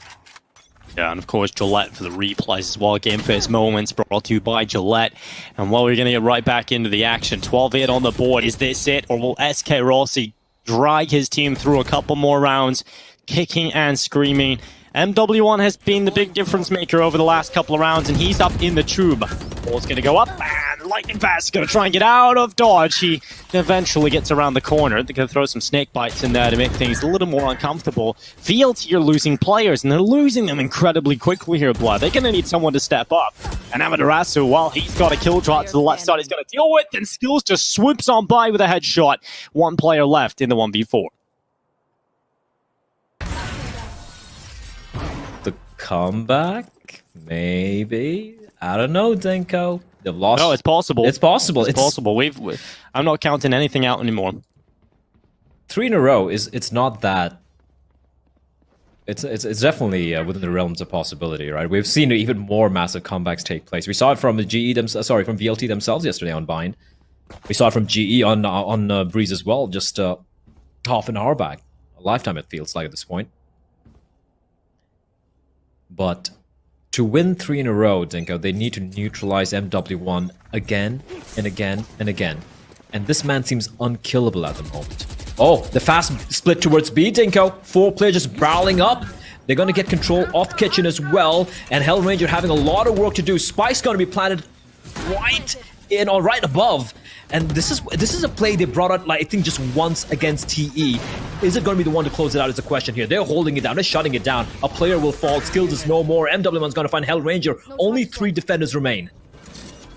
Yeah, and of course Gillette for the replays as well. Game Face Moments brought to you by Gillette. And well, we're going to get right back into the action. 12-8 on the board. Is this it? Or will SK Rossi drag his team through a couple more rounds, kicking and screaming? MW1 has been the big difference maker over the last couple of rounds, and he's up in the tube. Ball's going to go up, and Lightning Fast is going to try and get out of dodge. He eventually gets around the corner. They're going to throw some snake bites in there to make things a little more uncomfortable. VLT are losing players, and they're losing them incredibly quickly here, Blood. They're going to need someone to step up. And Amaterasu, well, he's got a kill drop to the left side he's going to deal with, and Skills just swoops on by with a headshot. One player left in the 1v4. The comeback? Maybe? I don't know, Denko. They've lost. No, it's possible. It's possible. It's possible. I'm not counting anything out anymore. 3 in a row it's not that. It's definitely within the realms of possibility, right? We've seen even more massive comebacks take place. We saw it from the from VLT themselves yesterday on Bind. We saw it from GE on Breeze as well, just half an hour back. A lifetime, it feels like at this point. But to win 3 in a row, Dinko, they need to neutralize MW1 again and again and again. And this man seems unkillable at the moment. Oh, the fast split towards B, Dinko. 4 players just barreling up. They're going to get control off Kitchen as well. And Hellranger having a lot of work to do. Spike's going to be planted right in or right above. And this is a play they brought out, I think, just once against TE. Is it going to be the one to close it out is a question here. They're holding it down. They're shutting it down. A player will fall. Skills is no more. MW1's going to find Hellranger. Only 3 defenders remain.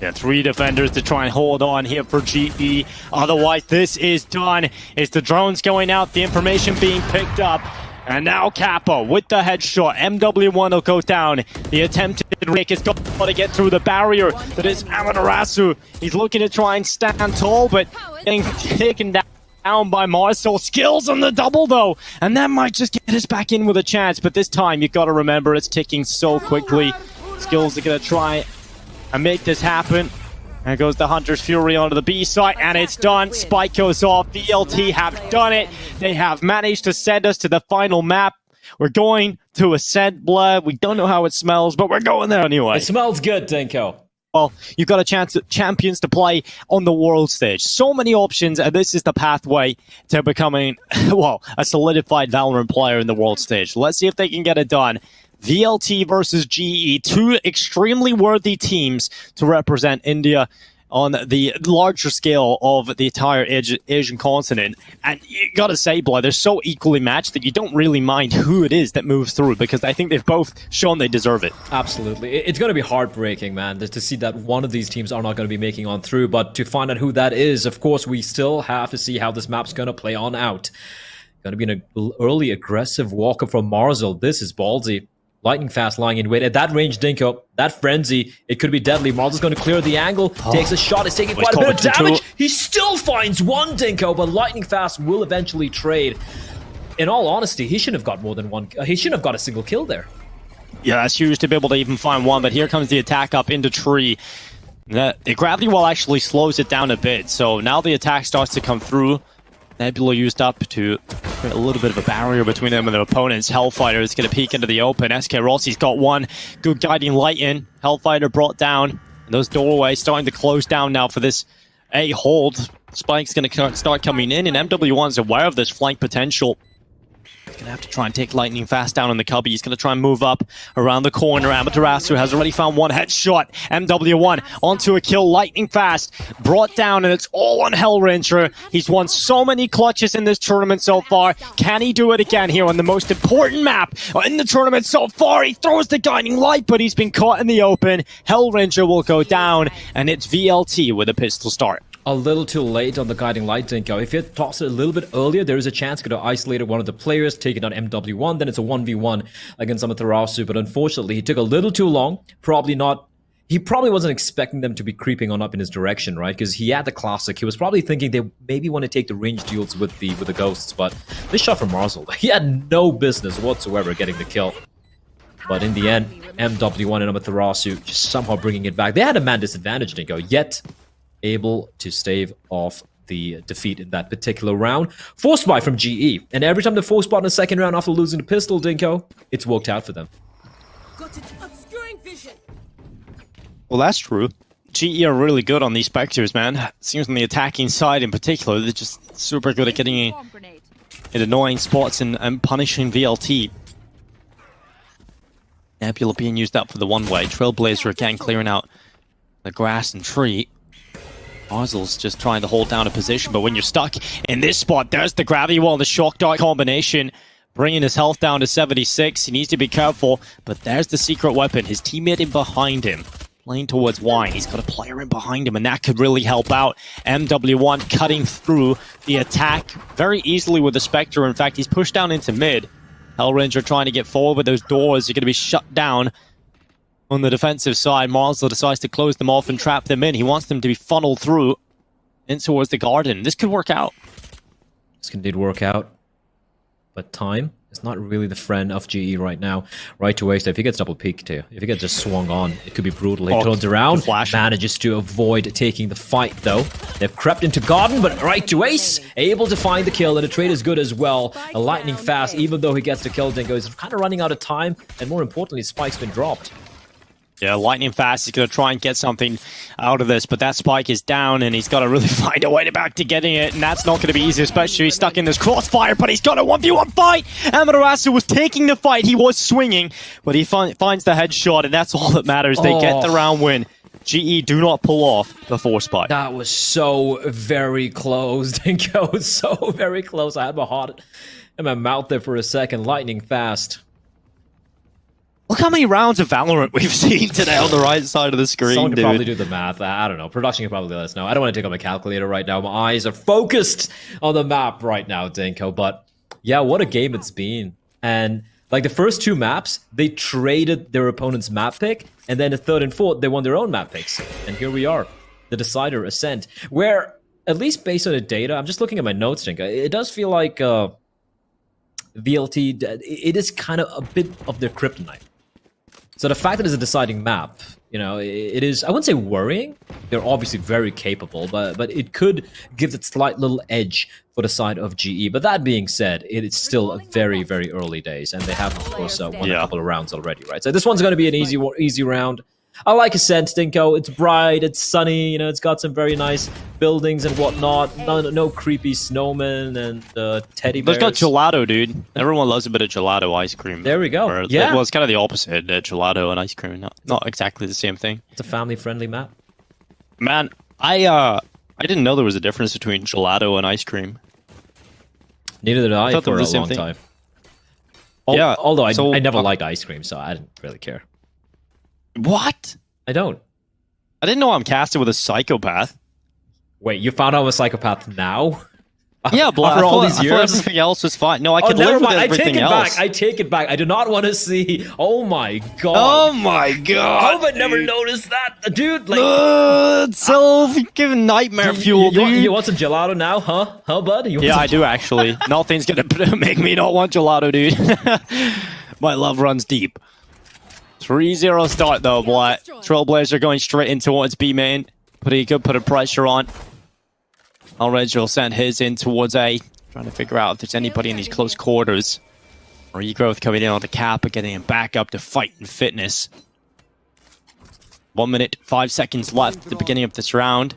Yeah, 3 defenders to try and hold on here for GE. Otherwise, this is done. It's the drones going out, the information being picked up. And now Kappa with the headshot. MW1 will go down. The attempted Rick has got to get through the barrier. That is Amaterasu. He's looking to try and stand tall, but getting taken down by Marcel. Skills on the double, though. And that might just get us back in with a chance. But this time, you've got to remember, it's ticking so quickly. Skills are going to try and make this happen. There goes the Hunter's Fury onto the B side, and it's done. Spike goes off. VLT have done it. They have managed to send us to the final map. We're going to Ascent Blood. We don't know how it smells, but we're going there anyway. It smells good, Denko. Well, you've got a chance at champions to play on the world stage. So many options, and this is the pathway to becoming, well, a solidified Valorant player in the world stage. Let's see if they can get it done. VLT versus GE, 2 extremely worthy teams to represent India on the larger scale of the entire Asian continent. And you gotta say, Blood, they're so equally matched that you don't really mind who it is that moves through, because I think they've both shown they deserve it. Absolutely. It's going to be heartbreaking, man, to see that one of these teams are not going to be making on through. But to find out who that is, of course, we still have to see how this map's going to play on out. Going to be an early aggressive walker from Marzel. This is ballsy. Lightning Fast lying in wait. At that range, Dinko, that frenzy, it could be deadly. Marzel's going to clear the angle, takes a shot, is taking quite a bit of damage. He still finds one, Dinko, but Lightning Fast will eventually trade. In all honesty, he shouldn't have got more than one. He shouldn't have got a single kill there. Yeah, that's huge to be able to even find one, but here comes the attack up into tree. The gravity wall actually slows it down a bit, so now the attack starts to come through. Nebula used up to create a little bit of a barrier between them and their opponents. Hellfighter is going to peek into the open. SK Rossi's got one good guiding light in. Hellfighter brought down. And those doorways starting to close down now for this A hold. Spike's going to start coming in, and MW1's aware of this flank potential. He's going to have to try and take Lightning Fast down in the cubby. He's going to try and move up around the corner. Amaterasu has already found one headshot. MW1 onto a kill. Lightning Fast brought down, and it's all on Hellranger. He's won so many clutches in this tournament so far. Can he do it again here on the most important map in the tournament so far? He throws the guiding light, but he's been caught in the open. Hellranger will go down, and it's VLT with a pistol start. A little too late on the guiding light, Dinko. If you had tossed it a little bit earlier, there is a chance you could have isolated one of the players, taken out MW1, then it's a 1v1 against Amaterasu. But unfortunately, he took a little too long. He probably wasn't expecting them to be creeping on up in his direction, right? Because he had the classic. He was probably thinking they maybe want to take the range duels with the ghosts. But this shot from Marzel, he had no business whatsoever getting the kill. But in the end, MW1 and Amaterasu just somehow bringing it back. They had a man disadvantage, Dinko, yet able to stave off the defeat in that particular round. Force buy from GE. And every time the force bought in the second round after losing the pistol, Dinko, it's worked out for them. Got it. Obscuring vision. Well, that's true. GE are really good on these Spectres, man. Seems on the attacking side in particular, they're just super good at getting Bomb grenade. in annoying spots and punishing VLT. Nebula being used up for the one-way. Trailblazer again clearing out the grass and tree. Marzel's just trying to hold down a position, but when you're stuck in this spot, there's the gravity wall, the shock dart combination, bringing his health down to 76. He needs to be careful, but there's the secret weapon. His teammate in behind him, playing towards Wine. He's got a player in behind him, and that could really help out. MW1 cutting through the attack very easily with the Spectre. In fact, he's pushed down into mid. Hellranger trying to get forward, but those doors are going to be shut down on the defensive side. Marzel decides to close them off and trap them in. He wants them to be funneled through in towards the garden. This could work out. This can indeed work out. But time is not really the friend of GE right now. Right to waste. If he gets double peeked too, if he gets just swung on, it could be brutal. He turns around, manages to avoid taking the fight though. They've crept into garden, but right to ace, able to find the kill, and the trade is good as well. A lightning fast, even though he gets the kill, Dinko is kind of running out of time, and more importantly, Spike's been dropped. Yeah, lightning fast. He's going to try and get something out of this, but that spike is down, and he's got to really find a way back to getting it, and that's not going to be easy, especially he's stuck in this crossfire, but he's got a 1v1 fight! Amaterasu was taking the fight, he was swinging, but he finds the headshot, and that's all that matters. They get the round win. GE do not pull off the force spike. That was so very close, Dinko. So very close. I had my heart in my mouth there for a second. Lightning fast. Look how many rounds of Valorant we've seen today on the right side of the screen, Someone could dude. probably do the math. I don't know. Production can probably let us know. I don't want to take out my calculator right now. My eyes are focused on the map right now, Dinko. But yeah, what a game it's been. And like the first two maps, they traded their opponent's map pick. And then the third and fourth, they won their own map picks. And here we are, the Decider Ascent. Where, at least based on the data, I'm just looking at my notes, Dinko. It does feel like VLT, it is kind of a bit of their kryptonite. So the fact that it's a deciding map, you know, it is, I wouldn't say worrying. They're obviously very capable, but it could give that slight little edge for the side of GE. But that being said, it is still a very, very early days, and they have, of course, won a couple of rounds already, right? So this one's going to be an easy round. I like Ascent, Dinko. It's bright, it's sunny, you know, it's got some very nice buildings and whatnot. No creepy snowmen and teddy bears. It's got gelato, dude. Everyone loves a bit of gelato ice cream. There we go. Yeah. Well, it's kind of the opposite. Gelato and ice cream, not exactly the same thing. It's a family-friendly map. Man, I didn't know there was a difference between gelato and ice cream. Neither did I for a long time. Yeah. Although I never liked ice cream, so I didn't really care. What? I don't. I didn't know I'm casted with a psychopath. Wait, you found out I'm a psychopath now? Yeah, but after all these years, everything else was fine. No, I could live with everything else. I take it back. I do not want to see. Oh my god. Oh my god. How have I never noticed that, dude? Like, self-giving nightmare fuel, dude. You want some gelato now, huh? Huh, bud? Yeah, I do actually. Nothing's gonna make me not want gelato, dude. My love runs deep. 3-0 start though, boy. Trailblazer going straight in towards B main. He could put a pressure on. Already will send his in towards A. Trying to figure out if there's anybody in these close quarters. Regrowth coming in on the cap, but getting him back up to fight and fitness. 1 minute, 5 seconds left at the beginning of this round.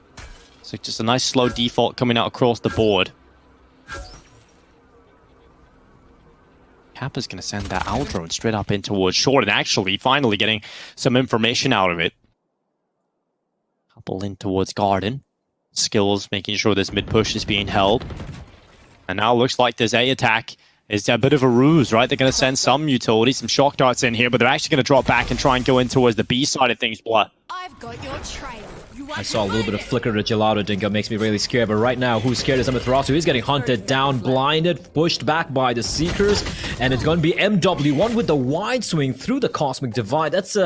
So just a nice slow default coming out across the board. Kappa's going to send that out drone straight up in towards short, and actually finally getting some information out of it. Couple in towards garden. Skills making sure this mid push is being held. And now looks like there's A attack is a bit of a ruse, right? They're going to send some utility, some shock darts in here, but they're actually going to drop back and try and go in towards the B side of things, Blood. I've got your trail. I saw a little bit of flicker to Gelato Dingo, makes me really scared, but right now, who's scared is Amaterasu. He's getting hunted down, blinded, pushed back by the Seekers, and it's going to be MW1 with the wide swing through the Cosmic Divide. That's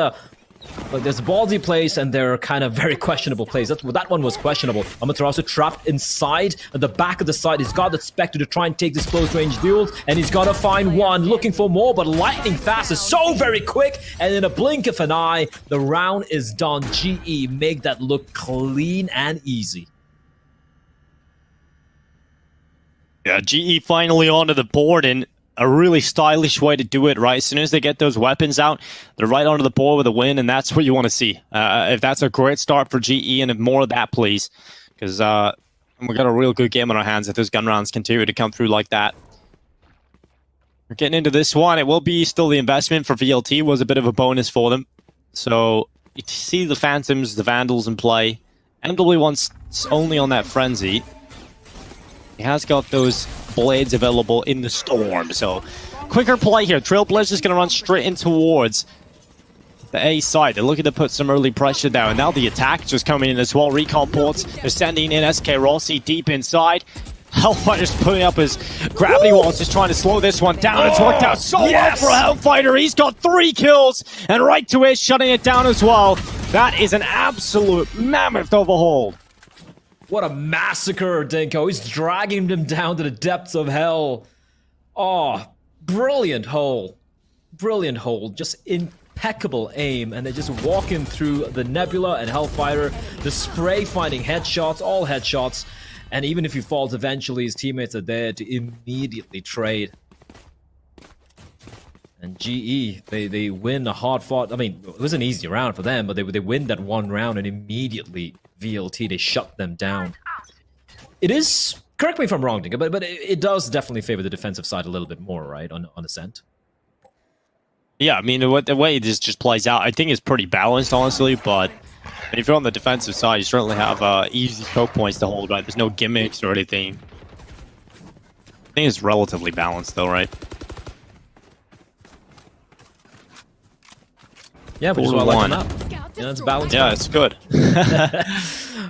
like there's ballsy plays and they're kind of very questionable plays. That one was questionable. Amaterasu trapped inside at the back of the side. He's got the Spectre to try and take this close range duel, and he's got to find one, looking for more, but lightning fast is so very quick, and in a blink of an eye, the round is done. GE make that look clean and easy. Yeah, GE finally onto the board, and a really stylish way to do it, right? As soon as they get those weapons out, they're right onto the board with a win, and that's what you want to see. If that's a great start for GE, and if more of that, please. Because we got a real good game on our hands if those gun rounds continue to come through like that. We're getting into this one. It will be still the investment for VLT, was a bit of a bonus for them. So, you see the Phantoms, the Vandals in play. MW1's only on that Frenzy. He has got those blades available in the storm, so quicker play here. Trailblazer's going to run straight in towards the A side. They're looking to put some early pressure down. Now the attack just coming in as well. Recon ports, they're sending in SK Rossi deep inside. Hellfighter's putting up his gravity walls, just trying to slow this one down. It's worked out so well for Hellfighter. He's got 3 kills, and right to it, shutting it down as well. That is an absolute mammoth overhaul. What a massacre, Dinko. He's dragging them down to the depths of hell. Oh, brilliant hole. Brilliant hole. Just impeccable aim. And they're just walking through the Nebula and Hellfighter. The spray finding headshots, all headshots. And even if he falls eventually, his teammates are there to immediately trade. And GE, they win a hard-fought... I mean, it was an easy round for them, but they win that one round and immediately VLT, they shut them down. It is... Correct me if I'm wrong, Dinka, but it does definitely favor the defensive side a little bit more, right, on Ascent? Yeah, I mean, the way this just plays out, I think it's pretty balanced, honestly, but if you're on the defensive side, you certainly have easy choke points to hold, right? There's no gimmicks or anything. I think it's relatively balanced, though, right? Yeah, but just what I like on that. Yeah, it's balanced. Yeah, it's good.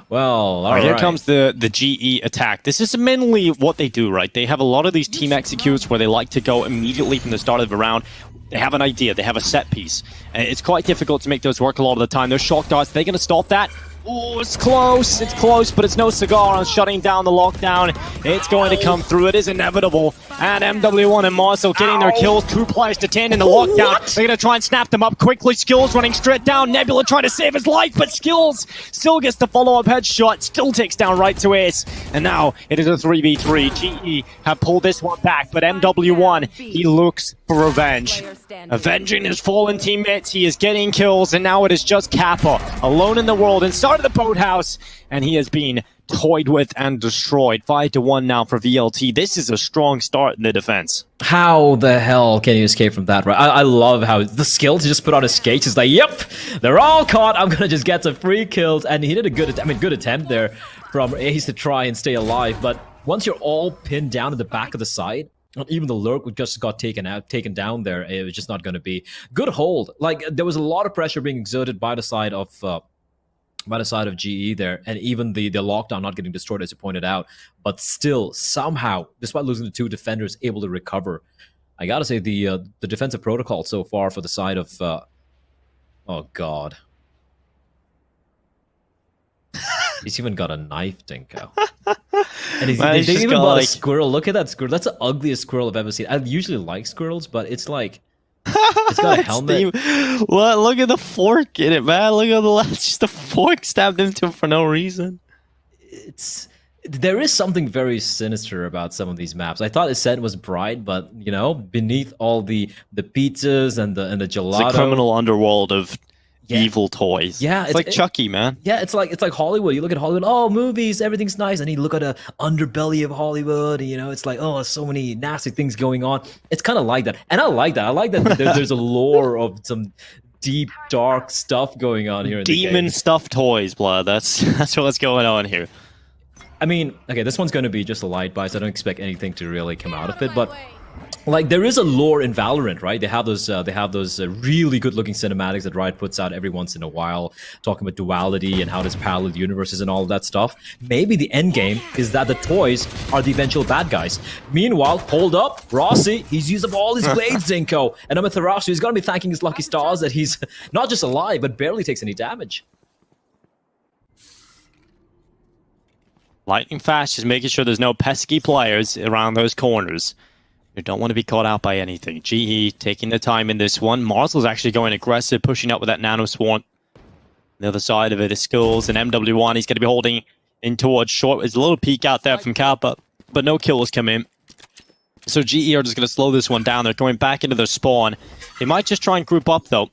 Well, all right. Here comes the GE attack. This is mainly what they do, right? They have a lot of these team executes where they like to go immediately from the start of the round. They have an idea. They have a set piece. And it's quite difficult to make those work a lot of the time. Those shock darts, they're going to stop that. Oh, it's close. It's close, but it's no cigar on shutting down the lockdown. It's going to come through. It is inevitable. And MW1 and Marcel getting their kills. 2 players to 10 in the lockdown. They're going to try and snap them up quickly. Skills running straight down. Nebula trying to save his life, but Skills still gets the follow-up headshot. Still takes down right to ace. And now it is a 3v3. GE have pulled this one back, but MW1, he looks for revenge. Avenging his fallen teammates. He is getting kills, and now it is just Kappa alone in the world inside of the boathouse, and he has been toyed with and destroyed. 5-1 now for VLT. This is a strong start in the defense. How the hell can you escape from that? Right? I love how the skill to just put on his skates is like, yep, they're all caught. I'm gonna just get some free kills, and he did a good attempt there from Ace to try and stay alive. But once you're all pinned down at the back of the side, even the lurk just got taken down there. It was just not going to be good hold. Like there was a lot of pressure being exerted by the side of GE there, and even the lockdown not getting destroyed as you pointed out. But still, somehow, despite losing the 2 defenders, able to recover. I gotta say the defensive protocol so far for the side of oh god. He's even got a knife, Dinko. And they even got a squirrel. Look at that squirrel. That's the ugliest squirrel I've ever seen. I usually like squirrels, but it's like... It's got a helmet. What? Look at the fork in it, man. Look at the last... Just the fork stabbed into him for no reason. There is something very sinister about some of these maps. I thought Ascent was bright, but, you know, beneath all the pizzas and the gelato... It's a criminal underworld of... evil toys. Yeah, it's like Chucky, man. Yeah, it's like Hollywood. You look at Hollywood, oh, movies, everything's nice, and you look at the underbelly of Hollywood, and, you know, it's like, oh, so many nasty things going on. It's kind of like that, and I like that. I like that there's a lore of some deep, dark stuff going on here. Demon stuffed toys, blood. That's what's going on here. I mean, okay, this one's going to be just a light buy, so I don't expect anything to really come out of it, but like there is a lore in Valorant, right? They have those really good-looking cinematics that Riot puts out every once in a while, talking about duality and how there's parallel universes and all of that stuff. Maybe the end game is that the toys are the eventual bad guys. Meanwhile, hold up, Rossi, he's used up all his blades, Dinko, and Amaterasu, he's gonna be thanking his lucky stars that he's not just alive, but barely takes any damage. Lightning fast, just making sure there's no pesky players around those corners. You don't want to be caught out by anything. GE taking the time in this one. Marcel's actually going aggressive, pushing up with that Nano Swarm. The other side of it is Skulls and MW1. He's going to be holding in towards short. There's a little peek out there from Kappa, but no kills come in. So GE are just going to slow this one down. They're going back into their spawn. They might just try and group up, though.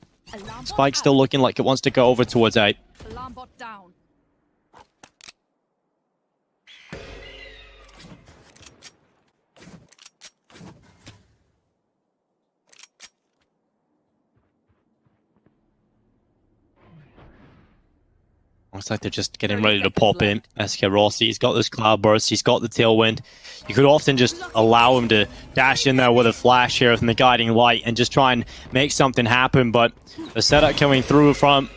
Spike's still looking like it wants to go over towards A. Alarm bot down. Looks like they're just getting ready to pop in. SK Rossi, he's got this cloud burst, he's got the tailwind. You could often just allow him to dash in there with a flash here from the guiding light and just try and make something happen, but the setup coming through from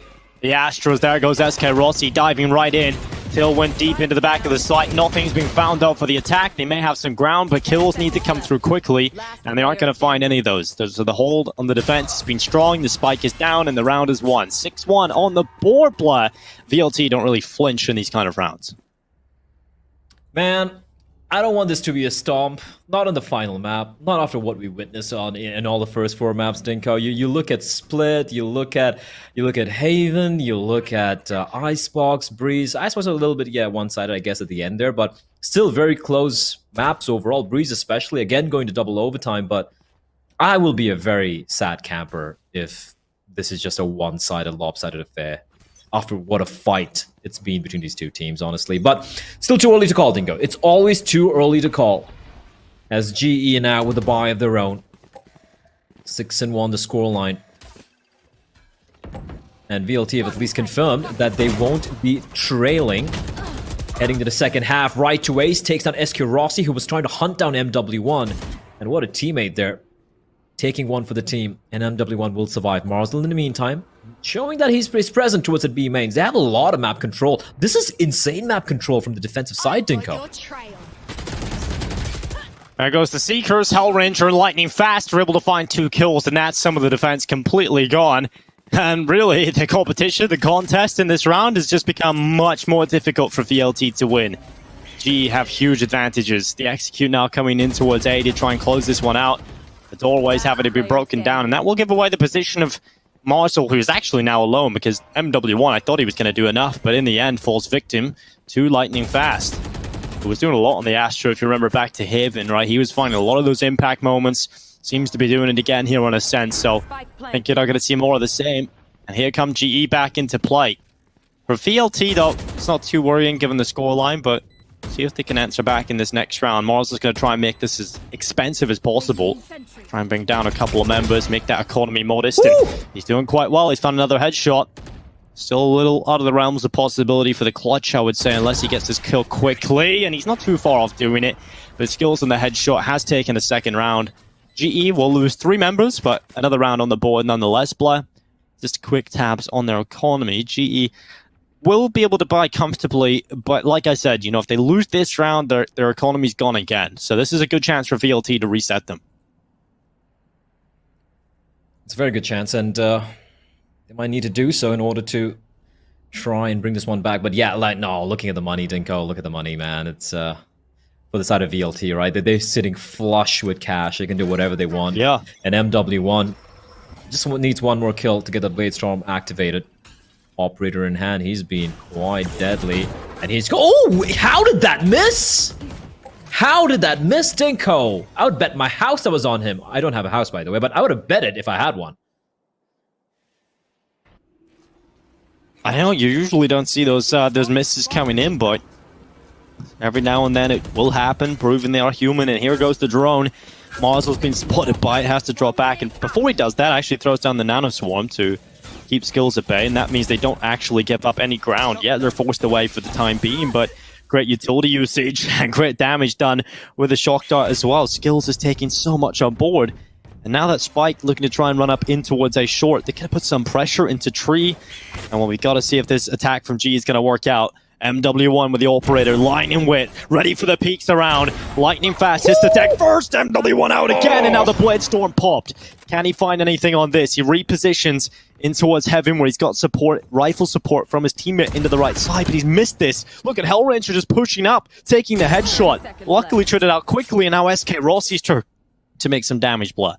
the Astros, there goes SK Rossi diving right in. Tailwind deep into the back of the site. Nothing's been found out for the attack. They may have some ground, but kills need to come through quickly, and they aren't going to find any of those. So the hold on the defense has been strong. The spike is down, and the round is won. 6-1 on the board, Blah. VLT don't really flinch in these kind of rounds. Man, I don't want this to be a stomp. Not on the final map. Not after what we witnessed in all the first 4 maps, Dinko. You look at Split, you look at Haven, you look at Icebox, Breeze. Icebox a little bit, one-sided, I guess, at the end there, but still very close maps overall. Breeze especially, again, going to double overtime, but I will be a very sad camper if this is just a one-sided, lopsided affair after what a fight it's been between these two teams, honestly. But still too early to call, Dingo. It's always too early to call. As GE now with a buy of their own. 6-1 the scoreline. And VLT have at least confirmed that they won't be trailing. Heading to the second half, right to Ace, takes down SQ Rossi, who was trying to hunt down MW1. And what a teammate there. Taking one for the team, and MW1 will survive. Marsdal in the meantime, showing that he's present towards the B mains. They have a lot of map control. This is insane map control from the defensive side, Dinko. There goes the Seekers, Hellranger, and Lightning Fast are able to find 2 kills, and that's some of the defense completely gone. And really, the competition, the contest in this round has just become much more difficult for VLT to win. G have huge advantages. The Execute now coming in towards A to try and close this one out. The doorway's having to be broken down, and that will give away the position of Marshall, who is actually now alone, because MW1, I thought he was going to do enough, but in the end falls victim to Lightning Fast, who was doing a lot on the Astro. If you remember back to Haven, right? He was finding a lot of those impact moments. Seems to be doing it again here on Ascent, so I think you're not going to see more of the same. And here come GE back into play. For VLT, though, it's not too worrying given the scoreline, but see if they can answer back in this next round. Mars is going to try and make this as expensive as possible. Try and bring down a couple of members, make that economy modest. And he's doing quite well. He's found another headshot. Still a little out of the realms of possibility for the clutch, I would say, unless he gets this kill quickly. And he's not too far off doing it. But skills on the headshot has taken a second round. GE will lose 3 members, but another round on the board nonetheless. Blair, just quick tabs on their economy. GE will be able to buy comfortably, but like I said, you know, if they lose this round, their economy's gone again. So this is a good chance for VLT to reset them. It's a very good chance, and they might need to do so in order to try and bring this one back. But yeah, like, no, looking at the money, Dinko, look at the money, man. It's for the side of VLT, right? They're sitting flush with cash. They can do whatever they want. Yeah. And MW1 just needs one more kill to get that Blade Storm activated. Operator in hand, he's been quite deadly. And he's oh, how did that miss? How did that miss, Dinko? I would bet my house that was on him. I don't have a house, by the way, but I would have bet it if I had one. I know you usually don't see those misses coming in, but every now and then it will happen, proving they are human. And here goes the drone. Marzel's been spotted by it, has to drop back. And before he does that, actually throws down the Nano Swarm to keep skills at bay. And that means they don't actually give up any ground. Yeah, they're forced away for the time being, but Great utility usage and great damage done with the shock dart as well. Skills is taking so much on board. And now that Spike looking to try and run up in towards a short, they can put some pressure into Tree. And well, we got to see if this attack from G is going to work out. MW1 with the operator, lightning wit, ready for the peaks around. Lightning fast hits the tech first. MW1 out again, and now the Blade Storm popped. Can he find anything on this? He repositions in towards Heaven, where he's got support, rifle support from his teammate into the right side, but he's missed this. Look at Hellranger just pushing up, taking the headshot. Luckily traded out quickly, and now SK Rossi's turn to make some damage, Blood.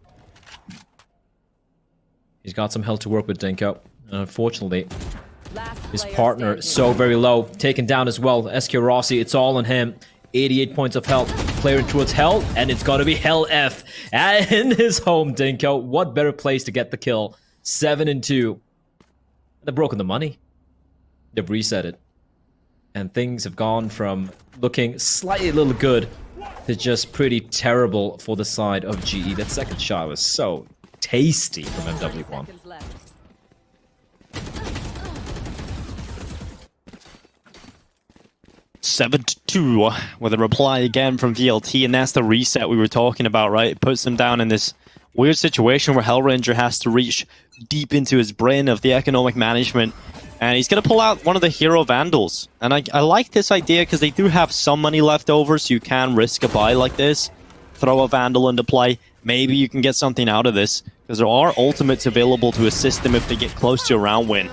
He's got some health to work with, Dinko. Unfortunately, his partner so very low, taken down as well. SK Rossi, it's all on him. 88 points of health, player towards Hell, and it's gonna be Hell F in his home, Dinko. What better place to get the kill? 7-2. They've broken the money. They've reset it. And things have gone from looking slightly a little good to just pretty terrible for the side of GE. That second shot was so tasty from MW1. 7-2 with a reply again from VLT, and that's the reset we were talking about, right? It puts him down in this weird situation where Hellranger has to reach deep into his brain of the economic management, and he's going to pull out one of the hero vandals. And I like this idea because they do have some money left over, so you can risk a buy like this, throw a vandal into play. Maybe you can get something out of this, because there are ultimates available to assist them if they get close to a round win.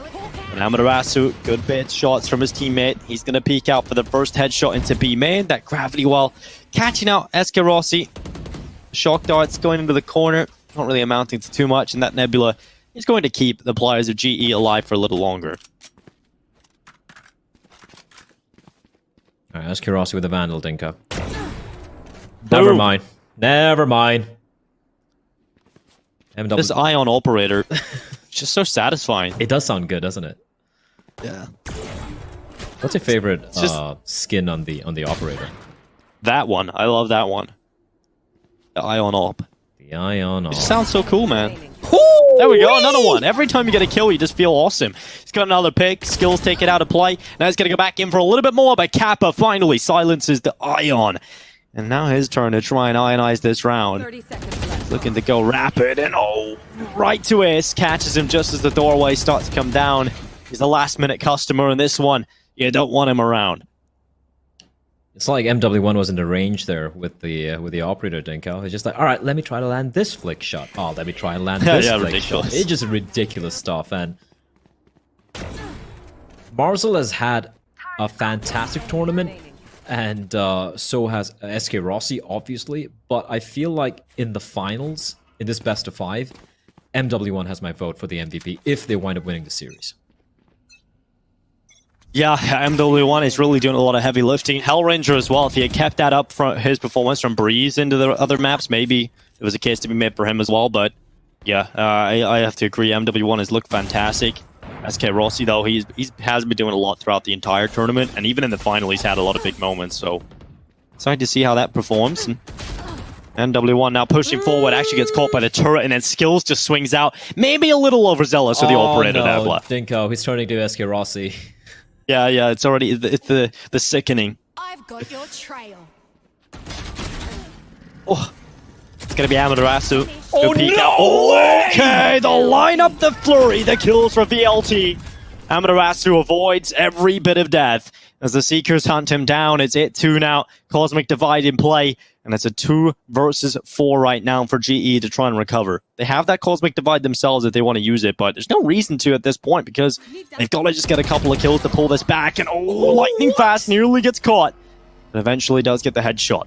And Amaterasu, good bit shots from his teammate. He's going to peek out for the first headshot into B main. That gravity well catching out SK Rossi. Shock darts going into the corner, not really amounting to too much, and that Nebula is going to keep the players of GE alive for a little longer. Alright, SK Rossi with the Vandal, Dinko. Never mind. Never mind. This Ion operator, just so satisfying. It does sound good, doesn't it? Yeah. What's your favorite skin on the operator? That one. I love that one. The Ion op. The Ion op. It sounds so cool, man. There we go, another one. Every time you get a kill, you just feel awesome. He's got another pick. Skills take it out of play. Now he's going to go back in for a little bit more, but Kappa finally silences the Ion. And now his turn to try and ionize this round. 30 seconds left. Looking to go rapid, and oh, right to Ace. Catches him just as the doorway starts to come down. He's a last-minute customer in this one. You don't want him around. It's like MW1 was in the range there with the operator, Dinko. He's just like, all right, let me try to land this flick shot. Oh, let me try and land this flick ridiculous. shot. It's just ridiculous stuff. And Marzel has had a fantastic tournament, and so has SK Rossi, obviously. But I feel like in the finals, in this best of 5, MW1 has my vote for the MVP if they wind up winning the series. Yeah, MW1 is really doing a lot of heavy lifting. Hellranger as well, if he had kept that up from his performance from Breeze into the other maps, maybe it was a case to be made for him as well. But yeah, I have to agree, MW1 has looked fantastic. SK Rossi, though, he has been doing a lot throughout the entire tournament, and even in the final, he's had a lot of big moments. So excited to see how that performs. And MW1 now pushing forward, actually gets caught by the turret, and then Skills just swings out. Maybe a little overzealous with the operator there, Blah. Dinko, he's turning to SK Rossi. Yeah, it's already the sickening. I've got your trail. Oh, it's gonna be Amaterasu. Oh no! Oh, okay, they'll line up the flurry. The kills for VLT. Amaterasu avoids every bit of death as the Seekers hunt him down. It's 2 now. Cosmic Divide in play, and it's a 2 versus 4 right now for GE to try and recover. They have that Cosmic Divide themselves if they want to use it, but there's no reason to at this point because they've got to just get a couple of kills to pull this back. And oh, lightning fast, nearly gets caught, and eventually does get the headshot.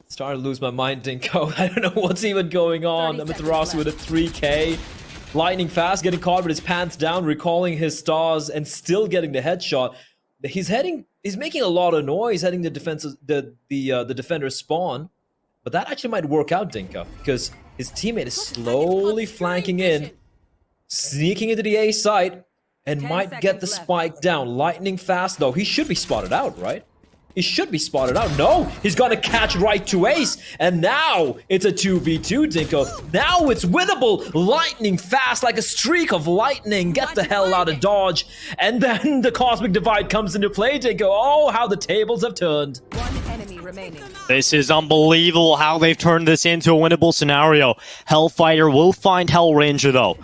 Starting to lose my mind, Dinko. I don't know what's even going on. Amaterasu with a 3K. Lightning fast, getting caught with his pants down, recalling his stars, and still getting the headshot. He's making a lot of noise, heading the defender's spawn. But that actually might work out, Dinko, because his teammate is slowly flanking in, sneaking into the A site, and might get the spike down. Lightning fast, though. He should be spotted out, right? He should be spotted out. No, he's gonna catch right to ace. And now it's a 2v2, Dinko. Now it's winnable. Lightning fast like a streak of lightning. Get the hell out of Dodge. And then the Cosmic Divide comes into play, Dinko. Oh, how the tables have turned. One enemy remaining. This is unbelievable how they've turned this into a winnable scenario. Hellfighter will find Hellranger though.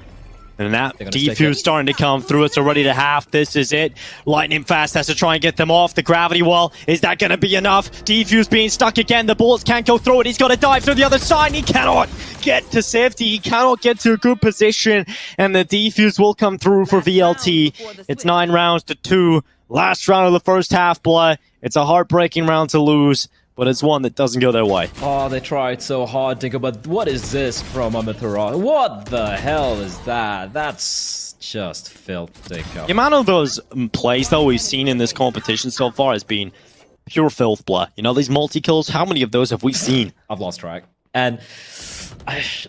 And that defuse starting to come through. It's already to half. This is it. Lightning Fast has to try and get them off the gravity wall. Is that going to be enough? Defuse being stuck again. The bullets can't go through it. He's got to dive through the other side. He cannot get to safety. He cannot get to a good position. And the defuse will come through for VLT. It's 9 rounds to 2. Last round of the first half, Blood. It's a heartbreaking round to lose, but it's one that doesn't go their way. Oh, they tried so hard, Dinko, but what is this from Amaterasu? What the hell is that? That's just filth, Dinko. The amount of those plays, though, we've seen in this competition so far has been pure filth, Blah. You know, these multi-kills, how many of those have we seen? I've lost track. And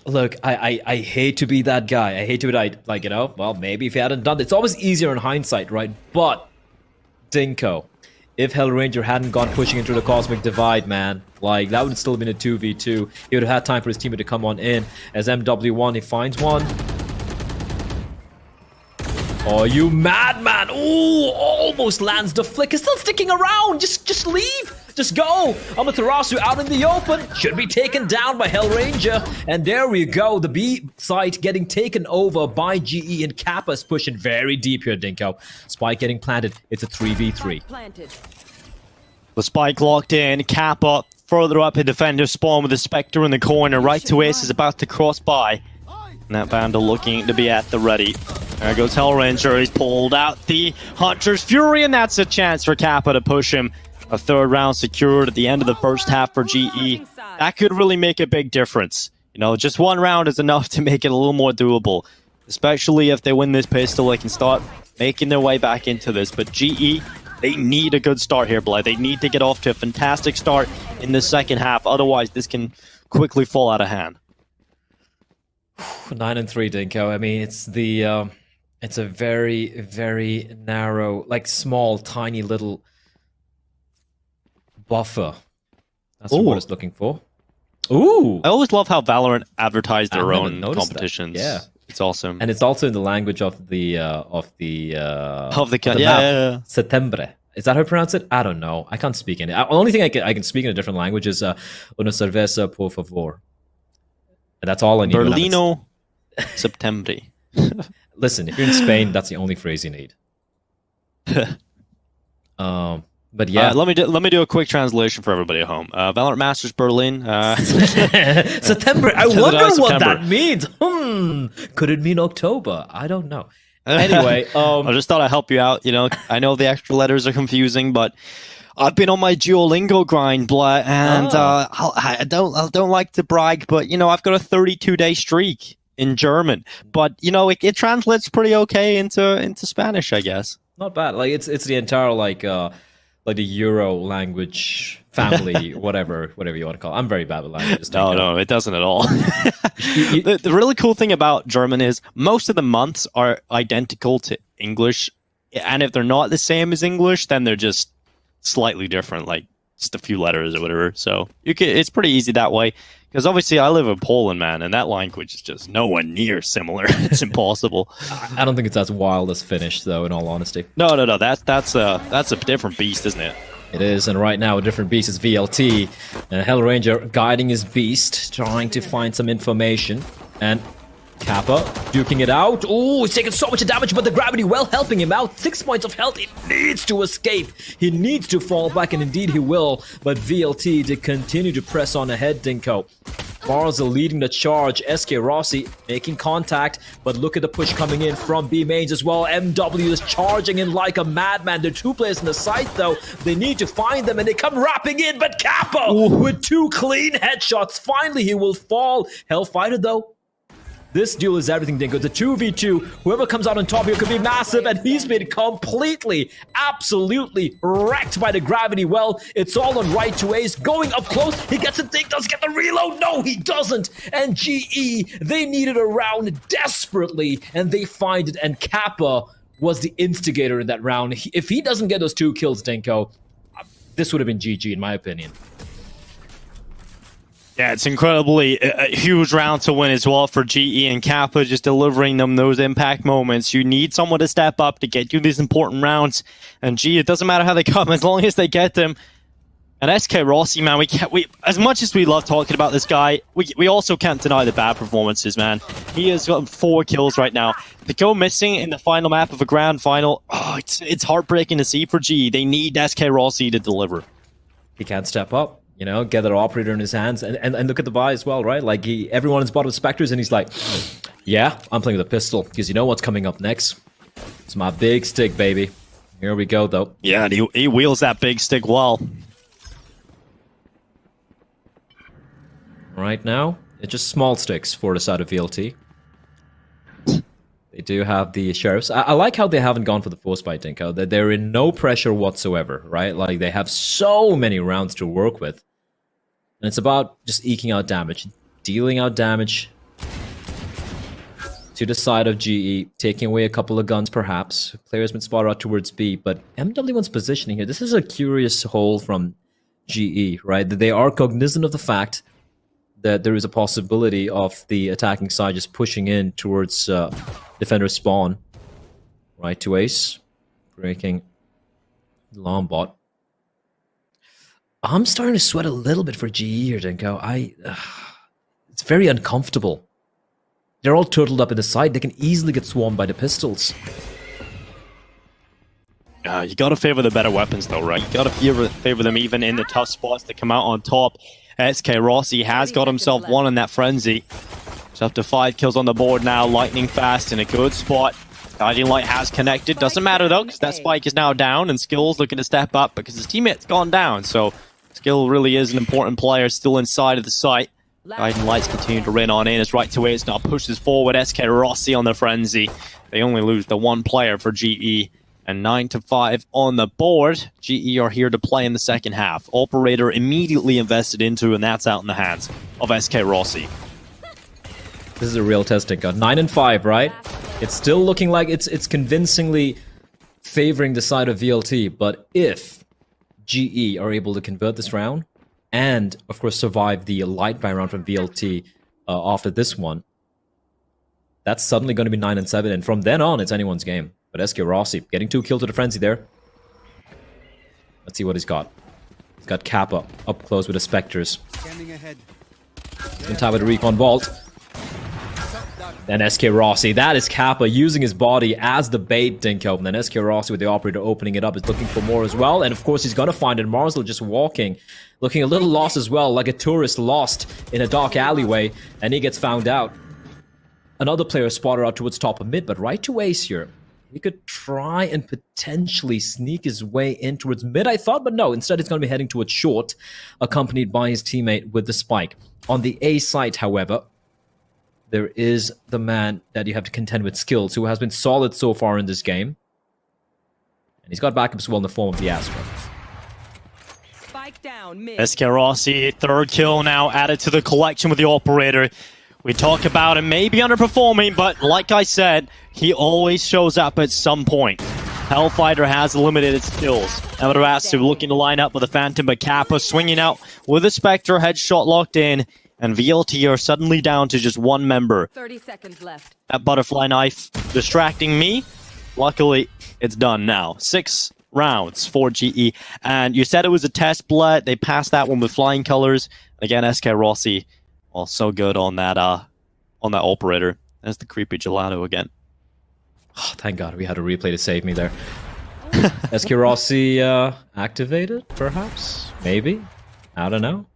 look, I hate to be that guy. I hate to be like, you know, well, maybe if he hadn't done it. It's always easier in hindsight, right? But, Dinko, if Hellranger hadn't gone pushing into the Cosmic Divide, man, like, that would have still been a 2v2. He would have had time for his teammate to come on in. As MW1, he finds one. Oh, you madman! Ooh, almost lands the flick. He's still sticking around. Just leave. Just go. Amaterasu out in the open. Should be taken down by Hellranger. And there we go. The B site getting taken over by GE, and Kappa's pushing very deep here, Dinko. Spike getting planted. It's a 3v3. Planted. The spike locked in. Kappa further up in defender spawn with the Spectre in the corner. Right to Ace is about to cross by. And that Vandal looking to be at the ready. There goes Hellranger. He's pulled out the Hunter's Fury, and that's a chance for Kappa to push him. A third round secured at the end of the first half for GE. That could really make a big difference. You know, just one round is enough to make it a little more doable. Especially if they win this pistol, they can start making their way back into this. But GE, they need a good start here, Blade. They need to get off to a fantastic start in the second half. Otherwise, this can quickly fall out of hand. 9-3, Dinko. I mean, it's a very, very narrow, like small, tiny little buffer. That's what it's looking for. Ooh! I always love how Valorant advertise their own competitions. That. Yeah, it's awesome, and it's also in the language of the yeah. Settembre. Is that how you pronounce it? I don't know. I can't speak in it. The only thing I can speak in a different language is una cerveza por favor. And that's all I need. Berlino Septembre. Listen, if you're in Spain, that's the only phrase you need. But yeah, let me do a quick translation for everybody at home. Valorant Masters Berlin. September. I wonder what that means. Could it mean October? I don't know. Anyway, I just thought I'd help you out. You know, I know the extra letters are confusing, but I've been on my Duolingo grind, blah, and I don't like to brag, but you know, I've got a 32-day streak in German. But you know, it translates pretty okay into Spanish, I guess. Not bad. Like it's the entire like the Euro language family, whatever you want to call it. I'm very bad with languages. No, it doesn't at all. The really cool thing about German is most of the months are identical to English, and if they're not the same as English, then they're just slightly different, like just a few letters or whatever. So it's pretty easy that way, because obviously I live in Poland, man, and that language is just nowhere near similar. It's impossible. I don't think it's as wild as Finnish, though, in all honesty. No, that's a different beast, isn't it? It is, and right now a different beast is VLT. And Hellranger guiding his beast, trying to find some information. And Kappa duking it out. Oh, he's taking so much damage, but the gravity well helping him out. 6 points of health. He needs to escape. He needs to fall back, and indeed he will. But VLT to continue to press on ahead, Dinko. Barza leading the charge. SK Rossi making contact, but look at the push coming in from B mains as well. MW is charging in like a madman. There are 2 players in the site, though. They need to find them, and they come wrapping in, but Kappa with 2 clean headshots. Finally, he will fall. Hellfighter, though. This duel is everything, Dinko. The 2v2. Whoever comes out on top here could be massive, and he's been completely, absolutely wrecked by the gravity well. It's all on right to Ace. Going up close. He gets the thing, doesn't get the reload. No, he doesn't. And GE, they needed a round desperately, and they find it. And Kappa was the instigator in that round. If he doesn't get those 2 kills, Dinko, this would have been GG in my opinion. Yeah, it's incredibly a huge round to win as well for GE and Kappa, just delivering them those impact moments. You need someone to step up to get you these important rounds. And G, it doesn't matter how they come, as long as they get them. And SK Rossi, man, we as much as we love talking about this guy, we also can't deny the bad performances, man. He has got 4 kills right now. To go missing in the final map of a grand final, it's heartbreaking to see for G. They need SK Rossi to deliver. He can't step up. You know, get that operator in his hands, and look at the buy as well, right? Like, everyone is bought with Spectres, and he's like, yeah, I'm playing with a pistol, because you know what's coming up next? It's my big stick, baby. Here we go, though. Yeah, and he wields that big stick well. Right now, it's just small sticks for the side of VLT. They do have the sheriffs. I like how they haven't gone for the force bite, Dinko. They're in no pressure whatsoever, right? Like, they have so many rounds to work with. And it's about just eking out damage, dealing out damage to the side of GE, taking away a couple of guns perhaps. Players been spotted out towards B, but MW1's positioning here, this is a curious hole from GE, right? They are cognizant of the fact that there is a possibility of the attacking side just pushing in towards defender spawn. Right to Ace, breaking Lombot. I'm starting to sweat a little bit for GE here, Denko. It's very uncomfortable. They're all turtled up in the side. They can easily get swarmed by the pistols. You gotta favor the better weapons though, right? You gotta favor them even in the tough spots to come out on top. SK Rossi has got himself one in that frenzy. It's up to 5 kills on the board now, lightning fast in a good spot. Guiding Light has connected. Doesn't matter though, because that spike is now down, and Skill's looking to step up because his teammate's gone down. So Skill really is an important player still inside of the site. Guiding Light's continue to rain on in. It's right to it. It's now pushes forward. SK Rossi on the frenzy. They only lose the 1 player for GE. And 9-5 on the board. GE are here to play in the second half. Operator immediately invested into, and that's out in the hands of SK Rossi. This is a real testing gun. 9-5, right? It's still looking like it's convincingly favoring the side of VLT, but if GE are able to convert this round, and of course survive the light buy round from VLT after this one, that's suddenly going to be 9-7, and from then on, it's anyone's game. But SK Rossi getting 2 kills to the frenzy there. Let's see what he's got. He's got Kappa up close with the Spectres. In time with the Recon Vault. Then SK Rossi. That is Kappa using his body as the bait, Dinko. And then SK Rossi with the operator opening it up is looking for more as well. And of course he's going to find it. Marzel just walking. Looking a little lost as well, like a tourist lost in a dark alleyway. And he gets found out. Another player spotted out towards top of mid, but right to Ace here. He could try and potentially sneak his way in towards mid, I thought, but no. Instead, he's going to be heading towards short, accompanied by his teammate with the spike. On the A site, however, there is the man that you have to contend with, Skills, who has been solid so far in this game. And he's got backups as well in the form of the Astra. Spike down mid. SK Rossi, 3rd kill now added to the collection with the operator. We talk about him maybe underperforming, but like I said, he always shows up at some point. Hellfighter has limited its skills. Amaterasu looking to line up with a Phantom, but Kappa swinging out with a Spectre, headshot locked in, and VLT are suddenly down to just 1 member. 30 seconds left. That butterfly knife distracting me. Luckily, it's done now. 6 rounds for GE. And you said it was a test, Blood. They passed that one with flying colors. Again, SK Rossi, well, so good on that operator. That's the creepy gelato again. Oh, thank God we had a replay to save me there. SK Rossi activated, perhaps? Maybe? I don't know.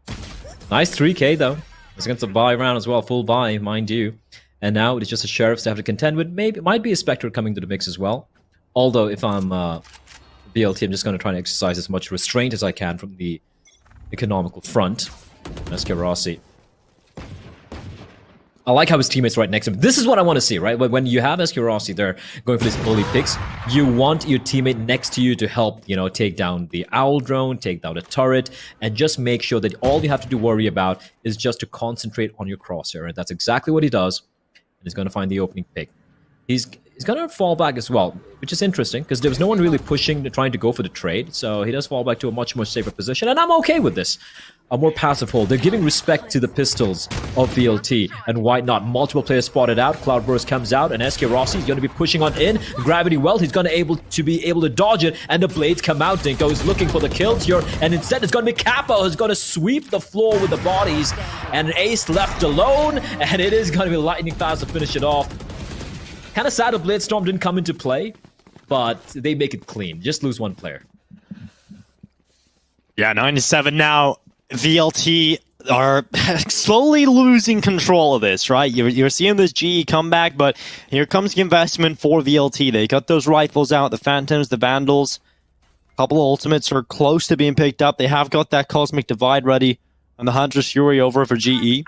Nice 3k though. It's against a buy round as well, full buy, mind you. And now it's just a Sheriffs to have to contend with. Maybe it might be a Spectre coming to the mix as well. Although if I'm BLT, I'm just going to try and exercise as much restraint as I can from the economical front. SK Rossi. I like how his teammates right next to him. This is what I want to see, right? When you have SK Rossi there going for these bully picks, you want your teammate next to you to help, you know, take down the owl drone, take down the turret, and just make sure that all you have to worry about is just to concentrate on your crosshair. And that's exactly what he does. And he's going to find the opening pick. He's He's gonna fall back as well, which is interesting because there was no one really pushing, trying to go for the trade. So he does fall back to a much more safer position, and I'm okay with this. A more passive hold. They're giving respect to the pistols of VLT, and why not? Multiple players spotted out. Cloudburst comes out, and SK Rossi is going to be pushing on in. Gravity well, he's going to be able to dodge it, and the blades come out. Dinko is looking for the kills here, and instead it's going to be Kappa who's going to sweep the floor with the bodies, and Ace left alone, and it is going to be lightning fast to finish it off. Kind of sad the Blade Storm didn't come into play, but they make it clean. Just lose one player. Yeah, 9-7 now. VLT are slowly losing control of this, right? You're seeing this GE comeback, but here comes the investment for VLT. They got those rifles out, the Phantoms, the Vandals. A couple of ultimates are close to being picked up. They have got that Cosmic Divide ready, and the Hunter's Fury over for GE.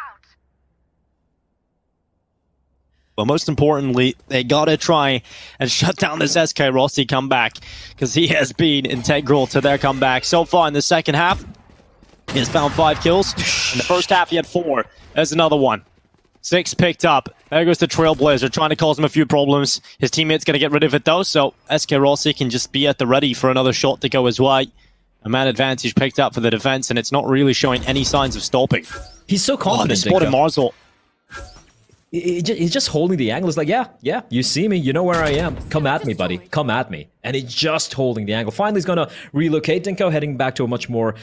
But most importantly, they gotta try and shut down this SK Rossi comeback, because he has been integral to their comeback so far in the second half. He has found 5 kills. In the first half, he had 4. There's another one. 6 picked up. There goes the Trailblazer, trying to cause him a few problems. His teammate's going to get rid of it, though, so SK Rossi can just be at the ready for another shot to go his way. A man advantage picked up for the defense, and it's not really showing any signs of stopping. He's so confident, they spotted Marzal. He's just holding the angle. It's like, yeah, you see me, you know where I am. Come at me, buddy. Come at me. And he's just holding the angle. Finally, he's going to relocate Dinko, heading back to a much more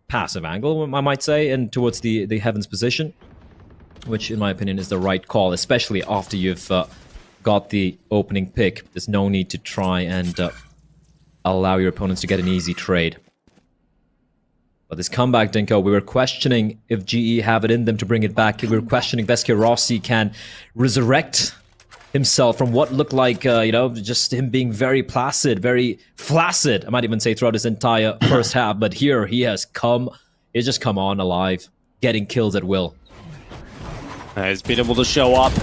passive angle, I might say, and towards the Heavens position, which in my opinion is the right call, especially after you've got the opening pick. There's no need to try and allow your opponents to get an easy trade. But this comeback, Dinko, we were questioning if GE have it in them to bring it back. We were questioning if SK Rossi can resurrect himself from what looked like, just him being very placid, very flaccid, I might even say, throughout his entire first half. But here, he's just come on alive, getting kills at will. He's been able to show up.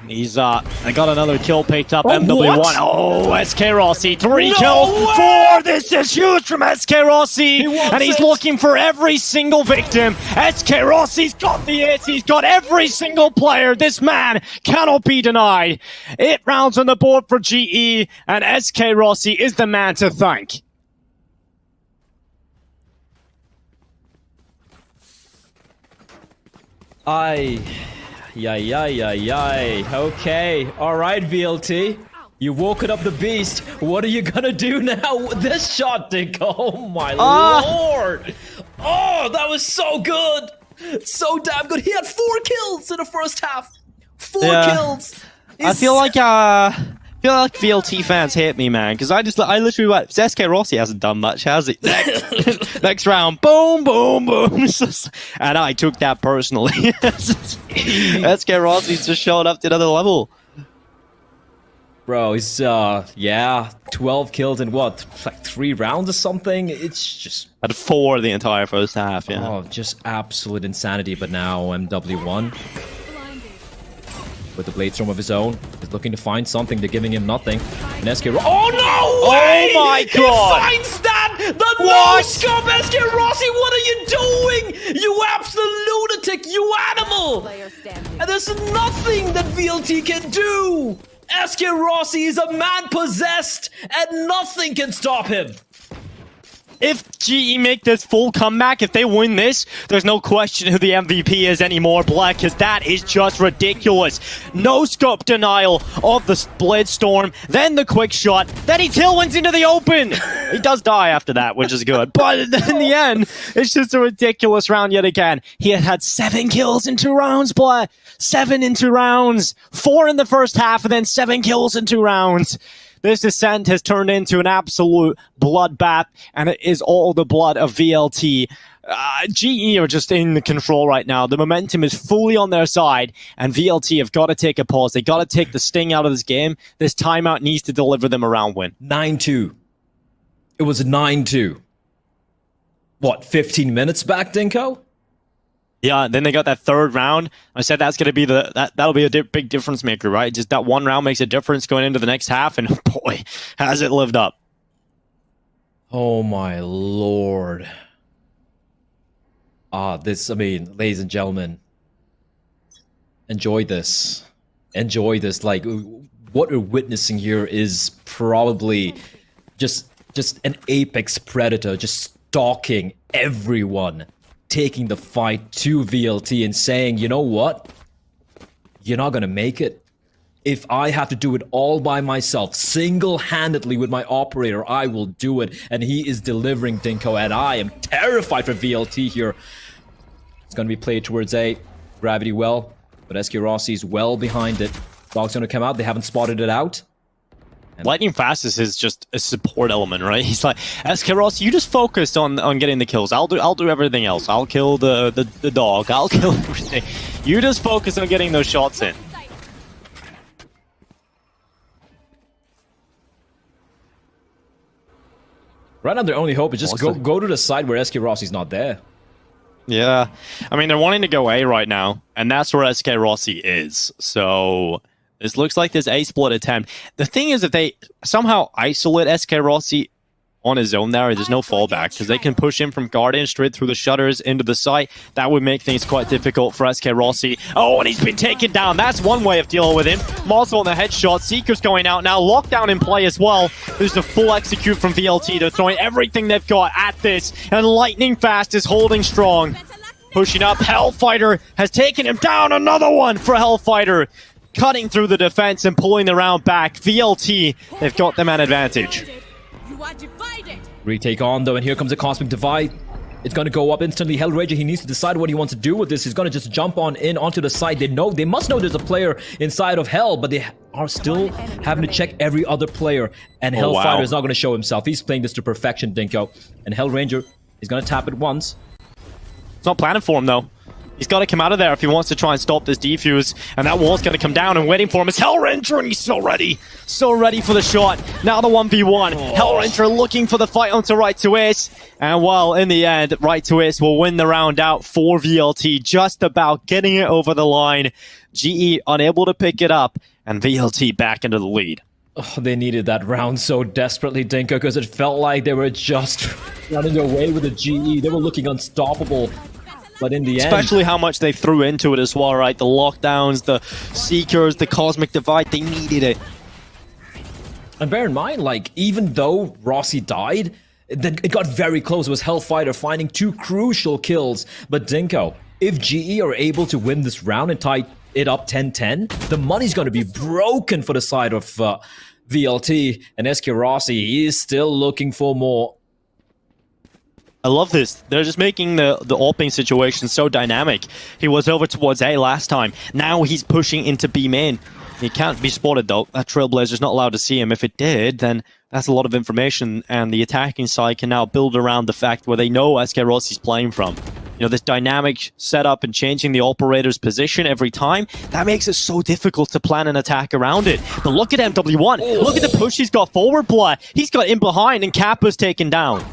He's got another kill picked up. MW1. What? Oh, SK Rossi, 3 No kills, way! 4. This is huge from SK Rossi, and he's looking for every single victim. SK Rossi's got the hits. He's got every single player. This man cannot be denied. 8 rounds on the board for GE, and SK Rossi is the man to thank. Okay, alright, VLT. You woken up the beast. What are you gonna do now? This shot, Dinko. Oh my lord. Oh, that was so good. So damn good. He had 4 kills in the first half. 4 kills. I feel like VLT fans hate me, man, because I literally went, SK Rossi hasn't done much, has he? Next round, boom, boom, boom. And I took that personally. SK Rossi's just showing up to another level. Bro, he's 12 kills in what, like 3 rounds or something? It's just At 4 the entire first half, yeah. oh, just absolute insanity. But now MW1 with the Blade Storm of his own is looking to find something. They're giving him nothing. And SK oh no way! Oh my god! He finds that! The no scope, SK Rossi, what are you doing? You absolute lunatic, you animal! Player standing. And there's nothing that VLT can do! SK Rossi is a man possessed, and nothing can stop him. If GE make this full comeback, if they win this, there's no question who the MVP is anymore, Black, because that is just ridiculous. No scope denial of the Blade Storm, then the quick shot, then he tailwinds into the open. He does die after that, which is good, but in the end, it's just a ridiculous round yet again. He had 7 kills in 2 rounds, Black. 7 in 2 rounds. 4 in the first half, and then 7 kills in 2 rounds. This descent has turned into an absolute bloodbath, and it is all the blood of VLT. GE are just in the control right now. The momentum is fully on their side, and VLT have got to take a pause. They got to take the sting out of this game. This timeout needs to deliver them a round win. 9-2. It was 9-2. What, 15 minutes back, Dinko? Yeah, then they got that 3rd round. I said that's going to be that'll be a big difference maker, right? Just that 1 round makes a difference going into the next half, and boy, has it lived up. Oh my lord. Ladies and gentlemen, enjoy this. enjoy this. Like, what we're witnessing here is probably just an apex predator just stalking everyone, taking the fight to VLT and saying, you know what? You're not gonna make it. If I have to do it all by myself, single-handedly with my operator, I will do it. And he is delivering, Dinko, and I am terrified for VLT here. It's gonna be played towards A. Gravity well, but SK Rossi's well behind it. Dog's gonna come out, they haven't spotted it out. Lightning Fastest is just a support element, right? He's like, SK Ross, you just focus on getting the kills. I'll do everything else. I'll kill the dog. I'll kill everything. You just focus on getting those shots in. Right now, their only hope is just go to the side where SK Rossi's not there. Yeah. I mean, they're wanting to go A right now, and that's where SK Rossi is. So this looks like this A split attempt. The thing is, if they somehow isolate SK Rossi on his own there's no fallback, because they can push him from Guardian straight through the shutters into the site. That would make things quite difficult for SK Rossi. Oh, and he's been taken down. That's one way of dealing with him. Marzel on the headshot. Seeker's going out now. Lockdown in play as well. There's a full execute from VLT. They're throwing everything they've got at this. And Lightning Fast is holding strong. Pushing up. Hellfighter has taken him down. Another one for Hellfighter. Cutting through the defense and pulling the round back. VLT, they've got them at advantage. Retake on though, and here comes a Cosmic Divide. It's going to go up instantly. Hellrager, he needs to decide what he wants to do with this. He's going to just jump onto the side. They must know there's a player inside of Hell, but they are still having to check every other player. And Hellfighter is not going to show himself. He's playing this to perfection, Dinko. And Hellranger is going to tap it once. It's not planning for him though. He's got to come out of there if he wants to try and stop this defuse. And that wall's going to come down, and waiting for him is Hellranger, and he's so ready. So ready for the shot. Now the 1v1. Hellranger looking for the fight onto Right to Ace. And well, in the end, Right to Ace will win the round out for VLT. Just about getting it over the line. GE unable to pick it up, and VLT back into the lead. Oh, they needed that round so desperately, Dinko, because it felt like they were just running away with the GE. They were looking unstoppable. But in the end, especially how much they threw into it as well, right? The lockdowns, the Seekers, the Cosmic Divide, they needed it. And bear in mind, like, even though Rossi died, it got very close. It was Hellfighter finding 2 crucial kills. But Dinko, if GE are able to win this round and tie it up 10-10, the money's going to be broken for the side of VLT. And SK Rossi, he is still looking for more. I love this. They're just making the AWPing situation so dynamic. He was over towards A last time. Now he's pushing into B main. He can't be spotted though. That Trailblazer's not allowed to see him. If it did, then that's a lot of information, and the attacking side can now build around the fact where they know SK Rossi's playing from. You know, this dynamic setup and changing the operator's position every time, that makes it so difficult to plan an attack around it. But look at MW1. Look at the push he's got forward, Blood. He's got in behind, and Kappa's taken down.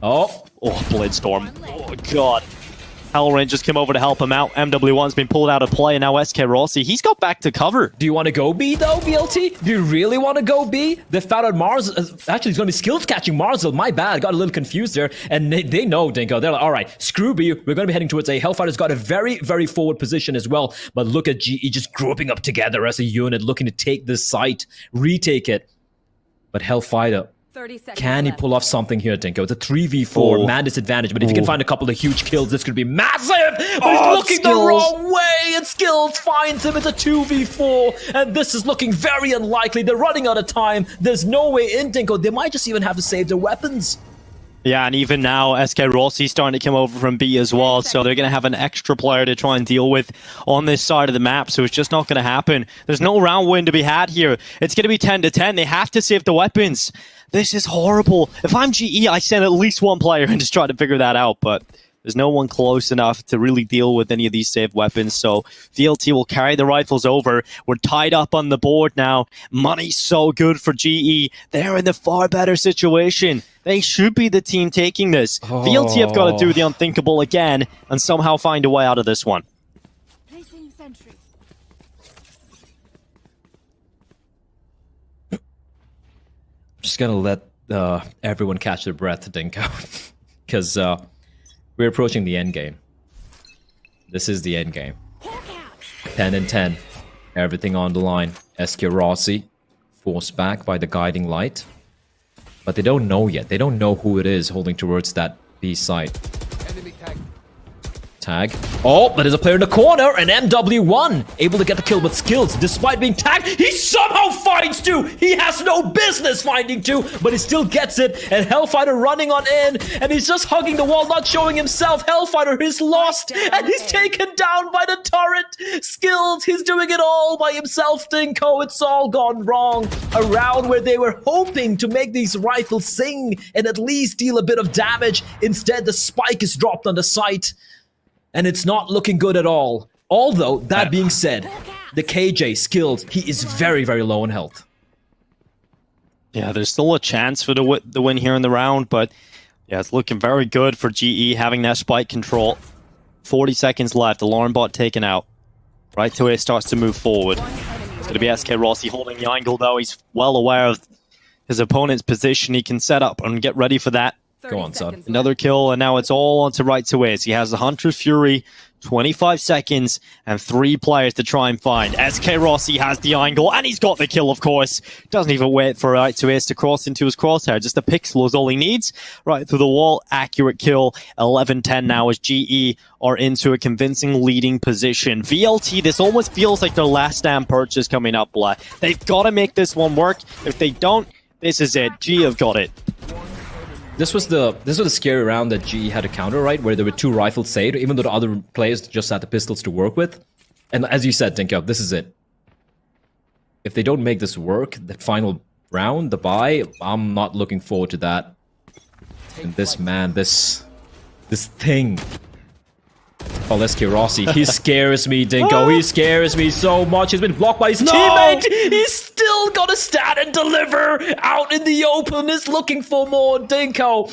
Oh, Bloodstorm. Oh, God. Hellrangers came over to help him out. MW1's been pulled out of play, and now SK Rossi, he's got back to cover. Do you want to go B, though, VLT? Do you really want to go B? They found out Mars... actually, it's going to be skills catching Marzel. My bad. Got a little confused there. And they know, Dinko. They're like, all right, screw B. We're going to be heading towards A. Hellfighter's got a very, very forward position as well. But look at GE just grouping up together as a unit, looking to take this site, retake it. But Hellfighter... can he pull off something here, Dinko? It's a 3v4, man disadvantage, but if he can find a couple of huge kills, this could be massive! But he's looking the wrong way, and Skills finds him. It's a 2v4, and this is looking very unlikely. They're running out of time. There's no way in, Dinko. They might just even have to save their weapons. Yeah, and even now, SK Rossi's starting to come over from B as well, so they're going to have an extra player to try and deal with on this side of the map, so it's just not going to happen. There's no round win to be had here. It's going to be 10-10. They have to save the weapons. This is horrible. If I'm GE, I send at least one player and just try to figure that out, but there's no one close enough to really deal with any of these saved weapons, so VLT will carry the rifles over. We're tied up on the board now. Money's so good for GE. They're in the far better situation. They should be the team taking this. VLT have got to do the unthinkable again and somehow find a way out of this one. Just gonna let everyone catch their breath, Dinko, because we're approaching the end game. This is the end game. 10-10. Everything on the line. SK Rossi forced back by the guiding light. But they don't know yet. They don't know who it is holding towards that B site. Tag. Oh, but there's a player in the corner, and MW1 able to get the kill with skills. Despite being tagged, he somehow finds two. He has no business finding two, but he still gets it. And Hellfighter running on in, and he's just hugging the wall, not showing himself. Hellfighter is lost, and he's taken down by the turret. Skills, he's doing it all by himself, Dinko. It's all gone wrong. A round where they were hoping to make these rifles sing and at least deal a bit of damage. Instead, the spike is dropped on the site. And it's not looking good at all. Although, that being said, the KJ skilled, he is very, very low in health. Yeah, there's still a chance for the win here in the round, but yeah, it's looking very good for GE having that spike control. 40 seconds left, alarm bot taken out. Right to it starts to move forward. It's going to be SK Rossi holding the angle though. He's well aware of his opponent's position. He can set up and get ready for that. Go on, son. Another kill, and now it's all onto right to Wiz. He has the Hunter's Fury, 25 seconds, and 3 players to try and find. SK Rossi has the angle, and he's got the kill, of course. Doesn't even wait for right to Wiz to cross into his crosshair. Just a pixel is all he needs. Right through the wall, accurate kill. 11-10 now as GE are into a convincing leading position. VLT, this almost feels like their last stand purchase coming up, Blah. They've got to make this one work. If they don't, this is it. GE have got it. This was the scary round that GE had to counter, right? Where there were 2 rifles saved, even though the other players just had the pistols to work with. And as you said, Dinko, this is it. If they don't make this work, that final round, the bye, I'm not looking forward to that. And this man, this thing. Oh, SK Rossi, he scares me, Dinko. He scares me so much. He's been blocked by his teammate. He's still gonna stand and deliver out in the open. Is looking for more, Dinko.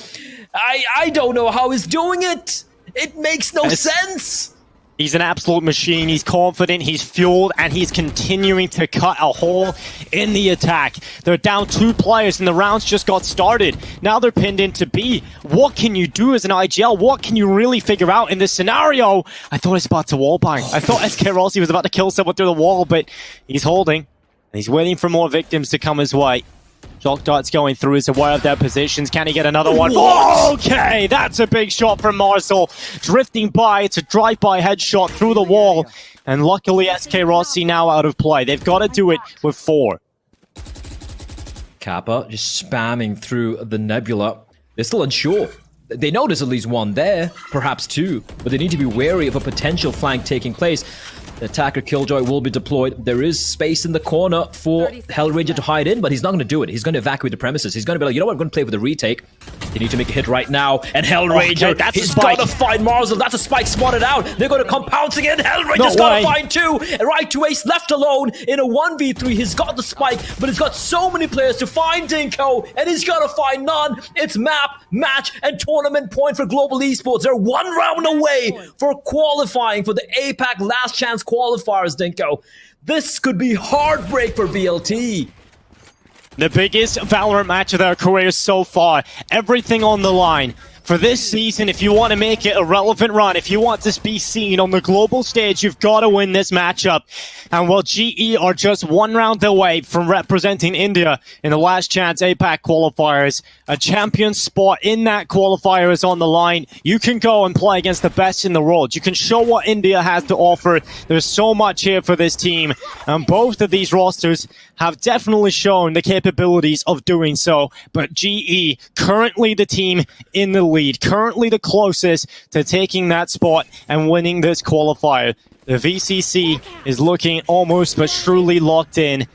I don't know how he's doing it. It makes no sense. He's an absolute machine. He's confident, he's fueled, and he's continuing to cut a hole in the attack. They're down 2 players, and the rounds just got started. Now they're pinned into B. What can you do as an IGL? What can you really figure out in this scenario? I thought he was about to wallbang. I thought SK Rossi was about to kill someone through the wall, but he's holding. And he's waiting for more victims to come his way. Shock darts going through, is aware of their positions. Can he get another one? Okay, that's a big shot from Marcel. Drifting by, it's a drive-by headshot through the wall. And luckily, SK Rossi now out of play. They've got to do it with 4. Kappa just spamming through the nebula. They're still unsure. They know there's at least 1 there, perhaps 2, but they need to be wary of a potential flank taking place. The attacker Killjoy will be deployed. There is space in the corner for Hellranger to hide in, but he's not going to do it. He's going to evacuate the premises. He's going to be like, you know what, I'm going to play with the retake. They need to make a hit right now. And Hellranger, he's got to find Marzel. That's a spike spotted out. They're going to come pouncing in. Hellranger's got to find 2. And right to Ace left alone in a 1v3. He's got the spike, but he's got so many players to find Dinko, and he's got to find none. It's map, match, and tournament point for Global Esports. They're 1 round away for qualifying for the APAC last chance qualifiers, Dinko. This could be heartbreak for VLT. The biggest Valorant match of their careers so far. Everything on the line. For this season, if you want to make it a relevant run, if you want to be seen on the global stage, you've got to win this matchup. And while GE are just 1 round away from representing India in the last chance APAC qualifiers, a champion spot in that qualifier is on the line. You can go and play against the best in the world. You can show what India has to offer. There's so much here for this team. And both of these rosters have definitely shown the capabilities of doing so. But GE, currently the team in the lead, currently the closest to taking that spot and winning this qualifier. The VCC is looking almost but truly locked in.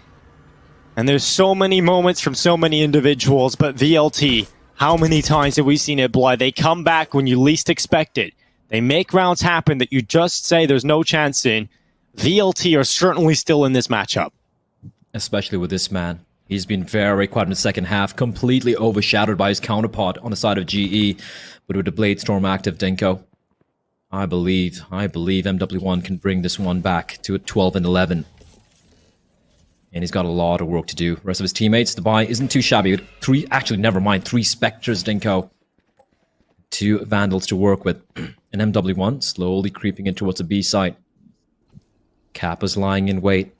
And there's so many moments from so many individuals, but VLT, how many times have we seen it, Bly? They come back when you least expect it. They make rounds happen that you just say there's no chance in. VLT are certainly still in this matchup. Especially with this man. He's been very quiet in the second half, completely overshadowed by his counterpart on the side of GE. But with the Blade Storm active, Dinko, I believe MW1 can bring this one back to 12-11. And he's got a lot of work to do. The rest of his teammates, the buy isn't too shabby. 3 Spectres, Dinko. 2 Vandals to work with. And MW1 slowly creeping in towards the B site. Kappa's lying in wait.